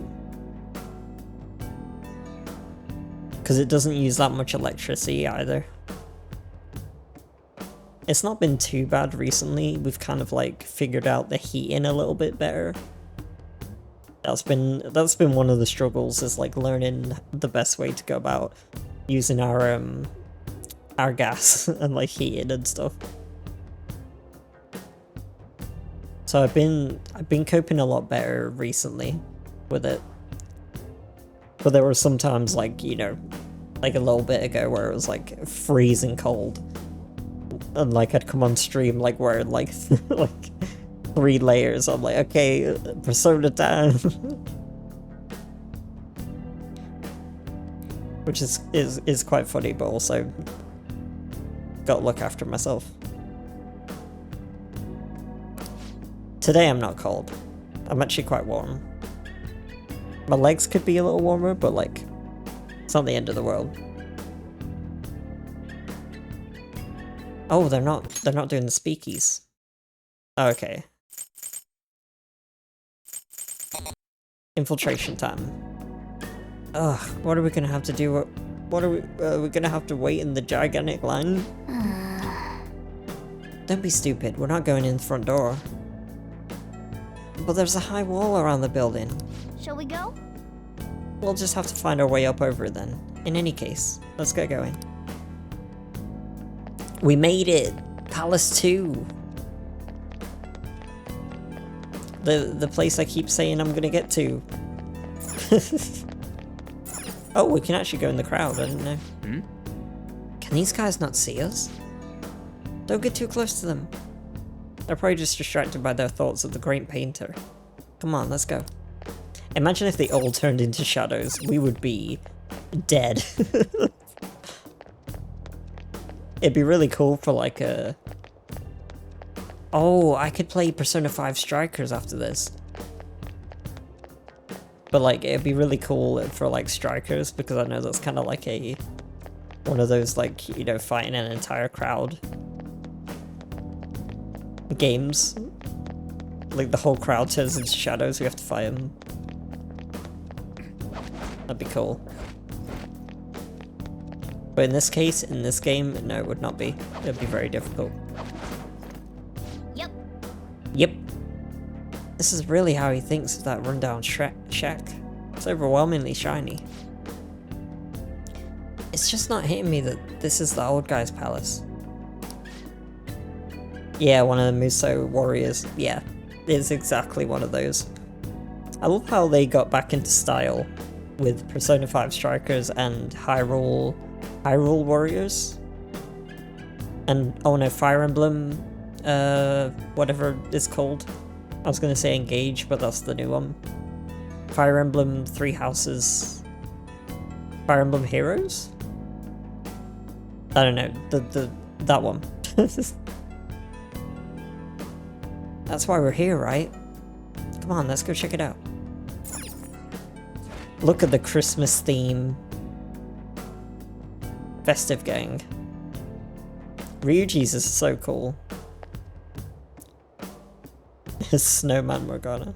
Because it doesn't use that much electricity either. It's not been too bad recently. We've kind of like figured out the heating a little bit better. That's been one of the struggles, is like learning the best way to go about using our gas and like heating and stuff. So I've been coping a lot better recently with it. But there were some times, like, you know, like a little bit ago where it was like freezing cold. And like I'd come on stream like wearing like like 3 layers. I'm like, okay, persona down. Which is quite funny, but also gotta look after myself. Today I'm not cold. I'm actually quite warm. My legs could be a little warmer, but like, it's not the end of the world. Oh, they're not doing the speakies. Oh, okay. Infiltration time. Ugh, what are we gonna have to do? What are we gonna have to wait in the gigantic line? Don't be stupid, we're not going in the front door. But there's a high wall around the building. Shall we go? We'll just have to find our way up over it then. In any case, let's get going. We made it! Palace 2! The place I keep saying I'm gonna get to. Oh, we can actually go in the crowd, I didn't know. Hmm? Can these guys not see us? Don't get too close to them. They're probably just distracted by their thoughts of the great painter. Come on, let's go. Imagine if they all turned into shadows. We would be dead. It'd be really cool for like a... Oh, I could play Persona 5 Strikers after this. But like, it'd be really cool for like strikers, because I know that's kind of like one of those like, you know, fighting an entire crowd games. Like the whole crowd turns into shadows, we have to fight them. That'd be cool. But in this case, in this game, no, it would not be. It'd be very difficult. Yep. Yep. This is really how he thinks of that rundown shack. It's overwhelmingly shiny. It's just not hitting me that this is the old guy's palace. Yeah, one of the Muso warriors. Yeah, it's exactly one of those. I love how they got back into style with Persona 5 strikers and Hyrule warriors. And, oh no, Fire Emblem, whatever it's called. I was gonna say Engage, but that's the new one. Fire Emblem Three Houses. Fire Emblem Heroes? I don't know, that one. That's why we're here, right? Come on, let's go check it out. Look at the Christmas theme. Festive gang. Ryuji's is so cool. Snowman Morgana.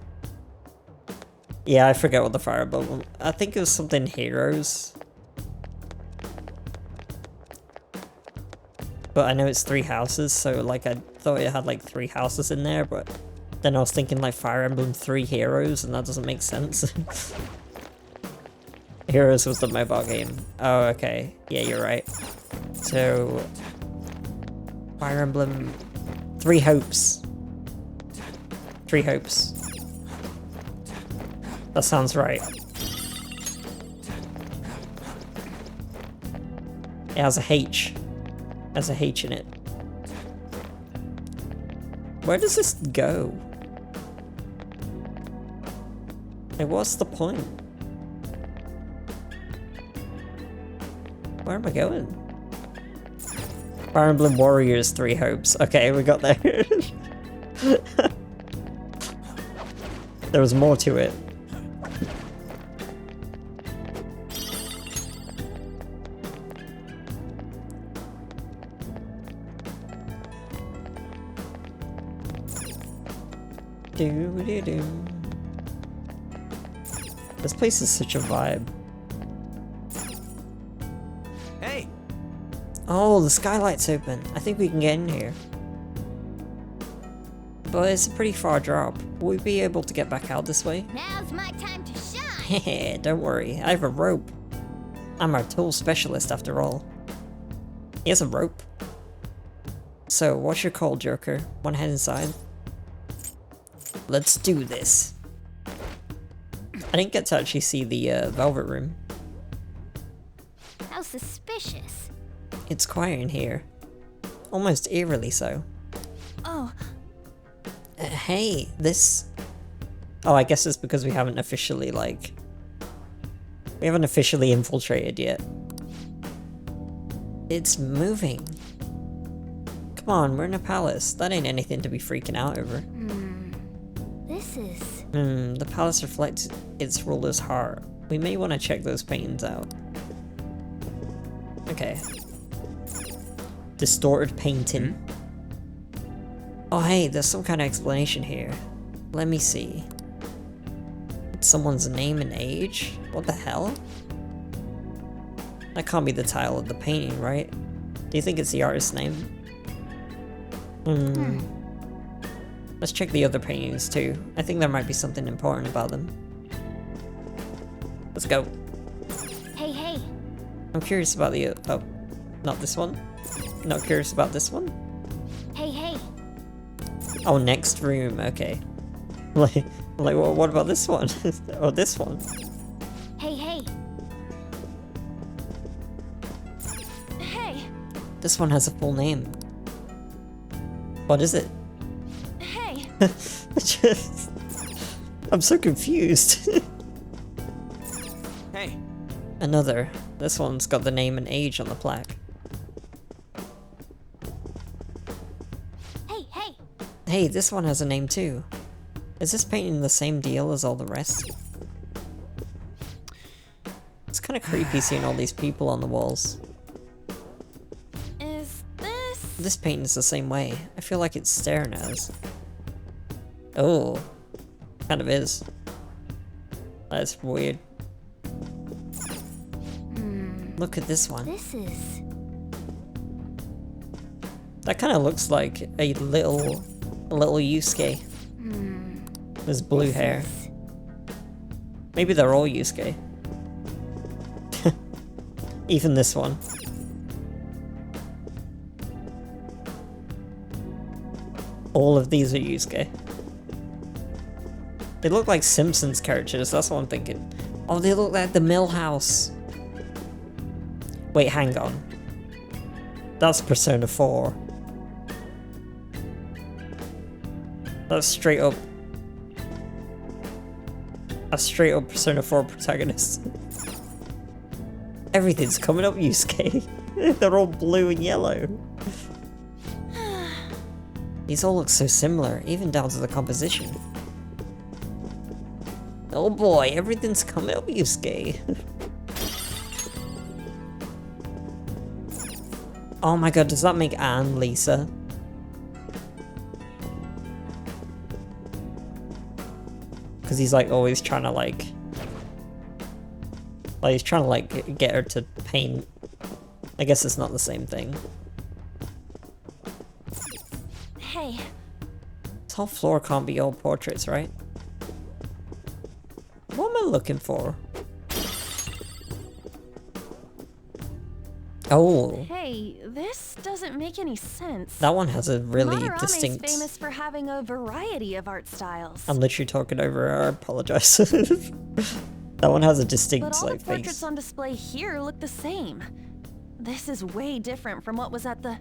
Yeah, I forget what the Fire Emblem. I think it was something Heroes. But I know it's 3 houses, so like I thought it had like 3 houses in there, but then I was thinking like Fire Emblem 3 Heroes, and that doesn't make sense. Heroes was the mobile game. Oh, okay. Yeah, you're right. So, Fire Emblem 3 Hopes. 3 Hopes. That sounds right. It has a H. It has a H in it. Where does this go? Like, what's the point? Where am I going? Fire Emblem Warriors 3 Hopes. Okay, we got there. There was more to it. Doo-doo-doo. This place is such a vibe. Hey! Oh, the skylight's open. I think we can get in here. But it's a pretty far drop. Will we be able to get back out this way? Now's my time to shine. Heh, don't worry. I have a rope. I'm our tool specialist after all. He has a rope. So, what's your call, Joker? Wanna head inside? Let's do this. I didn't get to actually see the Velvet Room. How suspicious. It's quiet in here. Almost eerily so. Oh. Hey, this... Oh, I guess it's because we haven't officially, like... We haven't officially infiltrated yet. It's moving. Come on, we're in a palace. That ain't anything to be freaking out over. This is... The palace reflects its ruler's heart. We may want to check those paintings out. Okay. Distorted painting. Oh hey, there's some kind of explanation here. Let me see. It's someone's name and age? What the hell? That can't be the title of the painting, right? Do you think it's the artist's name? Let's check the other paintings too. I think there might be something important about them. Let's go. Hey, hey. I'm curious about the... oh, not this one? Not curious about this one? Hey, hey. Oh, next room, okay. Like what about this one? Or this one? Hey, hey. Hey. This one has a full name. What is it? Hey. I'm so confused. Hey. Another. This one's got the name and age on the plaque. Hey, hey. Hey, this one has a name too. Is this painting the same deal as all the rest? kind of creepy seeing all these people on the walls. Is this... This painting's the same way. I feel like it's staring at us. Oh, kind of is. That's weird. Look at this one. This is... That kind of looks like a little Yusuke. His blue hair. Maybe they're all Yusuke. Even this one. All of these are Yusuke. They look like Simpsons characters, that's what I'm thinking. Oh, they look like the Millhouse. Wait, hang on. That's Persona 4. That's straight up a straight up Persona 4 protagonist. Everything's coming up, Yusuke. They're all blue and yellow. These all look so similar, even down to the composition. Oh boy, everything's coming up, Yusuke. Oh my god, does that make Anne Lisa? Because he's like always trying to like he's trying to like get her to paint. I guess it's not the same thing. Hey. This whole floor can't be all portraits, right? What am I looking for? Oh. Hey, this doesn't make any sense. That one has a really Matarame's distinct... famous for having a variety of art styles. I'm literally talking over her, I apologize. That one has a distinct But all like the portraits face. on display here look the same. This is way different from what was at the...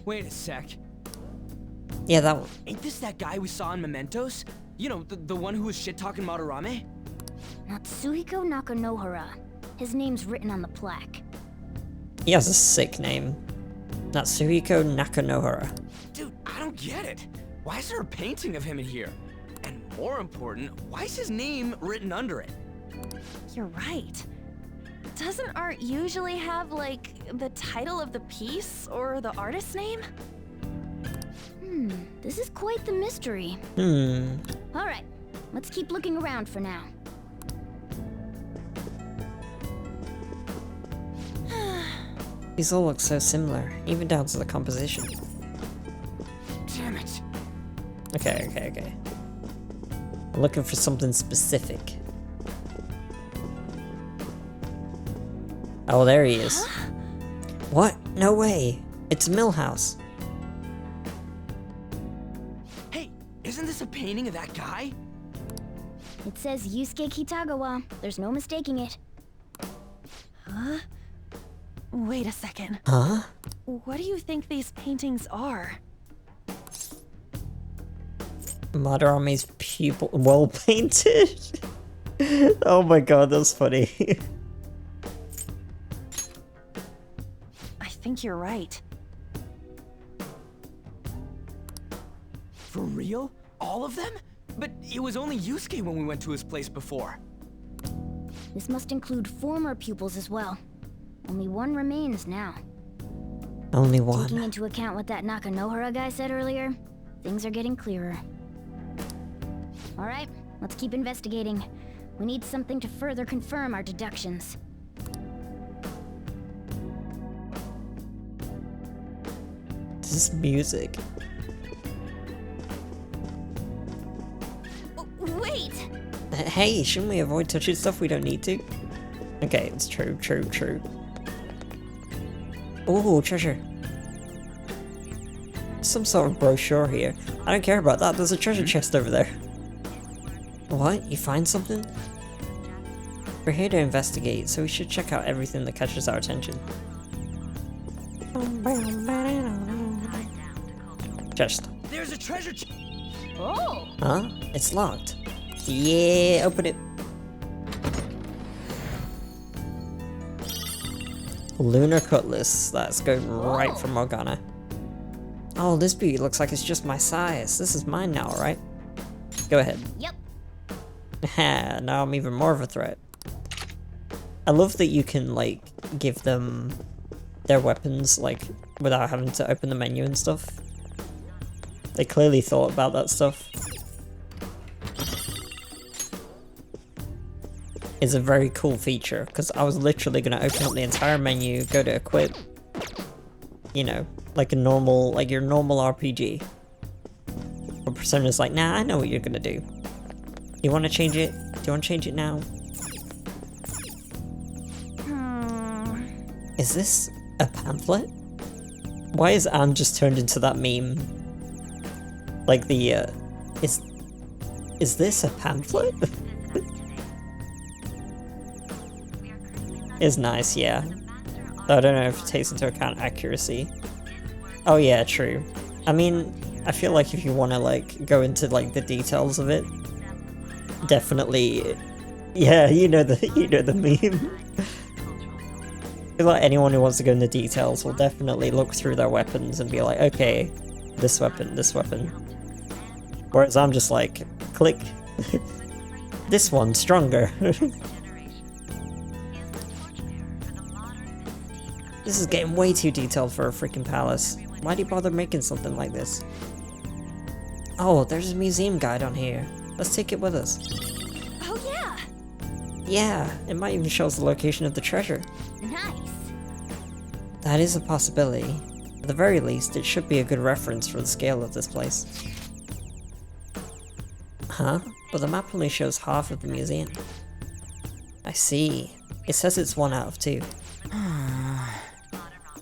Wait a sec. Yeah, that one. Ain't this that guy we saw in Mementos? You know, the one who was shit-talking Madarame? Natsuhiko Nakanohara. His name's written on the plaque. He has a sick name. Natsuhiko Nakanohara. Dude, I don't get it. Why is there a painting of him in here? And more important, why is his name written under it? You're right. Doesn't art usually have, like, the title of the piece or the artist's name? This is quite the mystery. Alright, let's keep looking around for now. These all look so similar, even down to the composition. Damn it. Okay. I'm looking for something specific. Oh, there he is. What? No way. It's Millhouse. Hey, isn't this a painting of that guy? It says Yusuke Kitagawa. There's no mistaking it. Huh? Wait a second. Huh? What do you think these paintings are? Madarame's pupil well painted. Oh my god, that's funny. I think you're right. For real? All of them? But it was only Yusuke when we went to his place before. This must include former pupils as well. Only one remains now. Only one. Taking into account what that Nakanohara guy said earlier, things are getting clearer. Alright, let's keep investigating. We need something to further confirm our deductions. This is music. Wait! Hey, shouldn't we avoid touching stuff we don't need to? Okay, it's true. Ooh, treasure. Some sort of brochure here. I don't care about that, there's a treasure chest over there. What? You find something? We're here to investigate, so we should check out everything that catches our attention. Chest. There's a treasure chest. Oh! Huh? It's locked. Yeah, open it. Lunar Cutlass. That's going right for Morgana. Oh, this beauty looks like it's just my size. This is mine now, right? Go ahead. Yep. Now I'm even more of a threat. I love that you can, like, give them their weapons, like, without having to open the menu and stuff. They clearly thought about that stuff. It's a very cool feature, because I was literally going to open up the entire menu, go to equip, you know, like a normal, like your normal RPG. But Persona's like, nah, I know what you're going to do. You want to change it? Do you want to change it now? Is this a pamphlet? Why is Anne just turned into that meme? Like the, is this a pamphlet? It's nice, yeah. Though I don't know if it takes into account accuracy. Oh yeah, true. I mean, I feel like if you want to, like, go into, like, the details of it, definitely, yeah, you know the meme. I feel like anyone who wants to go into details will definitely look through their weapons and be like, okay, this weapon. Whereas I'm just like, click. This one's stronger. This is getting way too detailed for a freaking palace. Why do you bother making something like this? Oh, there's a museum guide on here. Let's take it with us. Oh yeah! Yeah, it might even show us the location of the treasure. Nice. That is a possibility. At the very least, it should be a good reference for the scale of this place. Huh? But the map only shows half of the museum. I see. It says it's 1 out of 2.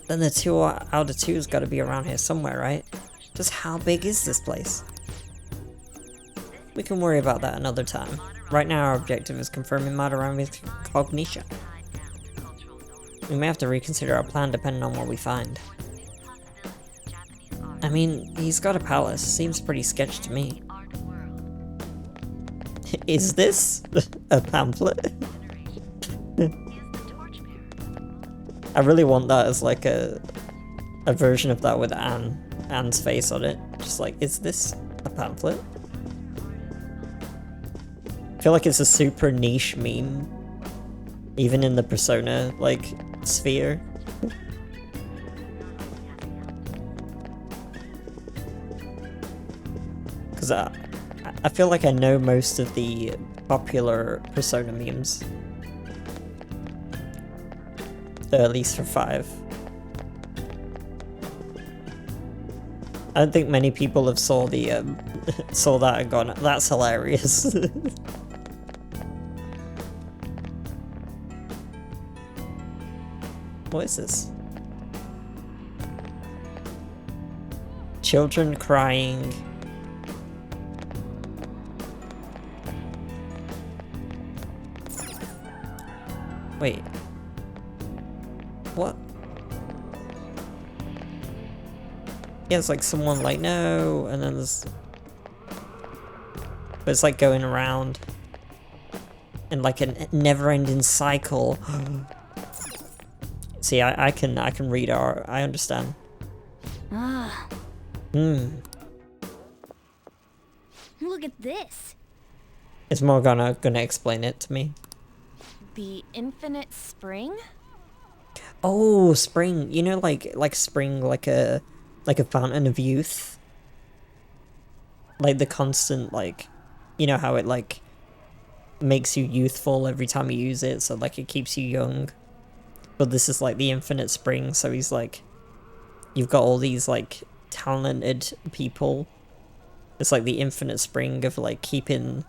Then the 2 out of 2's gotta be around here somewhere, right? Just how big is this place? We can worry about that another time. Right now our objective is confirming Madarame's cognition. We may have to reconsider our plan depending on what we find. I mean, he's got a palace. Seems pretty sketchy to me. Is this a pamphlet? I really want that as like a version of that with Anne's face on it. Just like, is this a pamphlet? I feel like it's a super niche meme. Even in the Persona, like, sphere. Because I feel like I know most of the popular Persona memes. At least for 5. I don't think many people have saw the saw that and gone, that's hilarious. What is this? Children crying. Wait. What? Yeah, it's like someone like, no, and then there's... But it's like going around in like a never-ending cycle. See, I can read art. I understand. Ah. Look at this. Is Morgana gonna explain it to me? The infinite spring? Oh, spring. You know, like spring, like a fountain of youth. Like the constant, like, you know how it like makes you youthful every time you use it, so like it keeps you young. But this is like the infinite spring, so he's like, you've got all these like talented people. It's like the infinite spring of like keeping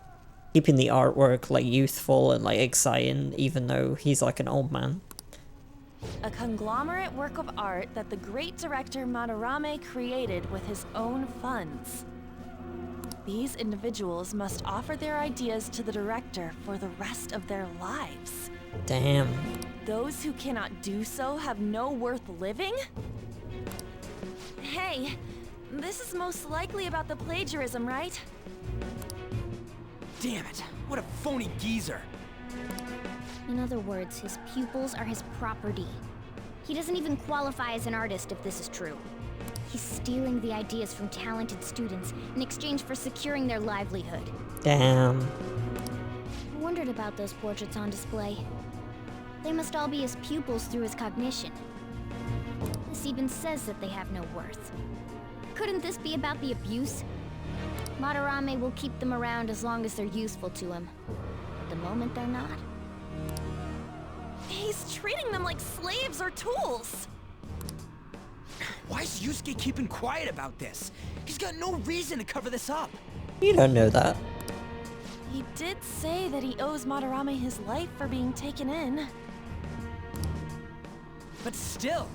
the artwork like youthful and like exciting, even though he's like an old man. A conglomerate work of art that the great director Madarame created with his own funds. These individuals must offer their ideas to the director for the rest of their lives. Damn. Those who cannot do so have no worth living? Hey, this is most likely about the plagiarism, right? Damn it, what a phony geezer. In other words, his pupils are his property. He doesn't even qualify as an artist if this is true. He's stealing the ideas from talented students in exchange for securing their livelihood. Damn. I wondered about those portraits on display. They must all be his pupils through his cognition. This even says that they have no worth. Couldn't this be about the abuse? Madarame will keep them around as long as they're useful to him. The moment they're not... He's treating them like slaves or tools. Why is Yusuke keeping quiet about this? He's got no reason to cover this up. You don't know that. He did say that he owes Madarame his life for being taken in. But still.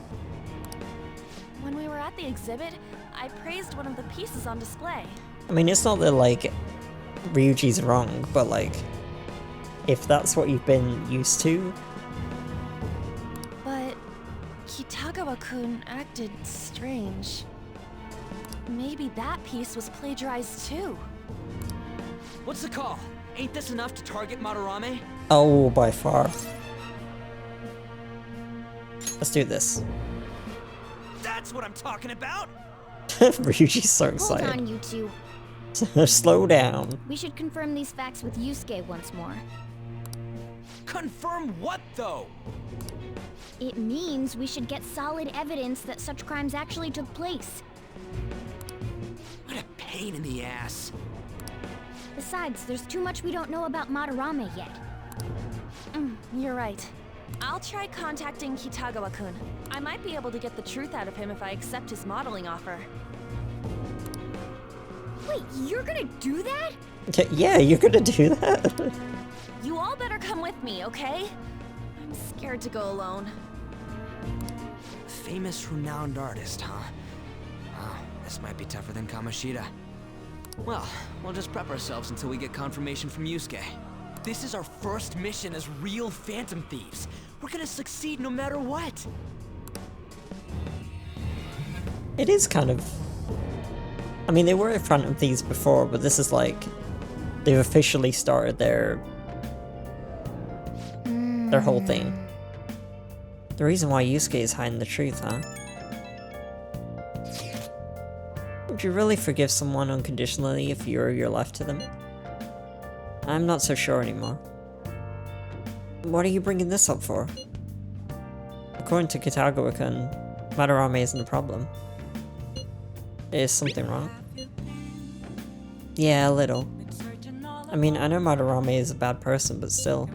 When we were at the exhibit, I praised one of the pieces on display. I mean, it's not that, like, Ryuji's wrong, but, like, if that's what you've been used to... But Kitagawa-kun acted strange. Maybe that piece was plagiarized too. What's the call? Ain't this enough to target Madarame? Oh, by far. Let's do this. That's what I'm talking about! Ryuji's so excited. Hold on, you two. Slow down. We should confirm these facts with Yusuke once more. Confirm what, though? It means we should get solid evidence that such crimes actually took place. What a pain in the ass. Besides, there's too much we don't know about Madarame yet. You're right. I'll try contacting Kitagawa-kun. I might be able to get the truth out of him if I accept his modeling offer. Wait, you're gonna do that? Yeah, you're gonna do that? You all better come with me, okay? I'm scared to go alone. Famous, renowned artist, huh? Wow, this might be tougher than Kamoshida. Well, we'll just prep ourselves until we get confirmation from Yusuke. This is our first mission as real Phantom Thieves. We're gonna succeed no matter what. It is kind of... I mean, they were Phantom Thieves before, but this is like... They've officially started their whole thing. The reason why Yusuke is hiding the truth, huh? Would you really forgive someone unconditionally if you owe your life to them? I'm not so sure anymore. What are you bringing this up for? According to Kitagawa-kun, Madarame isn't a problem. Is something wrong? Yeah, a little. I mean, I know Madarame is a bad person, but still.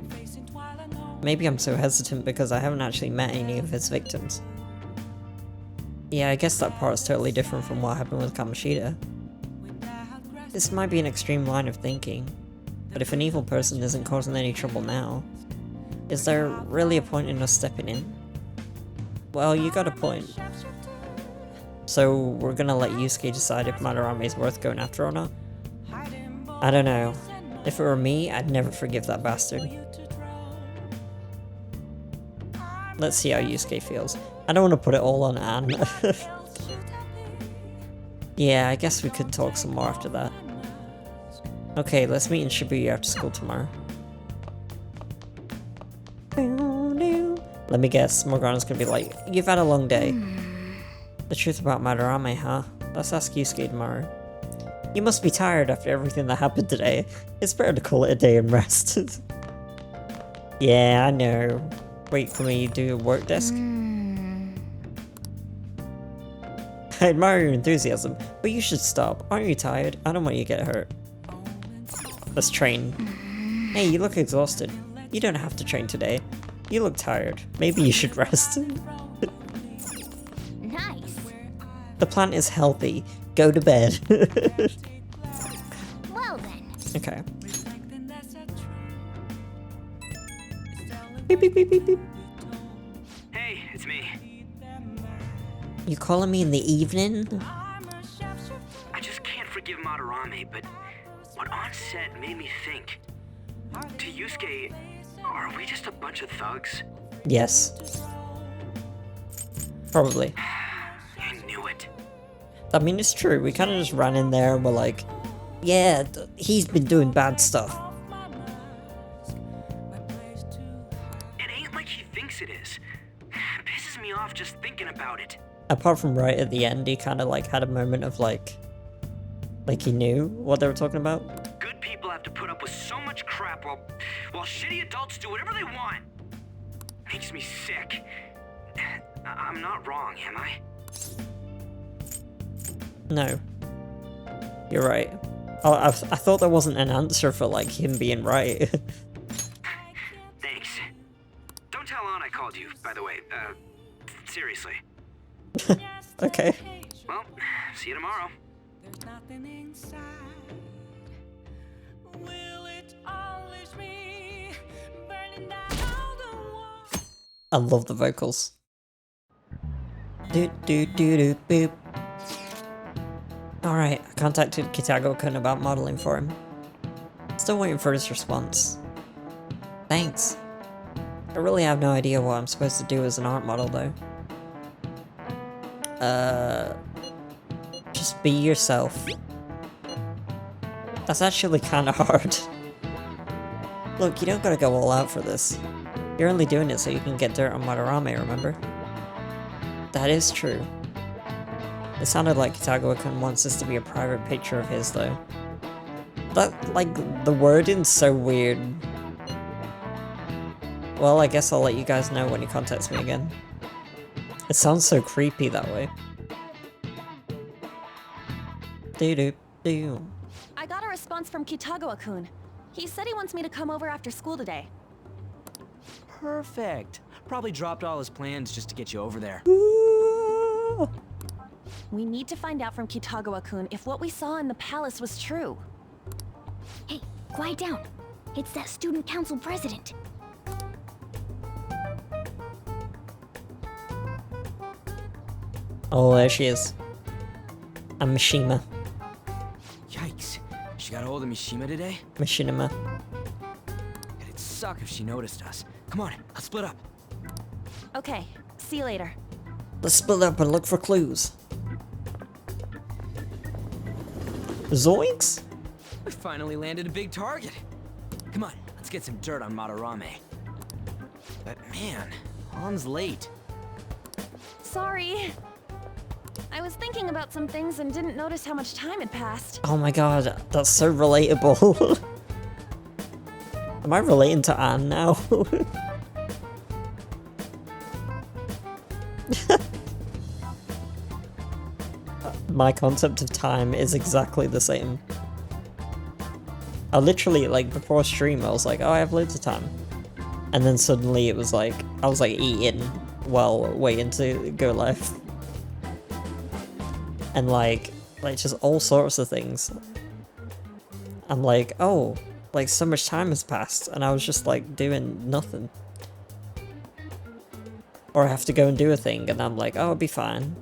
Maybe I'm so hesitant because I haven't actually met any of his victims. Yeah, I guess that part's totally different from what happened with Kamoshida. This might be an extreme line of thinking, but if an evil person isn't causing any trouble now, is there really a point in us stepping in? Well, you got a point. So we're gonna let Yusuke decide if Madarame is worth going after or not? I don't know. If it were me, I'd never forgive that bastard. Let's see how Yusuke feels. I don't want to put it all on Anne. Yeah, I guess we could talk some more after that. Okay, let's meet in Shibuya after school tomorrow. Let me guess, Morgana's gonna be like, you've had a long day. The truth about Madarame, huh? Let's ask Yusuke tomorrow. You must be tired after everything that happened today. It's better to call it a day and rest. Yeah, I know. Wait for me to do a work desk? I admire your enthusiasm, but you should stop. Aren't you tired? I don't want you to get hurt. Let's train. Hey, you look exhausted. You don't have to train today. You look tired. Maybe you should rest. Nice. The plant is healthy. Go to bed. Well then. Okay. Beep, beep, beep, beep, beep. Hey, it's me. You calling me in the evening? I just can't forgive Madarame, but what On said made me think. To Yusuke, are we just a bunch of thugs? Yes. Probably. I knew it. I mean, it's true. We kind of just ran in there and were like, yeah, he's been doing bad stuff. It ain't like he thinks it is. It pisses me off just thinking about it. Apart from right at the end, he kind of like had a moment of like he knew what they were talking about. Good people have to put up with so much crap while shitty adults do whatever they want. makes me sick. I'm not wrong, am I? No. You're right. Oh, I thought there wasn't an answer for, like, him being right. Thanks. Don't tell Ann I called you, by the way. Seriously. Okay. Well, see you tomorrow. I love the vocals. Do do do do boop. Alright, I contacted Kitago-kun about modeling for him. Still waiting for his response. Thanks. I really have no idea what I'm supposed to do as an art model though. Just be yourself. That's actually kinda hard. Look, you don't gotta go all out for this. You're only doing it so you can get dirt on Madarame, remember? That is true. It sounded like Kitago-kun wants this to be a private picture of his, though. That, like, the wording's so weird. Well, I guess I'll let you guys know when he contacts me again. It sounds so creepy that way. Doo-doo-doo. I got a response from Kitago-kun. He said he wants me to come over after school today. Perfect. Probably dropped all his plans just to get you over there. We need to find out from Kitago-kun if what we saw in the palace was true. Hey, quiet down. It's that student council president. Oh, there she is. And Mishima. Yikes. She got a hold of Mishima today? Machinima. It'd suck if she noticed us. Come on, let's split up. Okay, see you later. Let's split up and look for clues. Zoinks? We finally landed a big target. Come on, let's get some dirt on Madarame. But man, Han's late. Sorry. I was thinking about some things and didn't notice how much time had passed. Oh my god, that's so relatable. Am I relating to Anne now? My concept of time is exactly the same. I literally, like, before stream, I was like, oh, I have loads of time. And then suddenly it was like, I was like eating while waiting to go live. And like just all sorts of things. I'm like, oh, like so much time has passed and I was just like doing nothing. Or I have to go and do a thing and I'm like, oh, it'll be fine.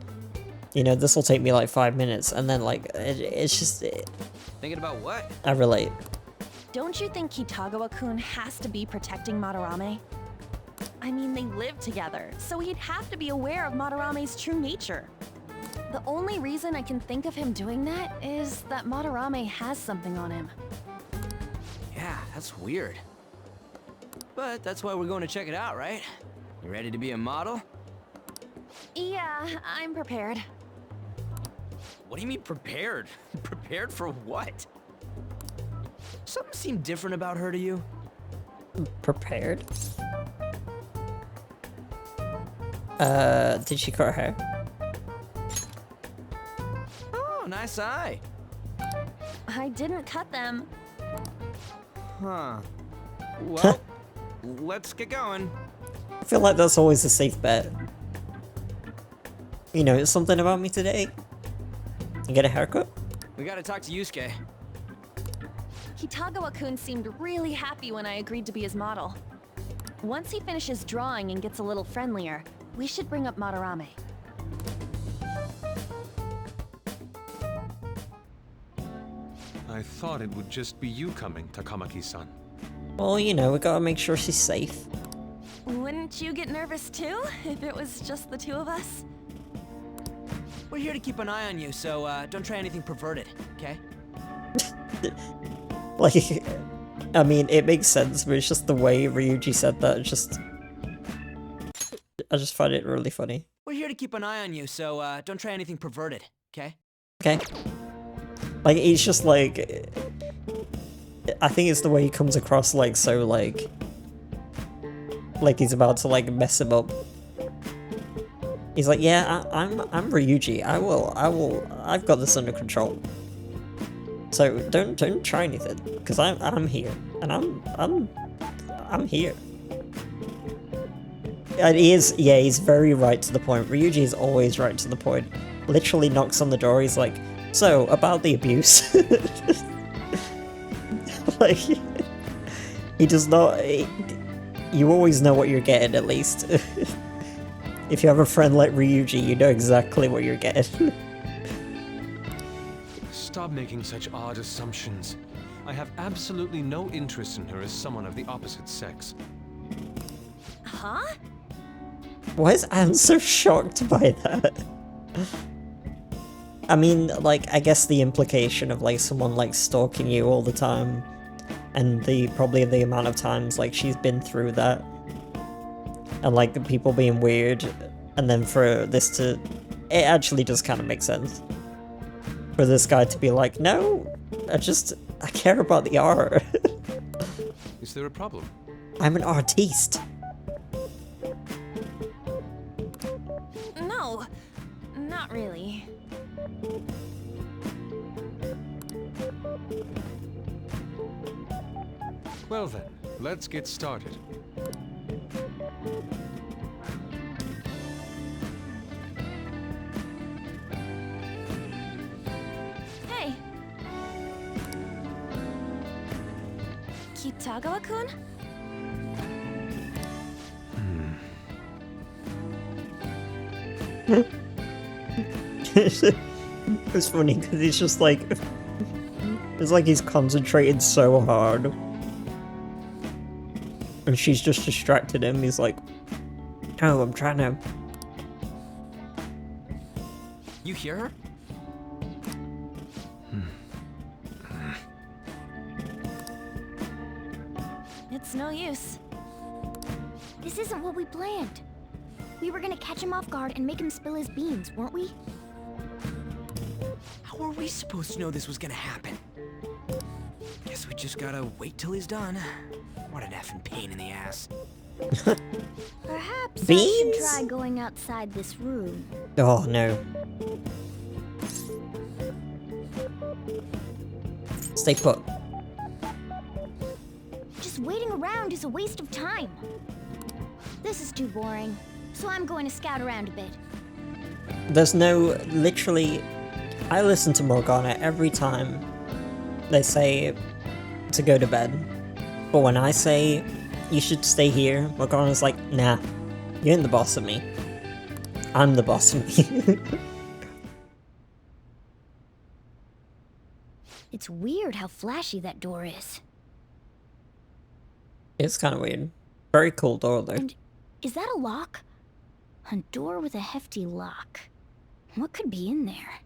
You know, this will take me like 5 minutes and then like, it's just... Thinking about what? I relate. Don't you think Kitago-kun has to be protecting Madarame? I mean, they live together, so he'd have to be aware of Madarame's true nature. The only reason I can think of him doing that is that Madarame has something on him. Yeah, that's weird. But that's why we're going to check it out, right? You ready to be a model? Yeah, I'm prepared. What do you mean prepared? Prepared for what? Something seemed different about her to you? Prepared? Did she cut her hair? Oh, nice eye. I didn't cut them. Huh. Well, let's get going. I feel like that's always a safe bet. You know, something about me today? You get a haircut? We gotta talk to Yusuke. Kitago-kun seemed really happy when I agreed to be his model. Once he finishes drawing and gets a little friendlier, we should bring up Madarame. I thought it would just be you coming, Takamaki-san. Well, you know, we gotta make sure she's safe. Wouldn't you get nervous too, if it was just the two of us? We're here to keep an eye on you, so don't try anything perverted, okay? Like, I mean, it makes sense, but it's just the way Ryuji said that, I just find it really funny. We're here to keep an eye on you, so don't try anything perverted, okay? Okay? Like, it's just like... I think it's the way he comes across, like, so, like... Like he's about to like mess him up. He's like, yeah, I'm Ryuji. I've got this under control. So don't try anything, because I'm here, and I'm here. And he's very right to the point. Ryuji is always right to the point. Literally knocks on the door. He's like, so about the abuse. Like, he does not. You always know what you're getting, at least. If you have a friend like Ryuji, you know exactly what you're getting. Stop making such odd assumptions. I have absolutely no interest in her as someone of the opposite sex. Huh? Why is Anne so shocked by that? I mean, like, I guess the implication of, like, someone, like, stalking you all the time, and probably the amount of times, like, she's been through that, and, like, the people being weird, and then for this to... It actually does kind of make sense. For this guy to be like, no, I care about the art. Is there a problem? I'm an artiste. No, not really. Well then, let's get started. Hey. Kitagawa-kun? It's funny because he's just like, it's like he's concentrated so hard, and she's just distracted him. He's like, oh, I'm trying to... You hear her? It's no use. This isn't what we planned. We were gonna catch him off guard and make him spill his beans, weren't we? How are we supposed to know this was gonna happen? Guess we just gotta wait till he's done. What an effing pain in the ass. Perhaps Beans? I should try going outside this room. Oh no. Stay put. Just waiting around is a waste of time. This is too boring, so I'm going to scout around a bit. There's no, literally, I listen to Morgana every time they say to go to bed. But when I say you should stay here, Morgana's like, nah, you ain't the boss of me. I'm the boss of me. It's weird how flashy that door is. It's kind of weird. Very cool door though. And is that a lock? A door with a hefty lock. What could be in there?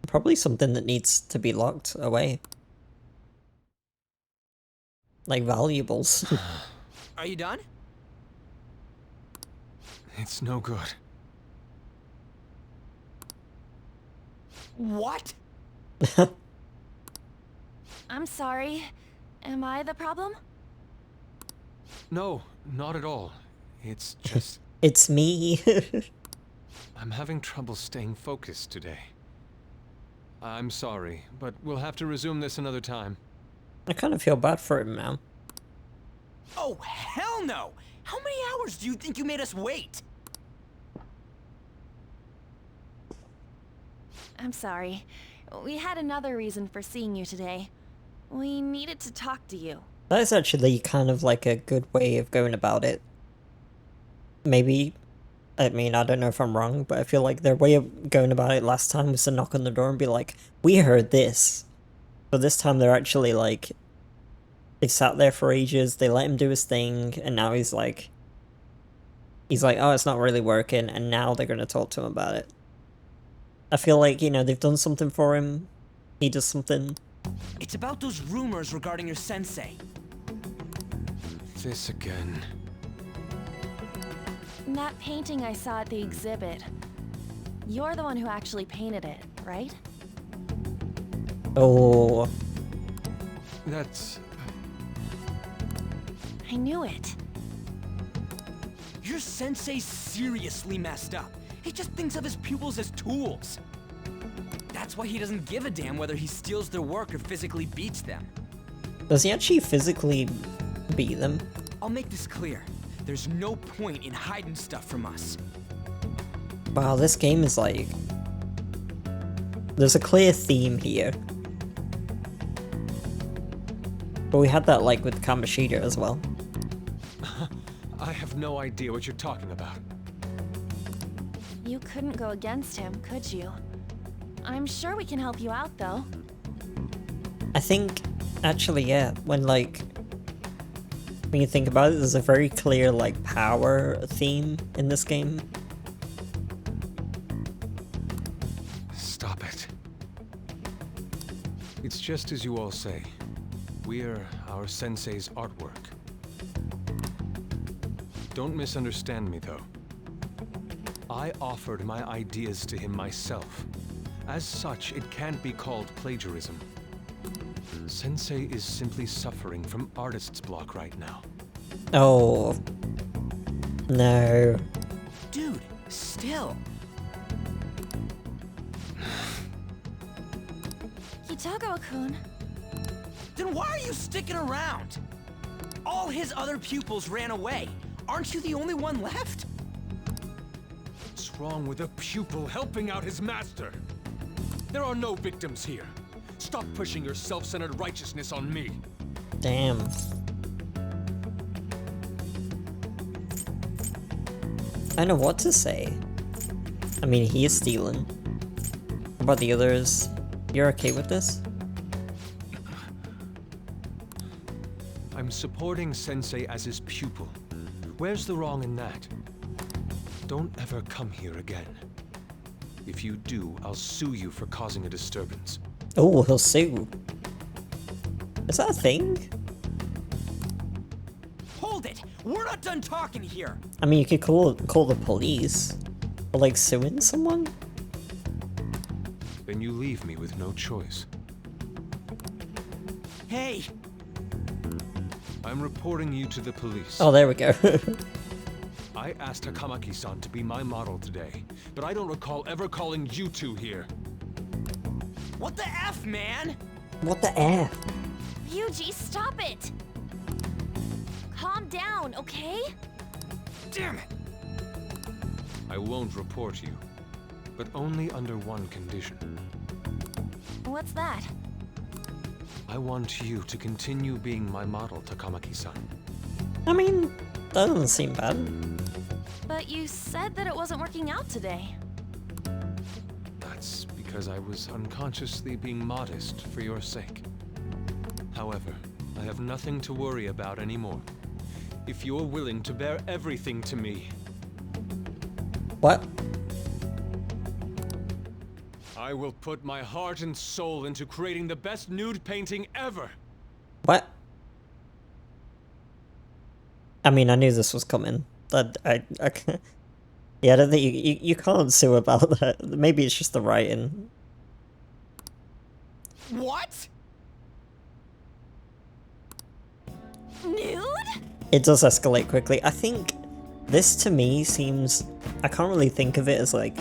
Probably something that needs to be locked away. Like valuables. Are you done? It's no good. What? I'm sorry. Am I the problem? No, not at all. It's just... It's me. I'm having trouble staying focused today. I'm sorry, but we'll have to resume this another time. I kind of feel bad for him now. Oh, hell no! How many hours do you think you made us wait? I'm sorry. We had another reason for seeing you today. We needed to talk to you. That is actually kind of like a good way of going about it. Maybe, I mean, I don't know if I'm wrong, but I feel like their way of going about it last time was to knock on the door and be like, we heard this. But this time they're actually like, they sat there for ages, they let him do his thing, and now he's like, oh, it's not really working, and now they're going to talk to him about it. I feel like, you know, they've done something for him, he does something. It's about those rumors regarding your sensei. This again. That painting I saw at the exhibit. You're the one who actually painted it, right? Oh. That's... I knew it. Your sensei's seriously messed up. He just thinks of his pupils as tools. That's why he doesn't give a damn whether he steals their work or physically beats them. Does he actually physically beat them? I'll make this clear. There's no point in hiding stuff from us. Wow, this game is like... There's a clear theme here. But we had that like with Kamoshida as well. I have no idea what you're talking about. You couldn't go against him, could you? I'm sure we can help you out, though. I think, actually, yeah, when you think about it, there's a very clear, like, power theme in this game. Stop it. It's just as you all say. We're our sensei's artwork. Don't misunderstand me, though. I offered my ideas to him myself. As such, it can't be called plagiarism. Sensei is simply suffering from artist's block right now. Oh. No. Dude, still. Kitagawa-kun. Then why are you sticking around? All his other pupils ran away. Aren't you the only one left? What's wrong with a pupil helping out his master? There are no victims here. Stop pushing your self-centered righteousness on me. Damn. I don't know what to say. I mean, he is stealing. What about the others? You're okay with this? I'm supporting Sensei as his pupil. Where's the wrong in that? Don't ever come here again. If you do, I'll sue you for causing a disturbance. Oh, he'll sue. Is that a thing? Hold it! We're not done talking here! I mean, you could call the police. Or like suing someone? Then you leave me with no choice. Hey! I'm reporting you to the police. Oh, there we go. I asked Takamaki-san to be my model today, but I don't recall ever calling you two here. What the F, man? What the F? Ryuji, stop it! Calm down, okay? Damn it! I won't report you, but only under one condition. What's that? I want you to continue being my model, Takamaki-san. I mean, that doesn't seem bad. But you said that it wasn't working out today. That's because I was unconsciously being modest for your sake. However, I have nothing to worry about anymore. If you're willing to bear everything to me... What? I will put my heart and soul into creating the best nude painting ever! What? I mean, I knew this was coming. But I yeah, I don't think you can't sue about that. Maybe it's just the writing. What? Nude? It does escalate quickly. I think this to me seems... I can't really think of it as like...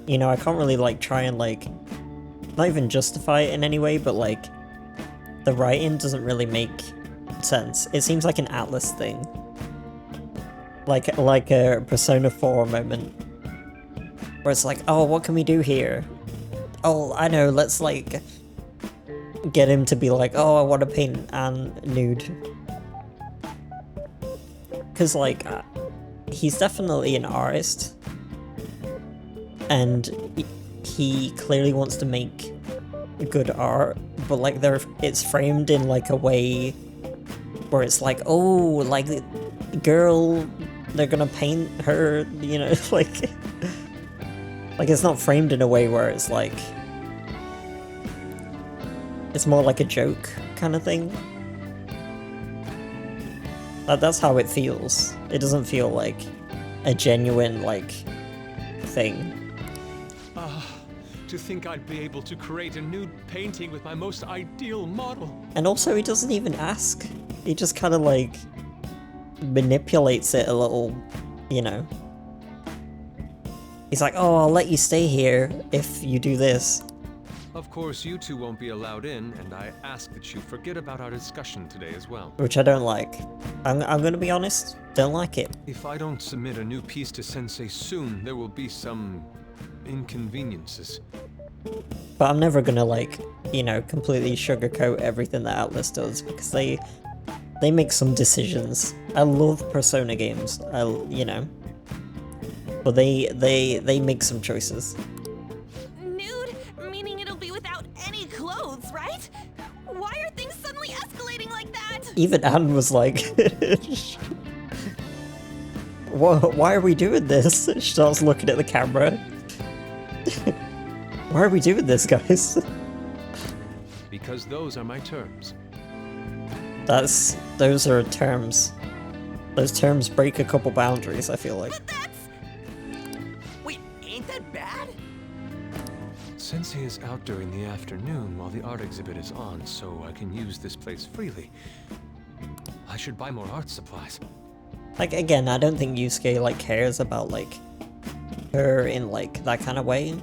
You know, I can't really like try and like... Not even justify it in any way, but like... The writing doesn't really make sense. It seems like an Atlas thing. Like a Persona 4 moment. Where it's like, oh, what can we do here? Oh, I know, let's like... Get him to be like, oh, I want to paint Anne nude. Because, like, he's definitely an artist. And he clearly wants to make good art. But, like, it's framed in, like, a way where it's like, oh, like, the girl, they're gonna paint her, you know, like... Like, it's not framed in a way where it's like... It's more like a joke kind of thing. That's how it feels. It doesn't feel like a genuine, like, thing. To think I'd be able to create a nude painting with my most ideal model. And also, he doesn't even ask. He just kind of, like, manipulates it a little, you know. He's like, oh, I'll let you stay here if you do this. Of course, you two won't be allowed in, and I ask that you forget about our discussion today as well. Which I don't like. I'm gonna be honest, don't like it. If I don't submit a new piece to Sensei soon, there will be some inconveniences. But I'm never gonna, like, you know, completely sugarcoat everything that Atlas does, because they make some decisions. I love Persona games, you know. But they make some choices. Nude, meaning it'll be without any clothes, right? Why are things suddenly escalating like that? Even Anne was like, why are we doing this? She starts looking at the camera. Why are we doing this, guys? Because those are my terms. Those are terms. Those terms break a couple boundaries, I feel like. Wait, ain't that bad? Sensei is out during the afternoon while the art exhibit is on, so I can use this place freely. I should buy more art supplies. Like, again, I don't think Yusuke, like, cares about, like, her in, like, that kind of way.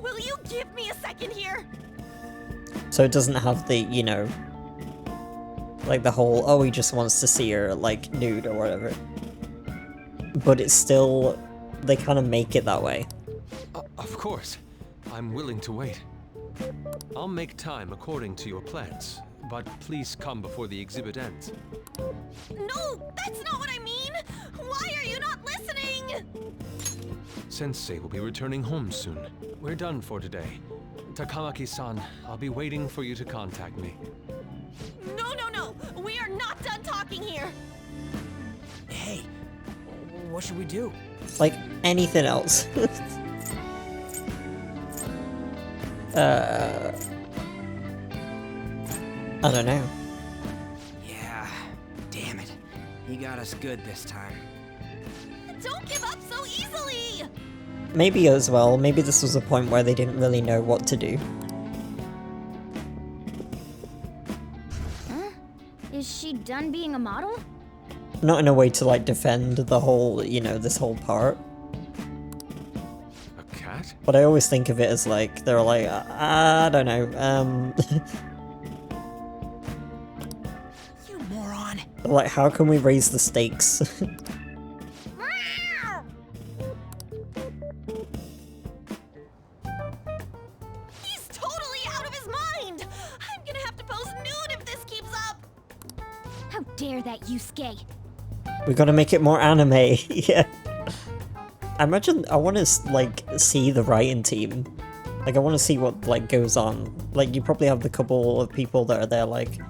Will you give me a second here? So it doesn't have the, you know, like the whole, oh, he just wants to see her, like, nude or whatever. But it's still, they kind of make it that way. Of course. I'm willing to wait. I'll make time according to your plans, but please come before the exhibit ends. No, that's not what I mean! Why are you not listening? Sensei will be returning home soon. We're done for today. Takamaki-san, I'll be waiting for you to contact me. No! We are not done talking here! Hey, what should we do? Like, anything else. I don't know. Yeah, damn it. He got us good this time. Don't give up so easily! Maybe as well, maybe this was a point where they didn't really know what to do. Huh? Is she done being a model? Not in a way to, like, defend the whole, you know, this whole part. A cat? But I always think of it as, like, they're like, I don't know, You moron. like, how can we raise the stakes? He's totally out of his mind! I'm gonna have to pose nude if this keeps up! How dare that, Yusuke? We gotta make it more anime, yeah. I imagine, I want to, like, see the writing team. Like, I want to see what, like, goes on. Like, you probably have the couple of people that are there, like,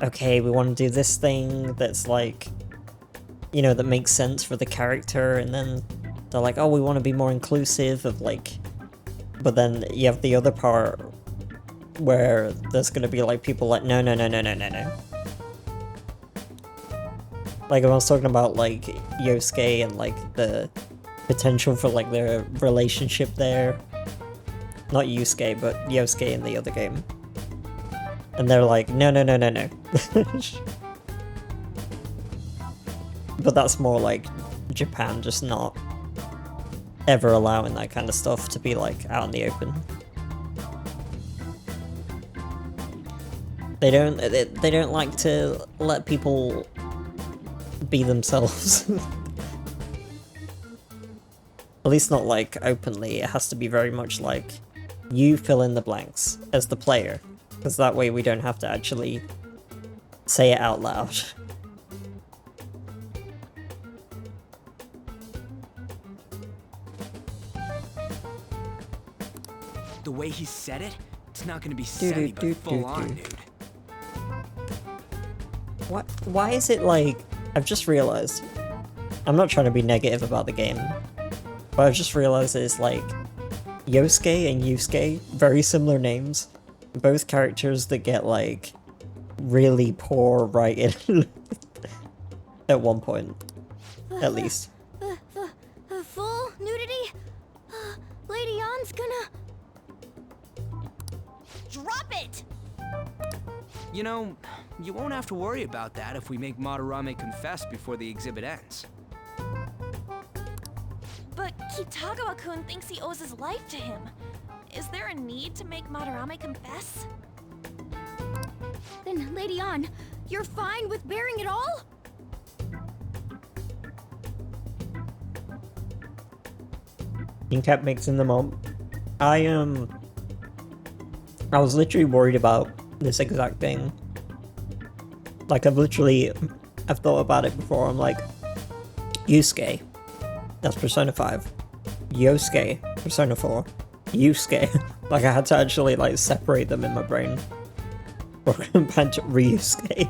okay, we want to do this thing that's, like, you know, that makes sense for the character, and then they're like, oh, we want to be more inclusive of, like... But then you have the other part where there's gonna be, like, people like, no. Like, I was talking about, like, Yosuke and, like, the potential for, like, their relationship there. Not Yusuke, but Yosuke in the other game. And they're like, no. But that's more like Japan just not ever allowing that kind of stuff to be, like, out in the open. They don't like to let people be themselves. At least not, like, openly. It has to be very much like, you fill in the blanks as the player, because that way we don't have to actually say it out loud. The way he said it, it's not gonna be semi, but full on, dude. What? Why is it like... I've just realized. I'm not trying to be negative about the game, but I've just realized it's like Yosuke and Yusuke, very similar names. Both characters that get, like, really poor writing at one point, at least. Full nudity? Lady Ann's gonna... Drop it! You know, you won't have to worry about that if we make Madarame confess before the exhibit ends. But Kitagawa-kun thinks he owes his life to him. Is there a need to make Madarame confess? Then, Lady Ann, you're fine with bearing it all? He kept mixing them up. I was literally worried about this exact thing. Like, I've thought about it before. I'm like, Yusuke, that's Persona 5. Yosuke, Persona 4. Yusuke. Like, I had to actually, like, separate them in my brain. Or compared to Ryusuke.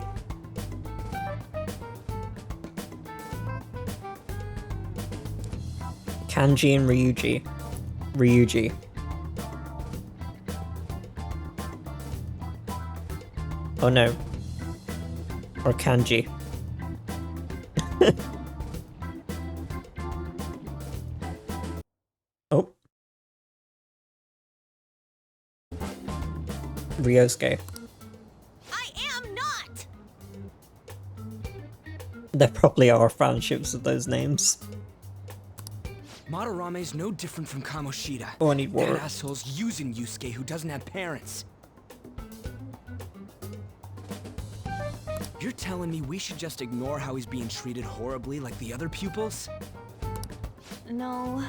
Kanji and Ryuji. Ryuji. Oh no. Or Kanji. Oh. Ryosuke. I am not! There probably are fanships of those names. Madarame's no different from Kamoshida. Oh, I need water. That asshole's using Yusuke who doesn't have parents. You're telling me we should just ignore how he's being treated horribly like the other pupils? No.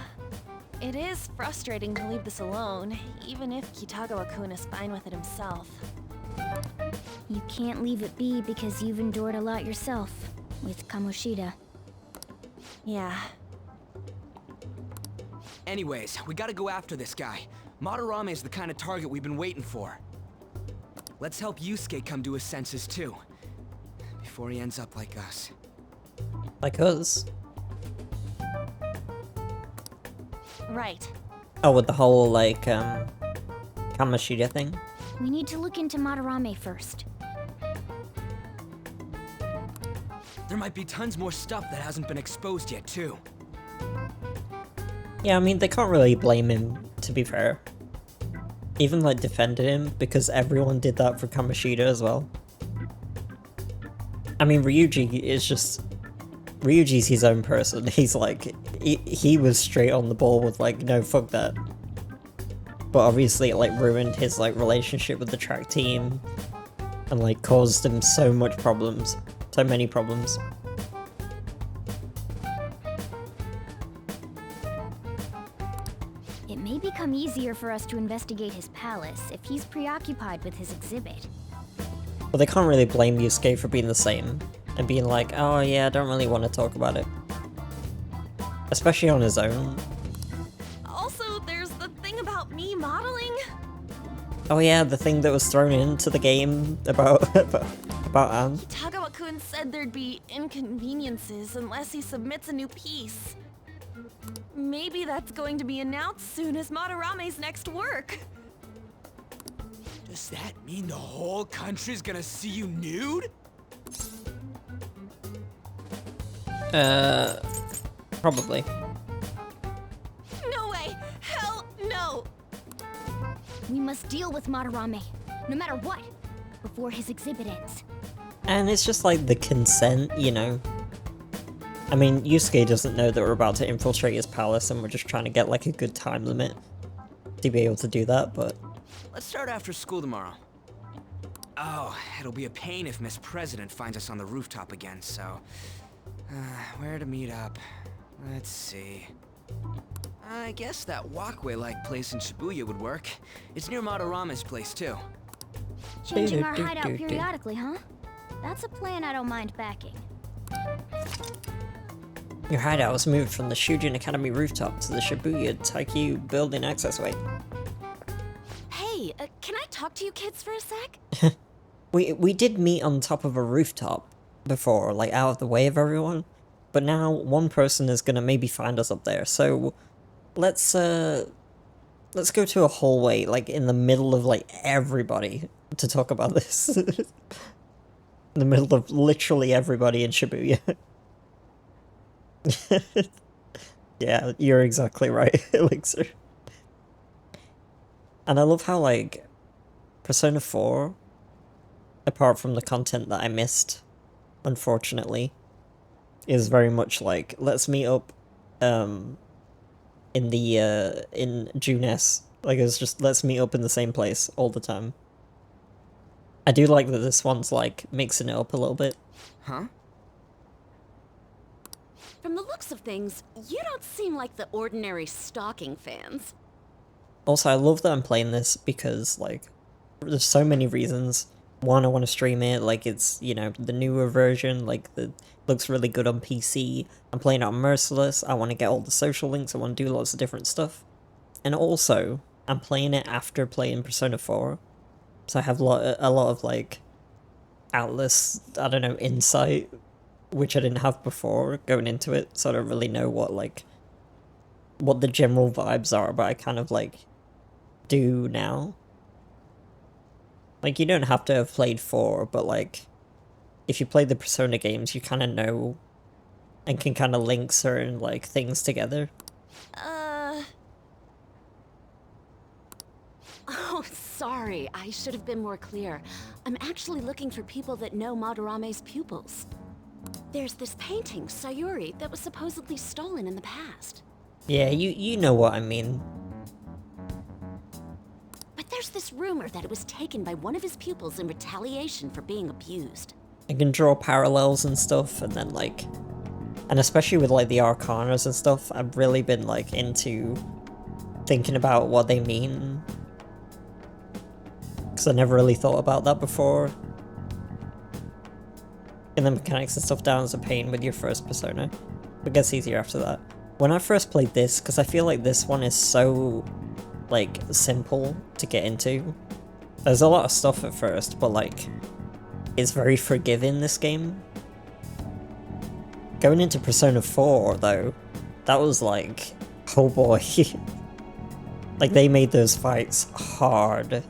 It is frustrating to leave this alone, even if Kitagawa-kun is fine with it himself. You can't leave it be because you've endured a lot yourself, with Kamoshida. Yeah. Anyways, we gotta go after this guy. Madarame is the kind of target we've been waiting for. Let's help Yusuke come to his senses too. Before he ends up like us. Like us? Right. Oh, with the whole, like, Kamoshida thing? We need to look into Madarame first. There might be tons more stuff that hasn't been exposed yet too. Yeah, I mean, they can't really blame him, to be fair. Even, like, defended him, because everyone did that for Kamoshida as well. I mean, Ryuji is just... Ryuji's his own person. He's like... He was straight on the ball with, like, no, fuck that. But obviously it, like, ruined his, like, relationship with the track team. And, like, caused him so much problems. So many problems. It may become easier for us to investigate his palace if he's preoccupied with his exhibit. But they can't really blame Yusuke for being the same. And being like, oh yeah, I don't really want to talk about it. Especially on his own. Also, there's the thing about me modeling. Oh yeah, the thing that was thrown into the game about Anne. Kitagawa-kun said there'd be inconveniences unless he submits a new piece. Maybe that's going to be announced soon as Madarame's next work. Does that mean the whole country's gonna see you nude? Probably. No way! Hell no! We must deal with Madarame, no matter what, before his exhibit ends. And it's just like the consent, you know. I mean, Yusuke doesn't know that we're about to infiltrate his palace and we're just trying to get like a good time limit to be able to do that, but... Let's start after school tomorrow. Oh, it'll be a pain if Miss President finds us on the rooftop again, so... where to meet up? Let's see... I guess that walkway-like place in Shibuya would work. It's near Madarame's place, too. Changing our hideout periodically, huh? That's a plan I don't mind backing. Your hideout was moved from the Shujin Academy rooftop to the Shibuya Taikyu building accessway. Hey, can I talk to you kids for a sec? We did meet on top of a rooftop before, like out of the way of everyone. But now one person is gonna maybe find us up there, so let's go to a hallway, like in the middle of like everybody to talk about this. In the middle of literally everybody in Shibuya. Yeah, you're exactly right, Elixir. And I love how, like, Persona 4 apart from the content that I missed, unfortunately, is very much like, let's meet up in Junes. Like, it's just, let's meet up in the same place all the time. I do like that this one's, like, mixing it up a little bit. Huh? From the looks of things, you don't seem like the ordinary stalking fans. Also, I love that I'm playing this because, like, there's so many reasons. One, I want to stream it, like, it's, you know, the newer version, like, it looks really good on PC. I'm playing it on Merciless, I want to get all the social links, I want to do lots of different stuff. And also, I'm playing it after playing Persona 4. So I have a lot of, like, Atlas, I don't know, insight, which I didn't have before going into it, so I don't really know what, like, what the general vibes are, but I kind of, like, do now. Like, you don't have to have played 4, but, like, if you play the Persona games, you kind of know and can kind of link certain, like, things together. Oh, sorry, I should have been more clear. I'm actually looking for people that know Madarame's pupils. There's this painting, Sayuri, that was supposedly stolen in the past. Yeah, you know what I mean. But there's this rumor that it was taken by one of his pupils in retaliation for being abused. I can draw parallels and stuff, and then, like... And especially with, like, the Arcanas and stuff, I've really been, like, into thinking about what they mean. Because I never really thought about that before. And the mechanics and stuff down is a pain with your first Persona. It gets easier after that. When I first played this, because I feel like this one is so, like, simple to get into. There's a lot of stuff at first, but, like, it's very forgiving, this game. Going into Persona 4, though, that was like, oh boy. Like, they made those fights hard.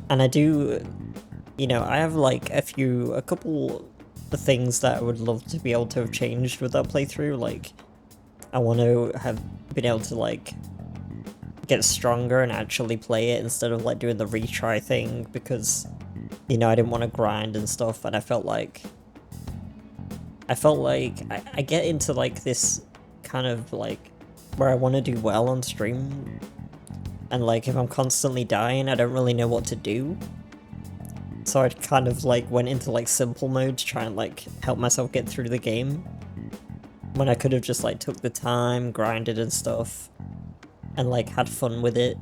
And I do, you know, I have, like, a couple of things that I would love to be able to have changed with that playthrough. Like, I want to have been able to, like, get stronger and actually play it instead of, like, doing the retry thing, because, you know, I didn't want to grind and stuff, and I felt like I get into, like, this kind of, like, where I want to do well on stream, and, like, if I'm constantly dying, I don't really know what to do. So I kind of, like, went into, like, simple mode to try and, like, help myself get through the game, when I could have just, like, took the time, grinded and stuff, and, like, had fun with it.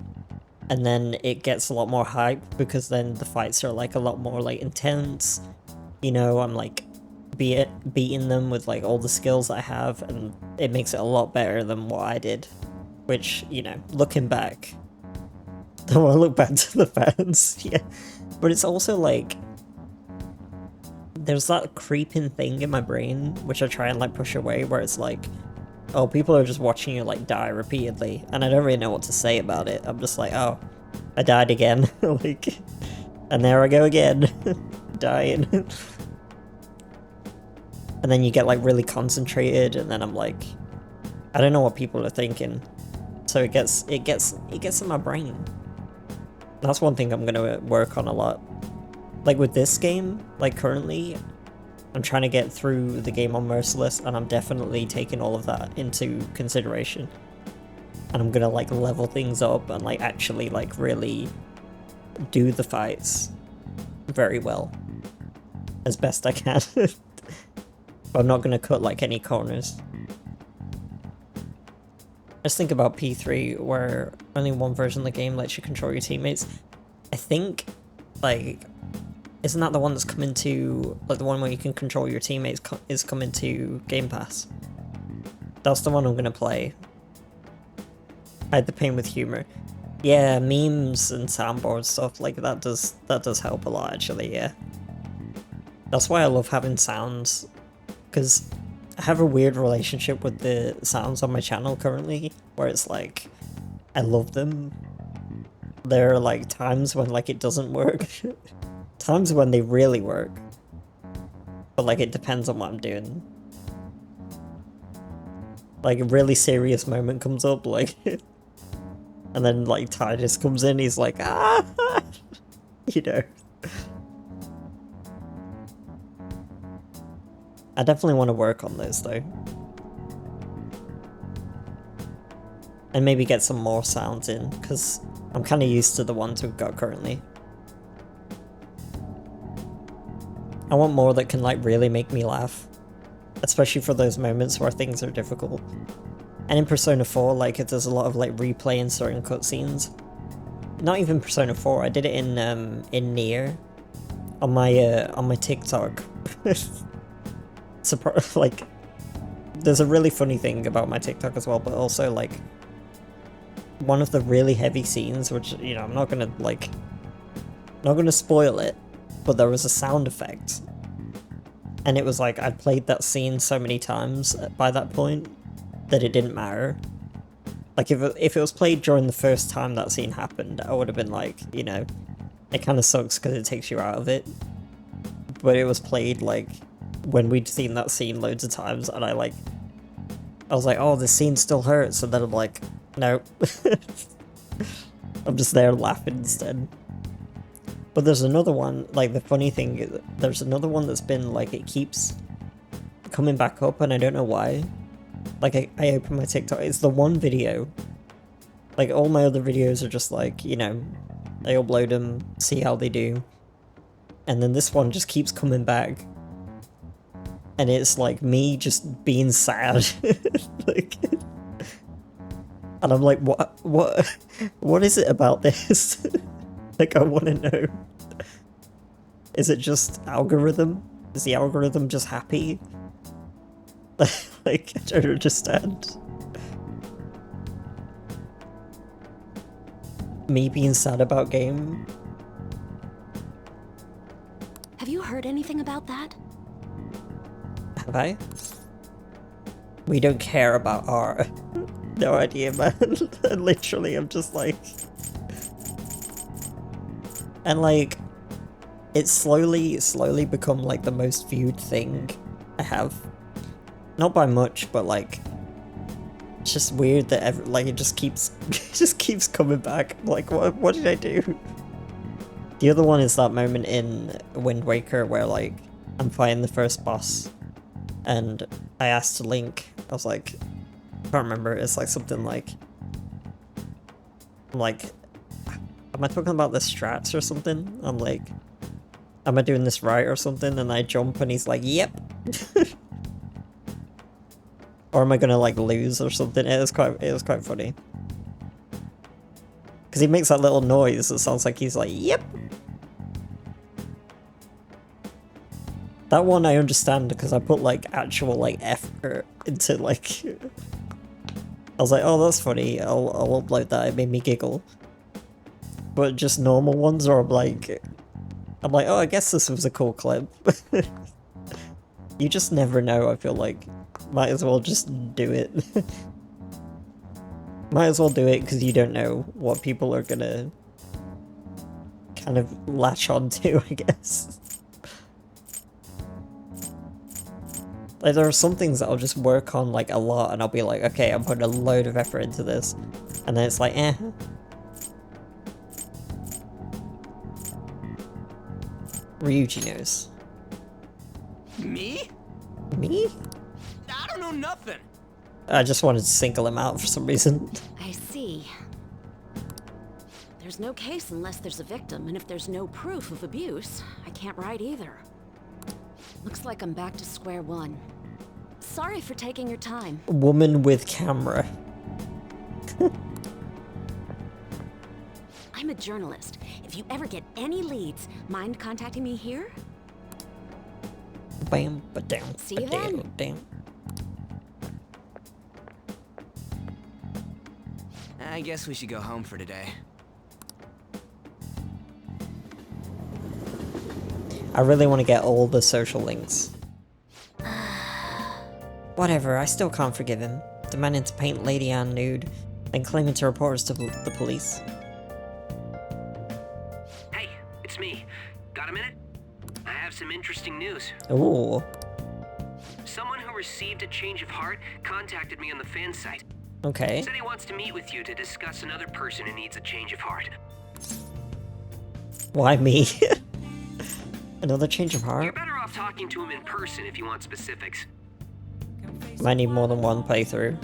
And then it gets a lot more hype, because then the fights are, like, a lot more, like, intense. You know, I'm, like, beating them with, like, all the skills I have, and it makes it a lot better than what I did. Which, you know, looking back, don't want to look back to the fans, yeah. But it's also, like, there's that creeping thing in my brain, which I try and, like, push away, where it's like, oh, people are just watching you, like, die repeatedly, and I don't really know what to say about it. I'm just like, oh, I died again, like, and there I go again, dying. And then you get, like, really concentrated, and then I'm like, I don't know what people are thinking. So it gets in my brain. That's one thing I'm gonna work on a lot. Like, with this game, like, currently, I'm trying to get through the game on Merciless, and I'm definitely taking all of that into consideration. And I'm gonna, like, level things up and, like, actually, like, really do the fights very well. As best I can. But I'm not gonna cut, like, any corners. Just think about P3, where only one version of the game lets you control your teammates. I think, like, isn't that the one that's coming to, like, the one where you can control your teammates is coming to Game Pass? That's the one I'm gonna play. Hide the pain with humor. Yeah, memes and soundboard stuff, like, that does help a lot, actually, yeah. That's why I love having sounds, because I have a weird relationship with the sounds on my channel currently, where it's like, I love them. There are, like, times when, like, it doesn't work. Times when they really work. But, like, it depends on what I'm doing. Like, a really serious moment comes up, like, and then, like, Titus comes in, he's like, ah! You know. I definitely want to work on those though. And maybe get some more sounds in, because I'm kind of used to the ones we've got currently. I want more that can like really make me laugh. Especially for those moments where things are difficult. And in Persona 4, like, there's a lot of like replaying certain cutscenes. Not even Persona 4, I did it in Nier. On my TikTok. Like, there's a really funny thing about my TikTok as well, but also like, one of the really heavy scenes, which, you know, I'm not gonna like, not gonna spoil it, but there was a sound effect. And it was like, I'd played that scene so many times by that point that it didn't matter. Like, if it was played during the first time that scene happened, I would have been like, you know, it kind of sucks because it takes you out of it. But it was played, like, when we'd seen that scene loads of times, and I was like, oh, this scene still hurts, and then I'm like, no. I'm just there laughing instead. But there's another one, like, the funny thing is, there's another one that's been, like, it keeps coming back up, and I don't know why. Like, I open my TikTok, it's the one video. Like, all my other videos are just, like, you know, I upload them, see how they do. And then this one just keeps coming back. And it's, like, me just being sad. Like, and I'm like, what is it about this? Like, I want to know. Is it just algorithm? Is the algorithm just happy? Like, I don't understand. Me being sad about game? Have you heard anything about that? Have I? We don't care about art. No idea, man. Literally, I'm just like... And like, it's slowly become like the most viewed thing I have. Not by much, but like, it's just weird that like it just keeps coming back. Like, what did I do? The other one is that moment in Wind Waker where like I'm fighting the first boss, and I asked Link. I was like, I can't remember. It's like something like, I'm like, am I talking about the strats or something? I'm like, am I doing this right or something? And I jump and he's like, yep. Or am I gonna like lose or something? It was quite funny. Because he makes that little noise that sounds like he's like, yep. That one I understand because I put like actual like effort into like... I was like, oh, that's funny. I'll upload that. It made me giggle. But just normal ones, or I'm like, oh, I guess this was a cool clip. You just never know, I feel like. Might as well just do it. Might as well do it because you don't know what people are gonna kind of latch on to, I guess. Like, there are some things that I'll just work on like a lot and I'll be like, okay, I'm putting a load of effort into this. And then it's like, eh. Ryuji knows. Me? Me? I don't know nothing. I just wanted to single him out for some reason. I see. There's no case unless there's a victim, and if there's no proof of abuse, I can't write either. Looks like I'm back to square one. Sorry for taking your time. Woman with camera. I'm a journalist. If you ever get any leads, mind contacting me here? Bam, ba down. See you then. Damn. I guess we should go home for today. I really want to get all the social links. Whatever, I still can't forgive him. Demanding to paint Lady Anne nude, then claiming to report us to the police. Hey, it's me. Got a minute? I have some interesting news. Ooh. Someone who received a change of heart contacted me on the fan site. Okay. Said he wants to meet with you to discuss another person who needs a change of heart. Why me? Another change of heart? You're better off talking to him in person if you want specifics. Might need more than one playthrough.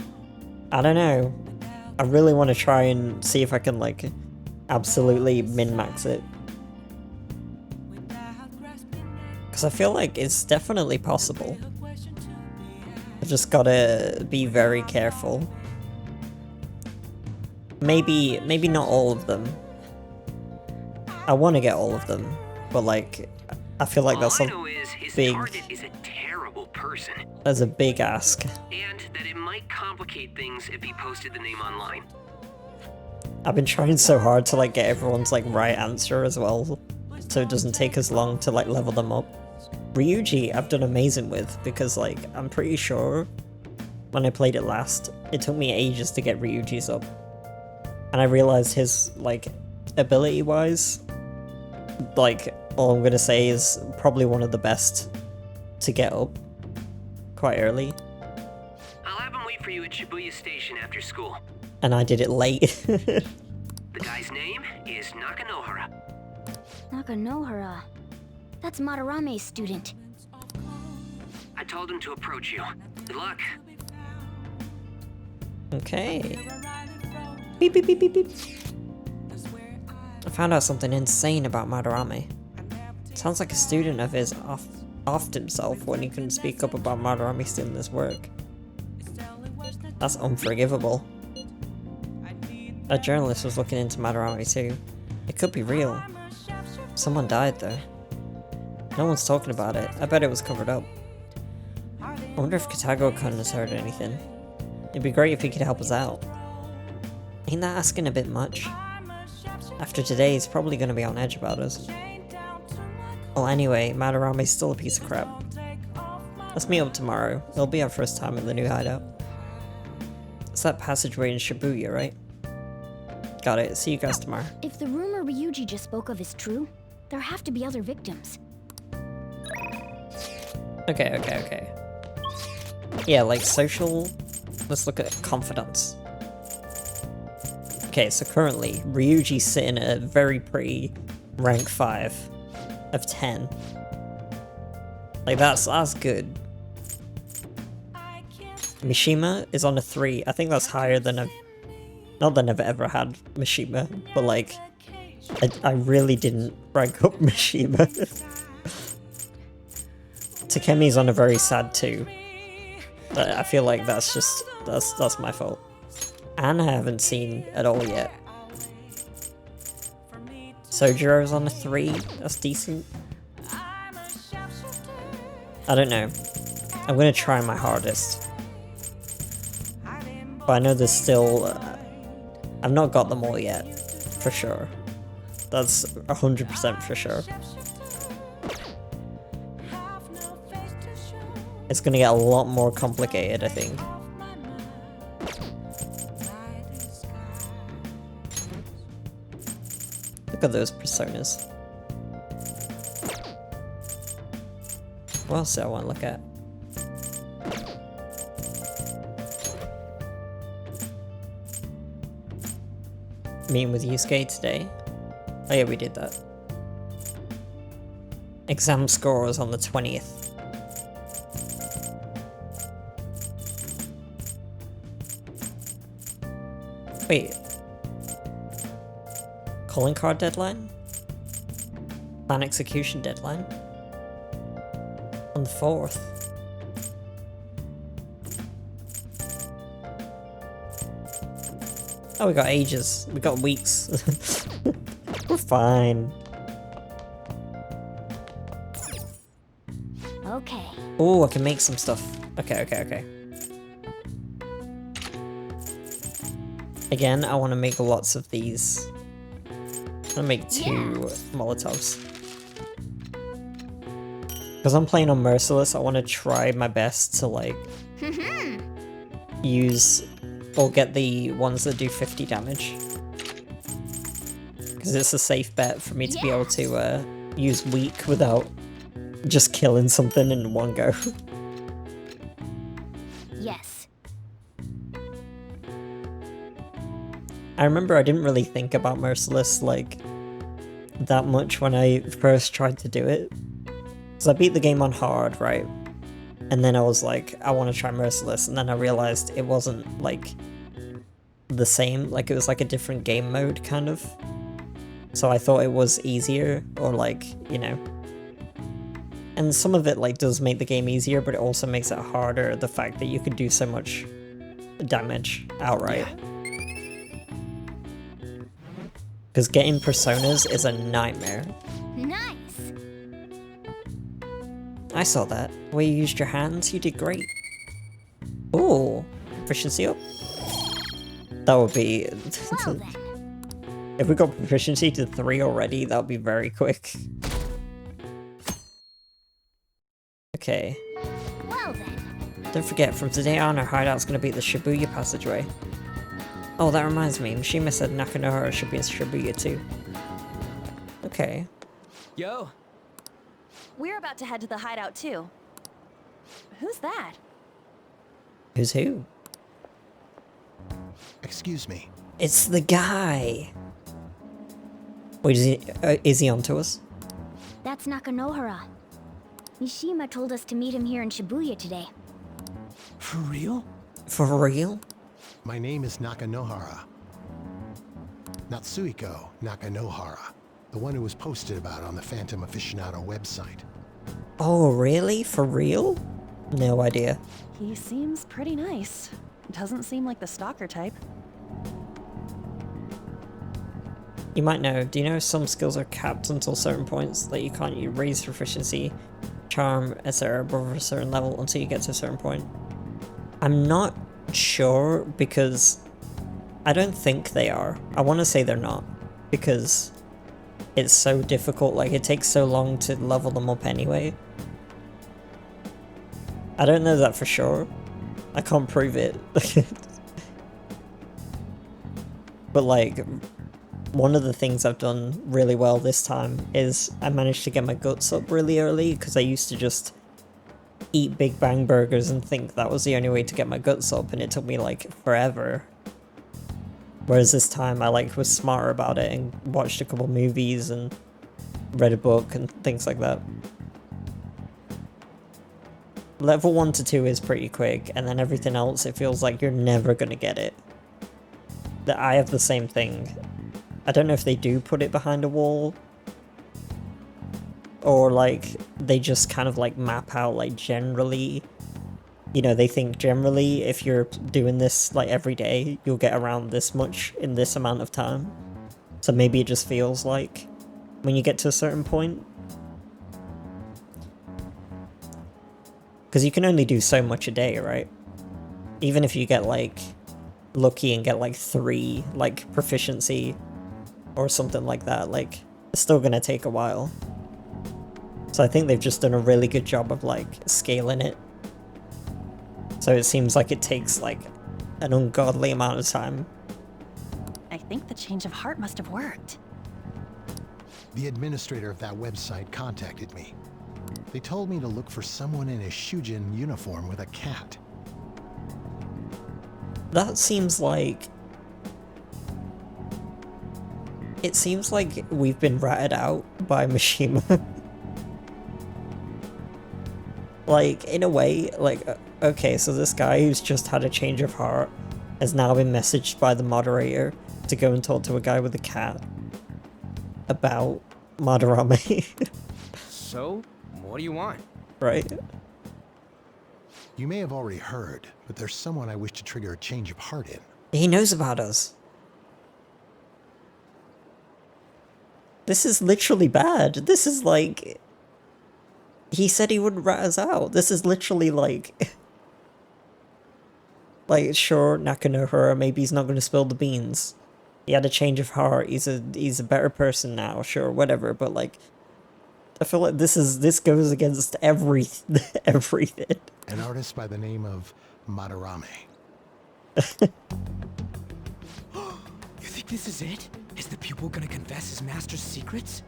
I don't know. I really want to try and see if I can, like, absolutely min-max it. Because I feel like it's definitely possible. I just gotta be very careful. Maybe not all of them. I want to get all of them, but like, I feel like that's a big. Is a terrible person. That's a big ask. And that it might complicate things if he posted the name online. I've been trying so hard to like get everyone's like right answer as well, so it doesn't take as long to like level them up. Ryuji I've done amazing with, because like I'm pretty sure when I played it last, it took me ages to get Ryuji's up. And I realized his like ability wise, like all I'm gonna say is probably one of the best to get up quite early. I'll have him wait for you at Shibuya Station after school. And I did it late. The guy's name is Nakanohara. Nakanohara. That's Madarame's student. I told him to approach you. Good luck. Okay. Beep beep beep beep beep. I found out something insane about Madarame. Sounds like a student of his offed himself when he couldn't speak up about Madarame stealing his work. That's unforgivable. A journalist was looking into Madarame too. It could be real. Someone died though. No one's talking about it. I bet it was covered up. I wonder if Katago-kun has heard anything. It'd be great if he could help us out. Ain't that asking a bit much? After today, he's probably going to be on edge about us. Well, anyway, Madarame's still a piece of crap. Let's meet up tomorrow. It'll be our first time in the new hideout. It's that passageway in Shibuya, right? Got it. See you guys tomorrow. If the rumor Ryuji just spoke of is true, there have to be other victims. Okay. Yeah, like social... Let's look at confidence. Okay, so currently, Ryuji's sitting at a very pretty rank 5 of 10. Like, that's good. Mishima is on a 3. I think that's higher than I've... Not that I've ever had Mishima, but like... I really didn't rank up Mishima. Takemi's on a very sad 2. I feel like that's just... That's my fault. And I haven't seen at all yet. Sojiro's on a 3. That's decent. I don't know. I'm gonna try my hardest. But I know there's still... I've not got them all yet. For sure. That's 100% for sure. It's gonna get a lot more complicated, I think. Look at those personas. What else do I want to look at? Meeting with Yusuke today. Oh yeah, we did that. Exam score was on the 20th. Wait. Calling card deadline? Plan execution deadline? On the 4th. Oh, we got ages. We got weeks. We're fine. Okay. Oh, I can make some stuff. Okay. Again, I want to make lots of these. I'm gonna make 2 Molotovs. Because I'm playing on Merciless, I want to try my best to like use or get the ones that do 50 damage. Because it's a safe bet for me to be able to use weak without just killing something in one go. Yes. I remember I didn't really think about Merciless like that much when I first tried to do it. Because I beat the game on hard, right? And then I was like, I want to try Merciless, and then I realized it wasn't, like, the same. Like, it was like a different game mode, kind of. So I thought it was easier, or like, you know. And some of it, like, does make the game easier, but it also makes it harder, the fact that you could do so much damage outright. Because getting personas is a nightmare. Nice! I saw that. The way you used your hands, you did great. Ooh, proficiency up. That would be... Well then. If we got proficiency to 3 already, that would be very quick. Okay. Well then. Don't forget, from today on, our hideout's gonna be the Shibuya passageway. Oh, that reminds me, Mishima said Nakanohara should be in Shibuya too. Okay. Yo! We're about to head to the hideout too. Who's that? Who's who? Excuse me. It's the guy! Wait, is he onto us? That's Nakanohara. Mishima told us to meet him here in Shibuya today. For real? For real? My name is Nakanohara. Natsuhiko Nakanohara. The one who was posted about on the Phantom Aficionado website. Oh, really? For real? No idea. He seems pretty nice. Doesn't seem like the stalker type. You might know, do you know some skills are capped until certain points that you can't raise proficiency, charm, etc. above a certain level until you get to a certain point? I'm not sure because I don't think they are. I want to say they're not because it's so difficult, like it takes so long to level them up anyway. I don't know that for sure. I can't prove it. But like, one of the things I've done really well this time is I managed to get my guts up really early because I used to just eat Big Bang burgers and think that was the only way to get my guts up, and it took me like forever. Whereas this time I like was smarter about it and watched a couple movies and read a book and things like that. Level 1 to 2 is pretty quick, and then everything else it feels like you're never gonna get it. I have the same thing. I don't know if they do put it behind a wall, or like they just kind of like map out like generally, you know, they think generally if you're doing this like every day, you'll get around this much in this amount of time. So maybe it just feels like when you get to a certain point. Because you can only do so much a day, right? Even if you get like lucky and get like 3 like proficiency or something like that, like it's still gonna take a while. So I think they've just done a really good job of like scaling it. So it seems like it takes like an ungodly amount of time. I think the change of heart must have worked. The administrator of that website contacted me. They told me to look for someone in a Shujin uniform with a cat. That seems like... It seems like we've been ratted out by Mishima. Like, in a way, like, okay, so this guy who's just had a change of heart has now been messaged by the moderator to go and talk to a guy with a cat about Madarame. So, what do you want? Right? You may have already heard, but there's someone I wish to trigger a change of heart in. He knows about us. This is literally bad. This is like... He said he wouldn't rat us out. This is literally like... Like, sure, Nakanohara, maybe he's not going to spill the beans. He had a change of heart. He's a better person now, sure, whatever. But like, I feel like this goes against everything. An artist by the name of Madarame. You think this is it? Is the pupil gonna confess his master's secrets?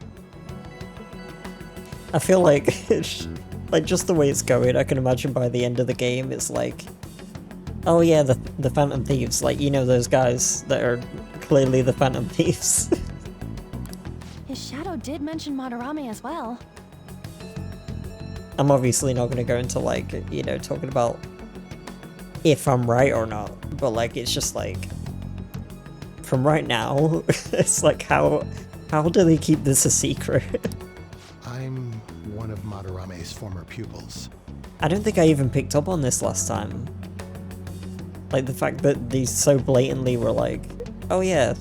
I feel like, like just the way it's going, I can imagine by the end of the game, it's like, oh yeah, the Phantom Thieves, like, you know those guys that are clearly the Phantom Thieves. His shadow did mention Madarame as well. I'm obviously not going to go into, like, you know, talking about if I'm right or not, but, like, it's just, like, from right now, it's like, how do they keep this a secret? I'm one of Madarame's former pupils. I don't think I even picked up on this last time. Like, the fact that these so blatantly were like, oh yeah.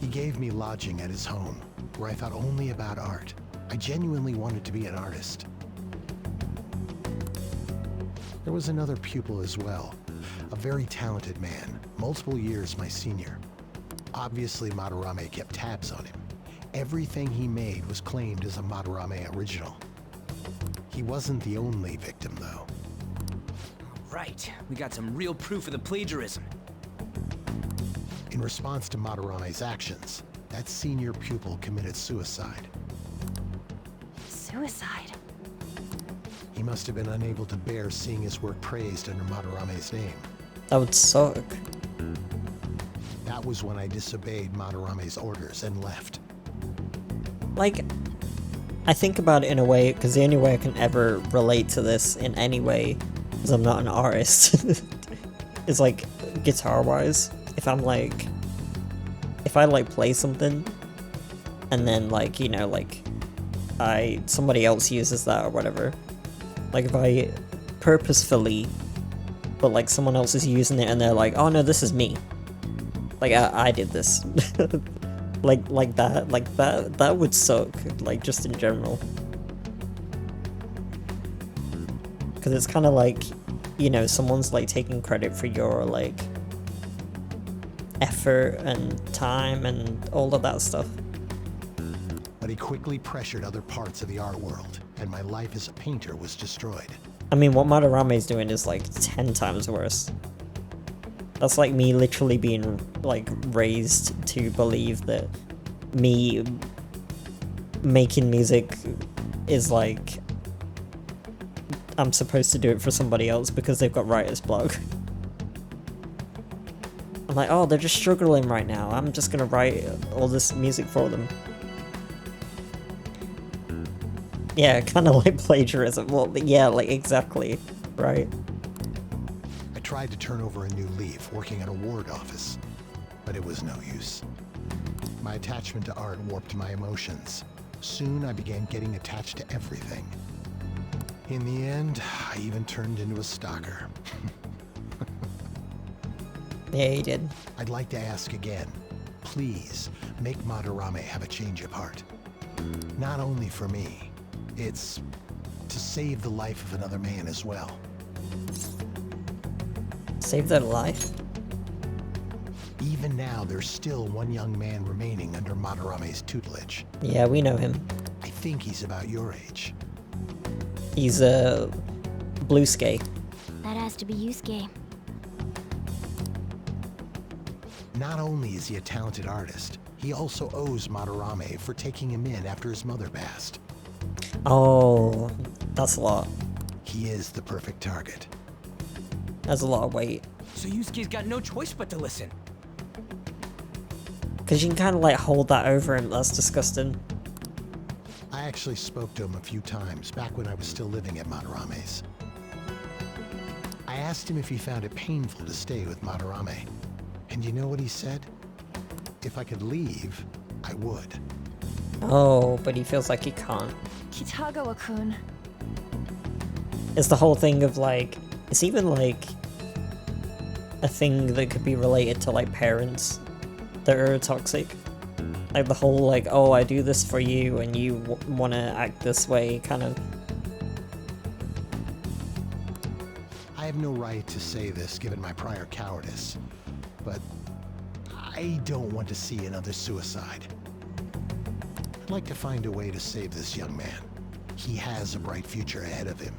He gave me lodging at his home, where I thought only about art. I genuinely wanted to be an artist. There was another pupil as well, a very talented man, multiple years my senior. Obviously, Madarame kept tabs on him. Everything he made was claimed as a Madarame original. He wasn't the only victim, though. Right, we got some real proof of the plagiarism. In response to Madarame's actions, that senior pupil committed suicide. Suicide? He must have been unable to bear seeing his work praised under Madarame's name. That would suck. That was when I disobeyed Madarame's orders and left. Like, I think about it in a way, because the only way I can ever relate to this in any way, because I'm not an artist, is like, guitar-wise. If I'm like, if I like play something, and then like, you know, like, somebody else uses that or whatever. Like if I purposefully, but like someone else is using it and they're like, oh no, this is me. Like I did this. like that would suck, like just in general. Because it's kind of like, you know, someone's like taking credit for your like effort and time and all of that stuff. But he quickly pressured other parts of the art world, and my life as a painter was destroyed. I mean, what Madarame's doing is like 10 times worse. That's like me literally being like raised to believe that me making music is like I'm supposed to do it for somebody else because they've got writer's block. I'm like, oh, they're just struggling right now. I'm just gonna write all this music for them. Yeah, kind of like plagiarism. Well, yeah, like exactly, right? I tried to turn over a new leaf working at a ward office, but it was no use. My attachment to art warped my emotions. Soon I began getting attached to everything. In the end, I even turned into a stalker. Yeah, you did. I'd like to ask again. Please, make Madarame have a change of heart. Not only for me, it's to save the life of another man as well. Save their life? Even now, there's still one young man remaining under Madarame's tutelage. Yeah, we know him. I think he's about your age. He's a Bluesky. That has to be Yusuke. Not only is he a talented artist, he also owes Madarame for taking him in after his mother passed. Oh, that's a lot. He is the perfect target. That's a lot of weight. So Yusuke's got no choice but to listen. Because you can kind of like hold that over him. That's disgusting. I actually spoke to him a few times back when I was still living at Madarame's. I asked him if he found it painful to stay with Madarame. And you know what he said? If I could leave, I would. Oh, but he feels like he can't. Kitagawa-kun. It's the whole thing of like, it's even like a thing that could be related to like parents that are toxic. Like the whole like, oh, I do this for you and you want to act this way kind of. I have no right to say this given my prior cowardice, but I don't want to see another suicide. I'd like to find a way to save this young man. He has a bright future ahead of him.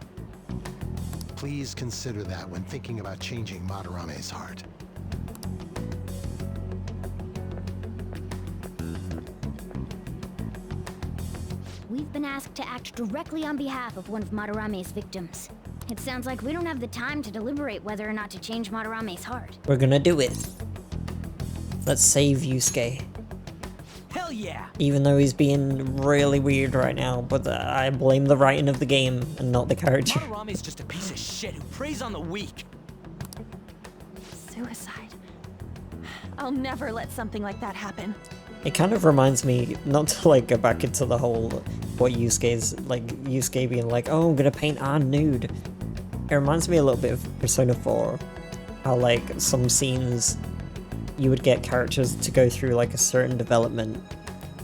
Please consider that when thinking about changing Madarame's heart. We've been asked to act directly on behalf of one of Madarame's victims. It sounds like we don't have the time to deliberate whether or not to change Madarame's heart. We're gonna do it. Let's save Yusuke. Hell Hell yeah! Even though he's being really weird right now, but I blame the writing of the game and not the character. Madarame's just a piece of shit who preys on the weak. Suicide. I'll never let something like that happen. It kind of reminds me, not to like go back into the whole, what Yusuke's, like, Yusuke being like, oh, I'm gonna paint Ann nude. It reminds me a little bit of Persona 4. How like, some scenes, you would get characters to go through like a certain development,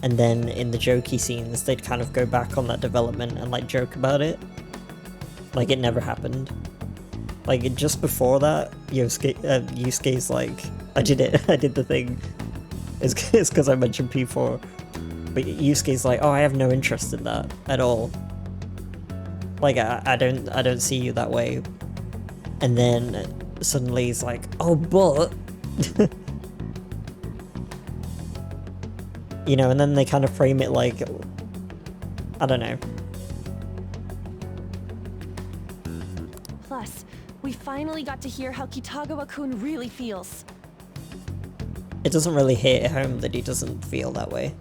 and then in the jokey scenes, they'd kind of go back on that development and like joke about it. Like it never happened. Like just before that, Yusuke's like, I did the thing. It's because I mentioned P4. But Yusuke's like, oh, I have no interest in that at all. Like I don't see you that way. And then suddenly he's like, oh, but you know, and then they kind of frame it like, I don't know. Plus, we finally got to hear how Kitagawa-kun really feels. It doesn't really hit home that he doesn't feel that way.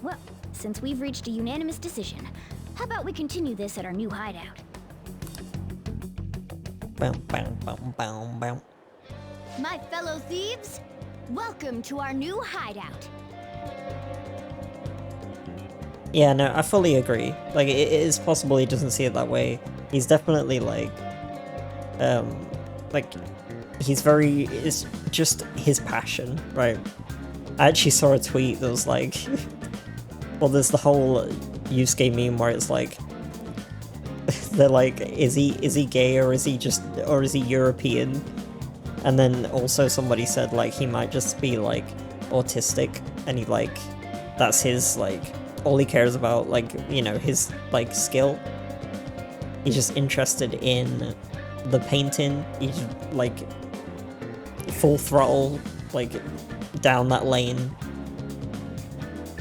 Well, since we've reached a unanimous decision, how about we continue this at our new hideout? Bow, bow, bow, bow, bow. My fellow thieves, welcome to our new hideout. Yeah, no, I fully agree. Like, it is possible he doesn't see it that way. He's definitely, like, he's very, it's just his passion, right? I actually saw a tweet that was like, well, there's the whole Yusuke meme where it's like, they're like, is he gay or is he European? And then also somebody said, like, he might just be, like, autistic, and he, like, that's his, like, all he cares about, like, you know, his, like, skill. He's just interested in the painting. He's, like, full throttle, like, down that lane.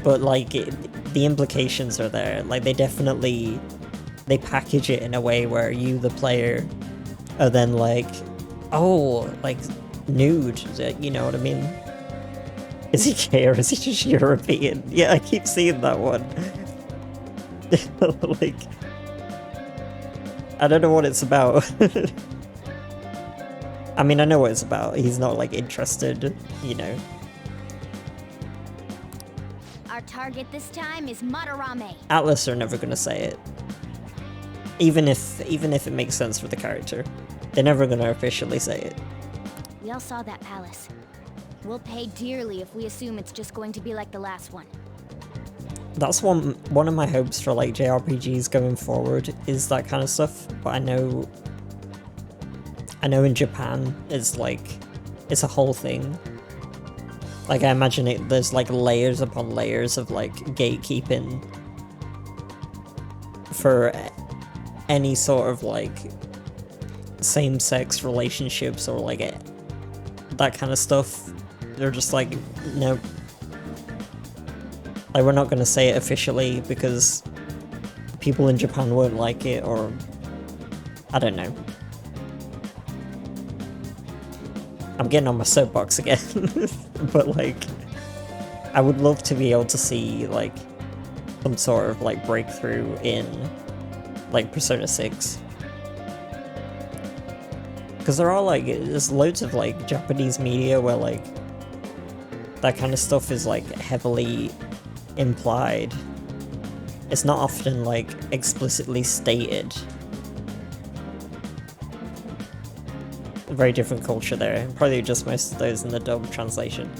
But, like, the implications are there. Like, they package it in a way where you, the player, are then like, oh, like, nude, you know what I mean? Is he gay or is he just European? Yeah, I keep seeing that one. Like, I don't know what it's about. I mean, I know what it's about. He's not, like, interested, you know. Our target this time is Madarame. Atlas are never gonna say it. Even if it makes sense for the character. They're never gonna officially say it. We all saw that palace. We'll pay dearly if we assume it's just going to be like the last one. That's one of my hopes for, like, JRPGs going forward, is that kind of stuff. But I know in Japan it's like, it's a whole thing. Like, I imagine there's like layers upon layers of, like, gatekeeping for any sort of, like, same-sex relationships or, like, that kind of stuff. They're just like, nope. Like, we're not gonna say it officially because people in Japan won't like it, or I don't know. I'm getting on my soapbox again. But, like, I would love to be able to see, like, some sort of, like, breakthrough in, like, Persona 6. Because there are, like, there's loads of, like, Japanese media where, like, that kind of stuff is, like, heavily implied. It's not often, like, explicitly stated. A very different culture there. Probably just most of those in the dub translation.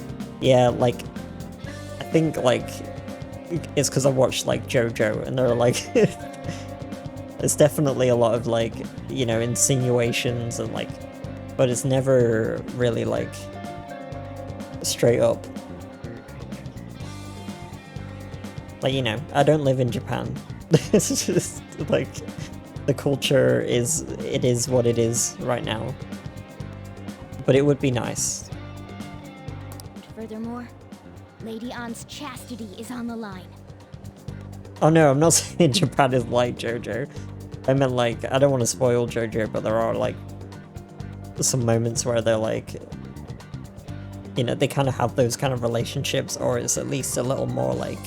Yeah, like, I think, like, it's because I watched, like, JoJo, and they're like, there's definitely a lot of, like, you know, insinuations and, like, but it's never really, like, straight up. Like, you know, I don't live in Japan. It's just, like, the culture is what it is right now. But it would be nice. Furthermore, Lady Ann's chastity is on the line. Oh no, I'm not saying Japan is like JoJo. I meant, like, I don't want to spoil JoJo, but there are, like, some moments where they're, like, you know, they kind of have those kind of relationships, or it's at least a little more like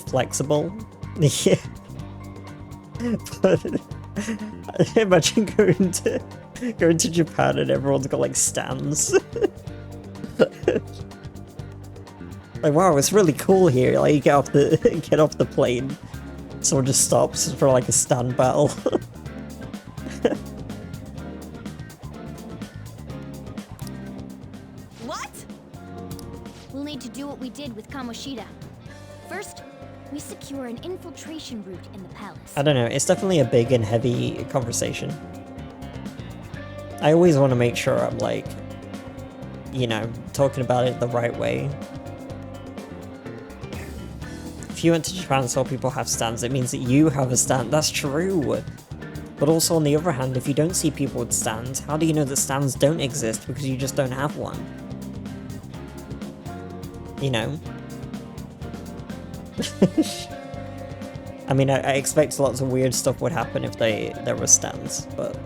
flexible. Yeah. But imagine going to Japan and everyone's got like stands. Like, wow, it's really cool here. Like, you get off the plane, someone just stops for like a stand battle. What? We'll need to do what we did with Kamoshida. First, we secure an infiltration route in the palace. I don't know, it's definitely a big and heavy conversation. I always want to make sure I'm like, you know, talking about it the right way. If you went to Japan and saw people have stands, it means that you have a stand. That's true. But also on the other hand, if you don't see people with stands, how do you know that stands don't exist because you just don't have one? You know? I mean, I expect lots of weird stuff would happen if there were stands, but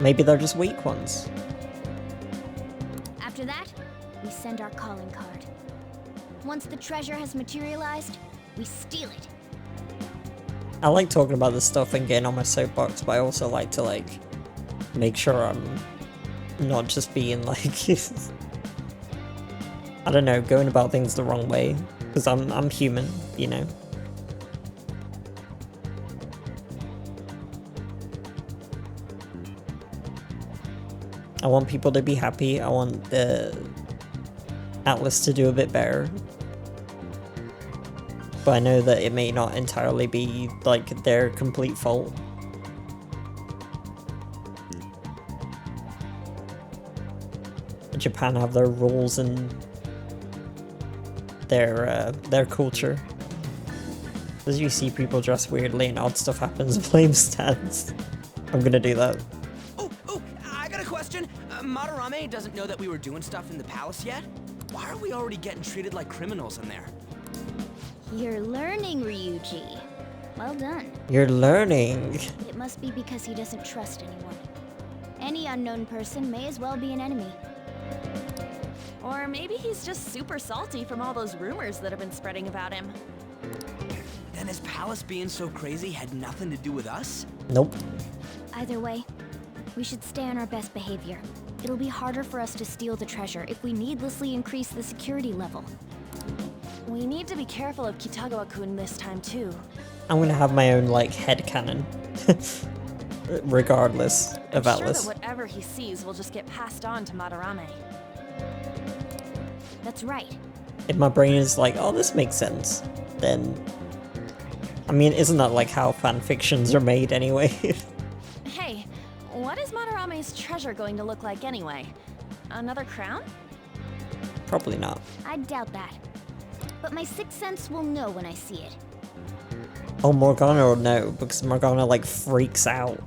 maybe they're just weak ones. After that, we send our calling card. Once the treasure has materialized, we steal it. I like talking about this stuff and getting on my soapbox, but I also like to like make sure I'm not just being like I don't know, going about things the wrong way, because I'm human, you know. I want people to be happy. I want the Atlas to do a bit better. But I know that it may not entirely be like their complete fault. Japan have their rules and their culture. As you see people dress weirdly and odd stuff happens, blame stands. I'm gonna do that. Oh, I got a question. Madarame doesn't know that we were doing stuff in the palace yet? Why are we already getting treated like criminals in there? You're learning, Ryuji. Well done. You're learning. It must be because he doesn't trust anyone. Any unknown person may as well be an enemy. Or maybe he's just super salty from all those rumors that have been spreading about him. Then his palace being so crazy had nothing to do with us? Nope. Either way, we should stay on our best behavior. It'll be harder for us to steal the treasure if we needlessly increase the security level. We need to be careful of Kitagawa-kun this time too. I'm gonna have my own like headcanon. Regardless of I'm Atlas. sure that whatever he sees will just get passed on to Madarame. That's right. If my brain is like, oh, this makes sense, then... I mean, isn't that like how fan fictions are made anyway? Hey, what is Madarame's treasure going to look like anyway? Another crown? Probably not. I doubt that. But my sixth sense will know when I see it. Oh, Morgana will know, because Morgana like freaks out.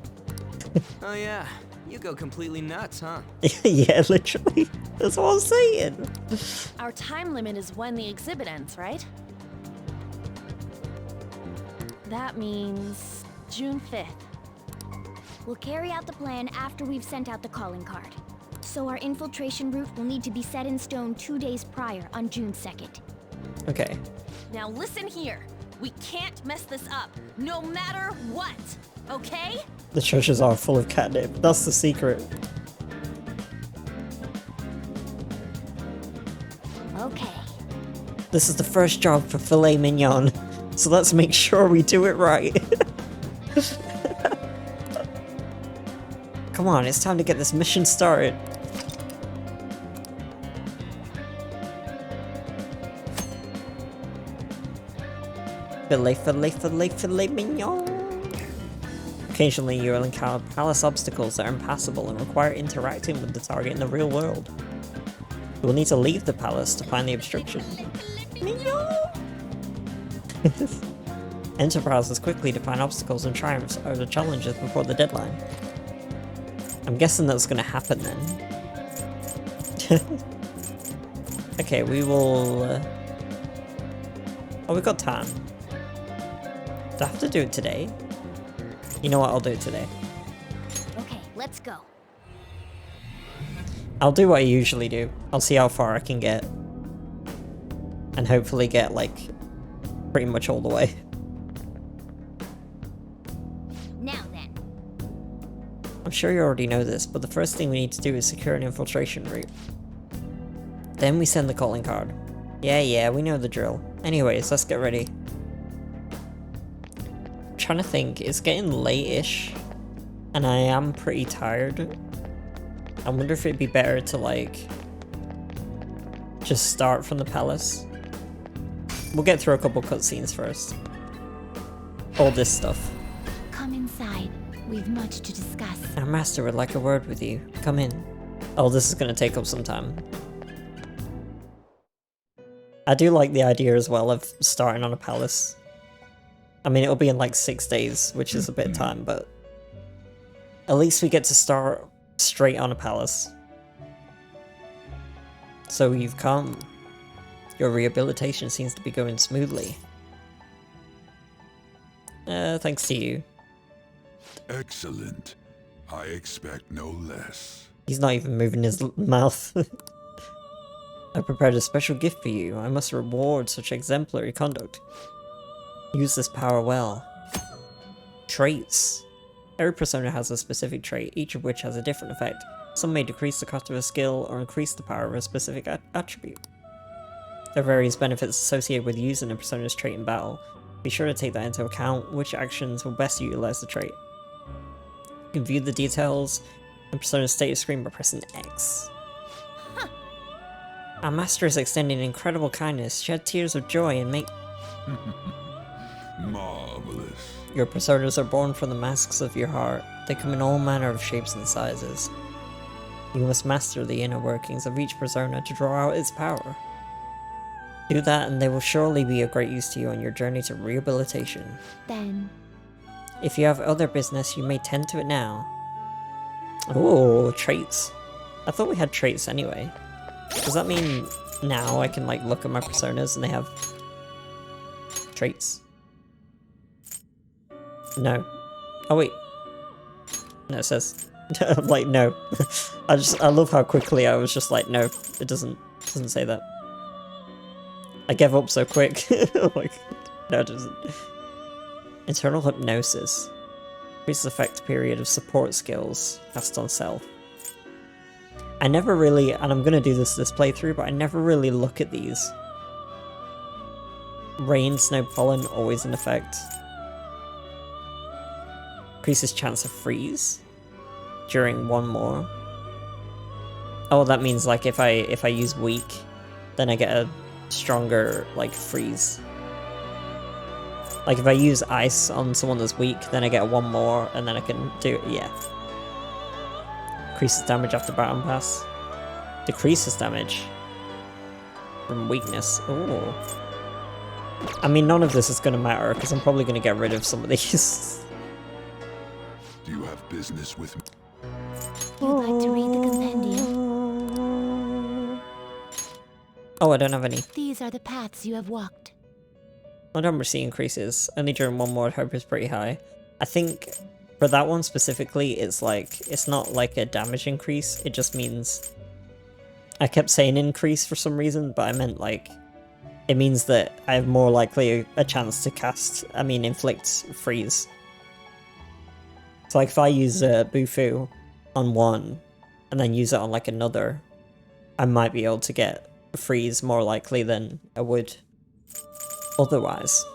Oh yeah, you go completely nuts, huh? Yeah, literally. That's what I'm saying. Our time limit is when the exhibit ends, right? That means June 5th. We'll carry out the plan after we've sent out the calling card. So our infiltration route will need to be set in stone 2 days prior on June 2nd. Okay. Now listen here. We can't mess this up, no matter what, okay? The treasures are full of catnip. That's the secret. Okay. This is the first job for filet mignon, so let's make sure we do it right. Come on, it's time to get this mission started. Filet mignon. Occasionally you will encounter palace obstacles that are impassable and require interacting with the target in the real world. You will need to leave the palace to find the obstruction. Enter browsers quickly to find obstacles and triumphs over challenges before the deadline. I'm guessing that's gonna happen then. Okay, we will... Oh, we've got time. Do I have to do it today? You know what, I'll do it today. Okay, let's go. I'll do what I usually do. I'll see how far I can get. And hopefully get, like, pretty much all the way. Now then. I'm sure you already know this, but the first thing we need to do is secure an infiltration route. Then we send the calling card. Yeah, we know the drill. Anyways, let's get ready. I'm trying to think, it's getting late-ish, and I am pretty tired. I wonder if it'd be better to, like, just start from the palace. We'll get through a couple cutscenes first. All this stuff. Come inside. We've much to discuss. Our master would like a word with you. Come in. Oh, this is gonna take up some time. I do like the idea as well of starting on a palace. I mean, it'll be in like 6 days, which is a bit of time, but at least we get to start straight on a palace. So you've come. Your rehabilitation seems to be going smoothly. Thanks to you. Excellent. I expect no less. He's not even moving his mouth. I prepared a special gift for you. I must reward such exemplary conduct. Use this power well. Traits. Every persona has a specific trait, each of which has a different effect. Some may decrease the cost of a skill or increase the power of a specific attribute. There are various benefits associated with using a persona's trait in battle. Be sure to take that into account. Which actions will best utilize the trait? You can view the details in Persona's status screen by pressing X. Our master is extending incredible kindness. Shed tears of joy and make... Marvelous. Your personas are born from the masks of your heart. They come in all manner of shapes and sizes. You must master the inner workings of each persona to draw out its power. Do that and they will surely be of great use to you on your journey to rehabilitation. Then... If you have other business, you may tend to it now. Oh, traits. I thought we had traits anyway. Does that mean now I can like look at my personas and they have traits? No. Oh wait. No, it says. I'm like, no. I love how quickly I was just like, no, it doesn't say that. I gave up so quick. Like, no, it doesn't. Internal hypnosis. Increases effect period of support skills. Cast on self. I never really, and I'm gonna do this playthrough, but I never really look at these. Rain, snow, pollen, always in effect. Increases chance of freeze during one more. Oh, that means like if I use weak, then I get a stronger like freeze. Like if I use ice on someone that's weak, then I get one more, and then I can do it. Yeah. Increases damage after baton pass. Decreases damage from weakness. Ooh. I mean, none of this is going to matter because I'm probably going to get rid of some of these. Do you have business with me? You'd like to read the compendium? Oh, I don't have any. These are the paths you have walked. My numeracy increases. Only during one more, hope is pretty high. I think for that one specifically, it's like, it's not like a damage increase. It just means, I kept saying increase for some reason, but I meant like, it means that I have more likely a chance to cast, inflict freeze. So like if I use Bufu on one, and then use it on like another, I might be able to get freeze more likely than I would otherwise.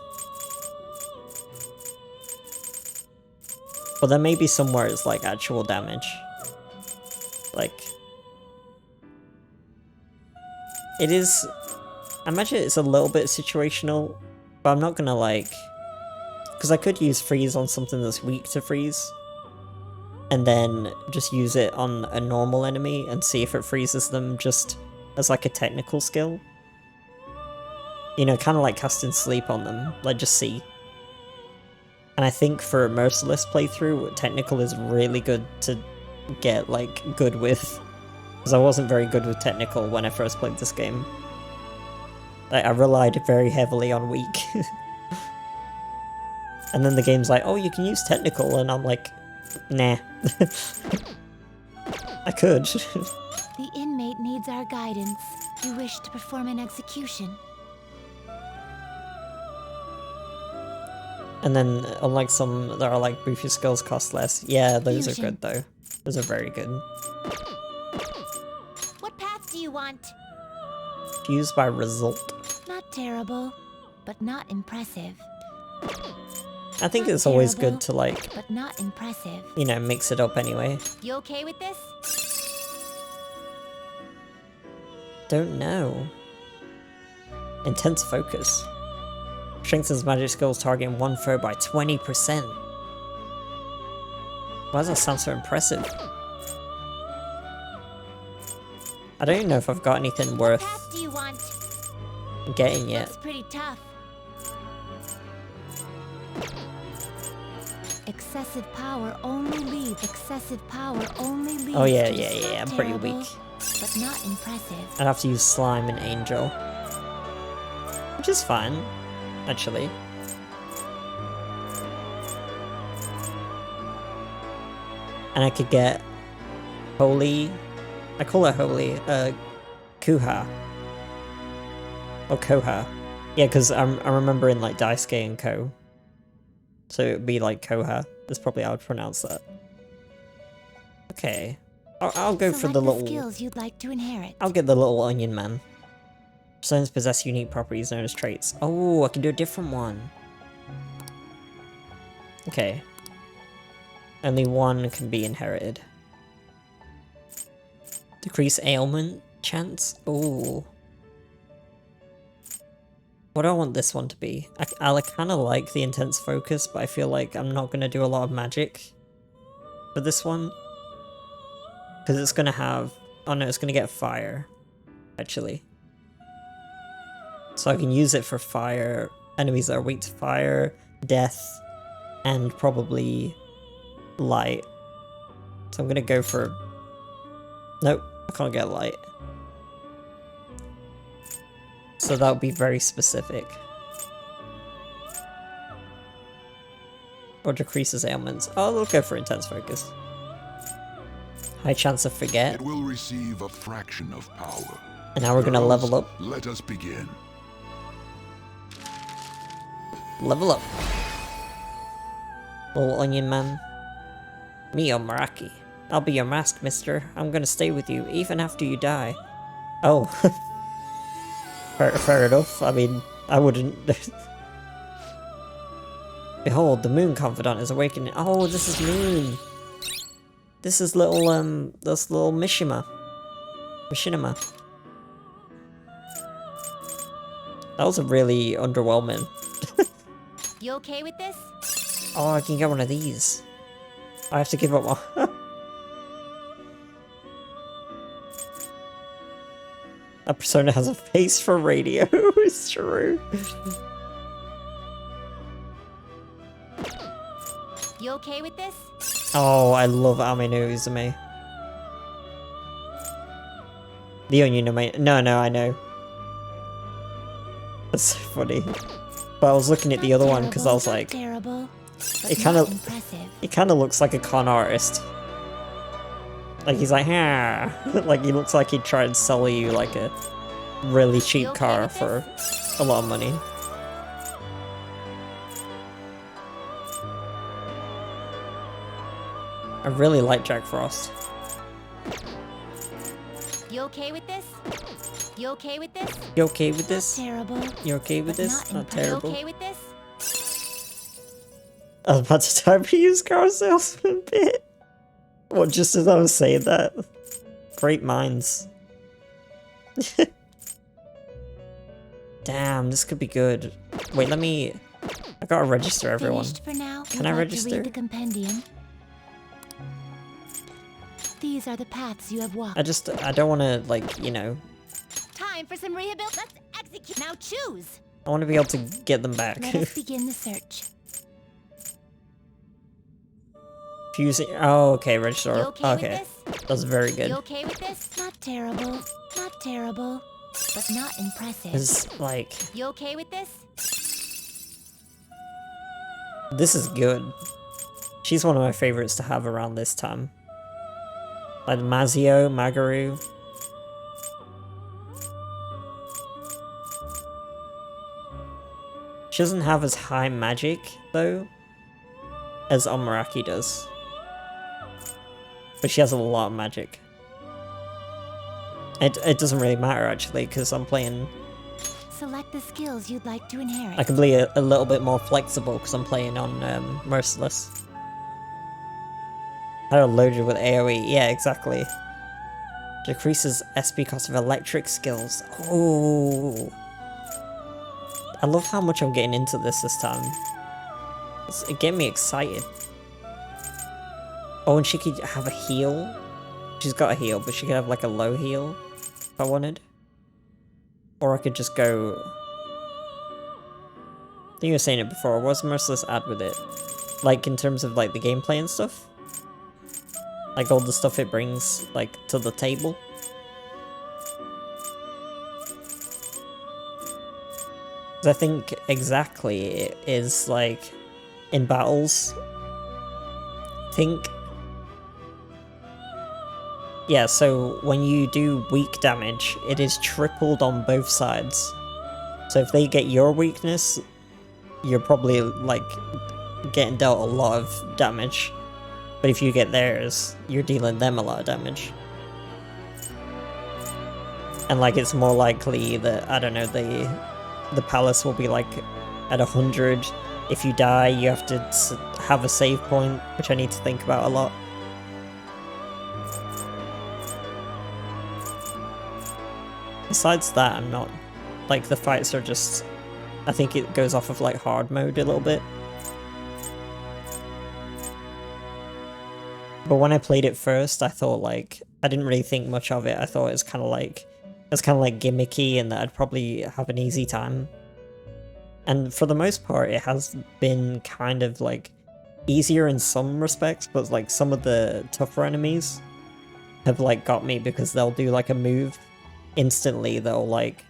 But there may be somewhere it's like actual damage. Like, it is, I imagine it's a little bit situational, but I'm not gonna like, because I could use freeze on something that's weak to freeze, and then just use it on a normal enemy and see if it freezes them just as like a technical skill. You know, kind of like casting sleep on them, like just see. And I think for a merciless playthrough, technical is really good to get like good with, because I wasn't very good with technical when I first played this game. Like, I relied very heavily on weak. And then the game's like, oh, you can use technical, and I'm like, nah. I could. The needs our guidance. You wish to perform an execution. And then, unlike some that are like boost your skills cost less. Yeah, those are good though. Those are very good. What path do you want? Fused by result. Not terrible, but not impressive. I think Not it's always terrible, good to like, but not impressive. you know, mix it up anyway. You okay with this? Don't know. Intense focus. Strengthens magic skills targeting one foe by 20%. Why does that sound so impressive? I don't even know if I've got anything worth What do you want? getting yet. It's pretty tough. Excessive power only leads. Excessive power only leads. Oh yeah, to yeah, it's yeah, not I'm pretty terrible, weak. But not impressive. I'd have to use slime and angel. Which is fine, actually. And I could get holy, I call it holy, Kuha. Or Koha. Yeah, because I'm remembering like Daisuke and Ko. So it would be like Koha. That's probably how I'd pronounce that. Okay. I'll go for the little... skills you'd like to inherit. I'll get the little onion man. Stones possess unique properties known as traits. Oh, I can do a different one. Okay. Only one can be inherited. Decrease ailment chance? Oh. What do I want this one to be? I kind of like the intense focus, but I feel like I'm not going to do a lot of magic for this one. Because it's going to have... Oh no, it's going to get fire, actually. So I can use it for fire, enemies that are weak to fire, death, and probably light. So I'm going to go for... Nope, I can't get light. So that would be very specific. Or decreases ailments. Oh, we'll go for intense focus. High chance of forget. It will receive a fraction of power. And now we're gonna level up. Let us begin. Level up. Little onion man. Me, Maraki. I'll be your mask, mister. I'm gonna stay with you, even after you die. Oh. Fair enough. I mean, I wouldn't... Behold, the moon confidant is awakening. Oh, this is Moon. This is little, this little Mishima. That was a really underwhelming. You okay with this? Oh, I can get one of these. I have to give up my... That persona has a face for radio, it's true. You okay with this? Oh, I love Ame no Uzume. The Onion no Main. No, I know. That's so funny. But I was looking at the other one because I was like, it kind of looks like a con artist. Like he's like, ah, like he looks like he'd try and sell you like a really cheap car for a lot of money. I really like Jack Frost. You okay with this? You okay with this? You okay with this? Not terrible. You okay with this? Not terrible. You okay with this? I was about to type a used car salesman bit. Well, just as I was saying that. Great minds. Damn, this could be good. Wait, let me... I gotta register everyone. For now, can I register? read the compendium. These are the paths you have walked. I don't want to, like, you know... Time for some rehabilitation. Let's execute. Now choose. I want to be able to get them back. Let us begin the search. Fusing... Oh, okay, register. Okay. That's very good. You okay with this? Not terrible. Not terrible. But not impressive. It's like... You okay with this? This is good. She's one of my favorites to have around this time. Like Mazio, Magaru. She doesn't have as high magic, though, as Omaraki does. But she has a lot of magic. It doesn't really matter, actually, because I'm playing... Select the skills you'd like to inherit. I can be a little bit more flexible, because I'm playing on Merciless. How loaded with AoE, yeah, exactly. Decreases SP cost of electric skills. Oh, I love how much I'm getting into this time. It's getting me excited. Oh, and she could have a heal. She's got a heal, but she could have like a low heal if I wanted. Or I could just go... I think you were saying it before, what's Merciless add with it? Like in terms of like the gameplay and stuff? Like all the stuff it brings like to the table? I think exactly it is like in battles. Yeah, so when you do weak damage, it is tripled on both sides. So if they get your weakness, you're probably like getting dealt a lot of damage. But if you get theirs, you're dealing them a lot of damage. And like it's more likely that, I don't know, the palace will be like at 100. If you die, you have to have a save point, which I need to think about a lot. Besides that, I'm not... Like, the fights are just... I think it goes off of, like, hard mode a little bit. But when I played it first, I thought, like... I didn't really think much of it. I thought it was kind of like... It was kind of, like, gimmicky and that I'd probably have an easy time. And for the most part, it has been kind of, like, easier in some respects, but, like, some of the tougher enemies have, like, got me because they'll do, like, a move instantly that'll, like,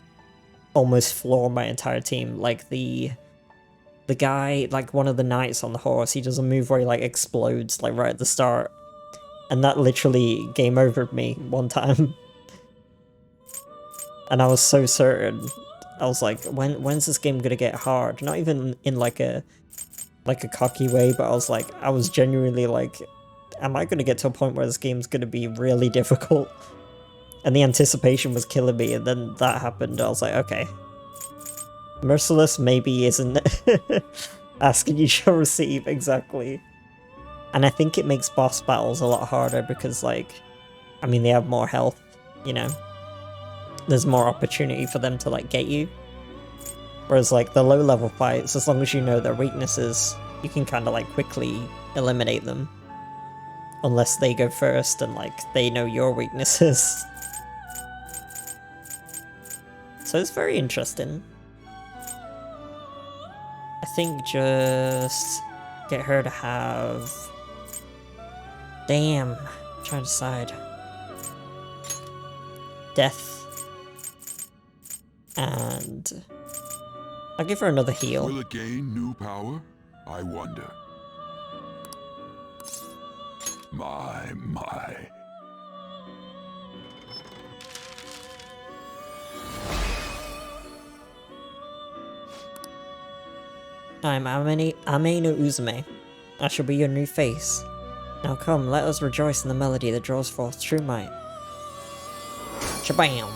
almost floor my entire team. Like, the guy, like, one of the knights on the horse, he does a move where he, like, explodes, like, right at the start. And that literally game overed me one time. And I was so certain. I was like, when's this game gonna get hard? Not even in like a cocky way, but I was like, I was genuinely like, am I gonna get to a point where this game's gonna be really difficult? And the anticipation was killing me, and then that happened. I was like, okay. Merciless maybe isn't asking you shall receive, exactly. And I think it makes boss battles a lot harder because, like, I mean, they have more health, you know? There's more opportunity for them to, like, get you. Whereas, like, the low-level fights, as long as you know their weaknesses, you can kind of, like, quickly eliminate them. Unless they go first and, like, they know your weaknesses. So it's very interesting. I think just get her to have... Damn. I'm trying to decide. Death. And I'll give her another heal. Will it gain new power? I wonder. My. I'm Ame no Uzume. I shall be your new face. Now come, let us rejoice in the melody that draws forth true might. Shabam!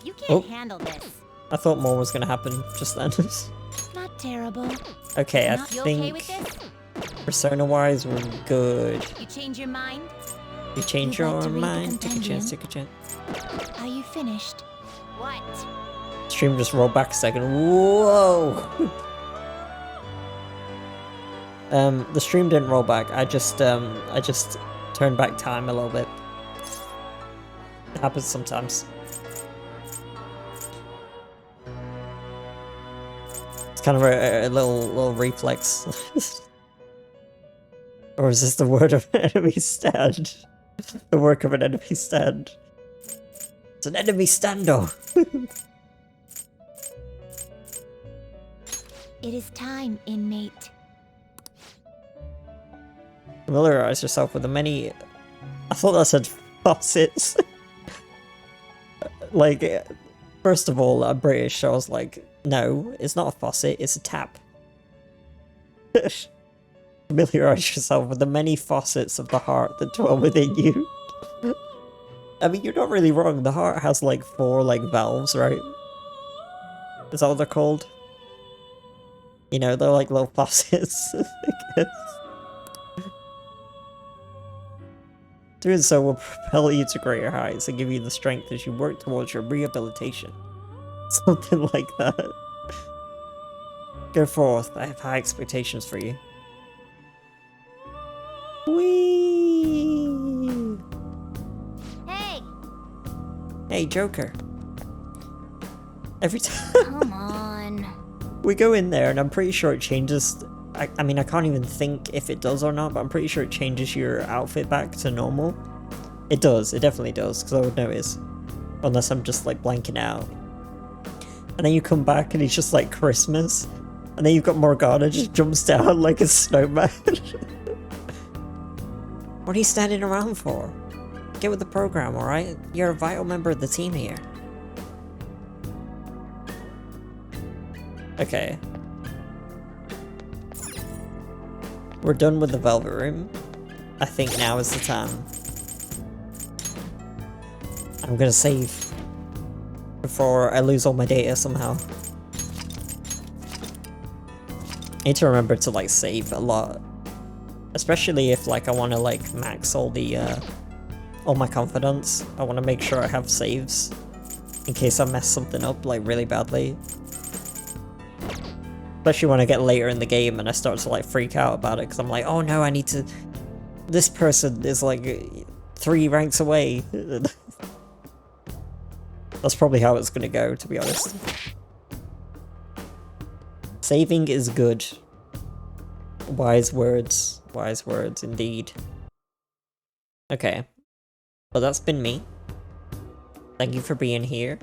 You can't handle this. I thought more was gonna happen just then. Not terrible. Okay, I You think okay with this? persona-wise we're good. You change your mind? You change You'd like your to read the mind, take a compendium? chance, take a chance. Are you finished? What? Stream just rolled back a second. Whoa! The stream didn't roll back. I just turned back time a little bit. It happens sometimes. It's kind of a little reflex. Or is this the word of an enemy stand? The work of an enemy stand. It's an enemy stando! It is time, inmate. Familiarize yourself with the many... I thought that said faucets. Like, first of all, I'm British, so I was like, no, it's not a faucet, it's a tap. Familiarize yourself with the many faucets of the heart that dwell within you. I mean, you're not really wrong. The heart has like 4 like valves, right? Is that what they're called? You know, they're like little faucets, I guess. Doing so will propel you to greater heights and give you the strength as you work towards your rehabilitation. Something like that. Go forth, I have high expectations for you. Whee! Hey! Hey, Joker. Every time Come on. we go in there, and I'm pretty sure it changes. I mean, I can't even think if it does or not, but I'm pretty sure it changes your outfit back to normal. It does, it definitely does, because I would notice. Unless I'm just like blanking out. And then you come back and it's just like Christmas. And then you've got Morgana just jumps down like a snowman. What are you standing around for? Get with the program, alright? You're a vital member of the team here. Okay. We're done with the Velvet Room. I think now is the time. I'm gonna save before I lose all my data somehow. I need to remember to like save a lot. Especially if like I wanna like max all the all my confidence. I wanna make sure I have saves in case I mess something up like really badly. Especially when I get later in the game and I start to like freak out about it because I'm like, oh no, I need to... This person is like 3 ranks away. That's probably how it's gonna go, to be honest. Saving is good. Wise words indeed. Okay. Well, that's been me. Thank you for being here.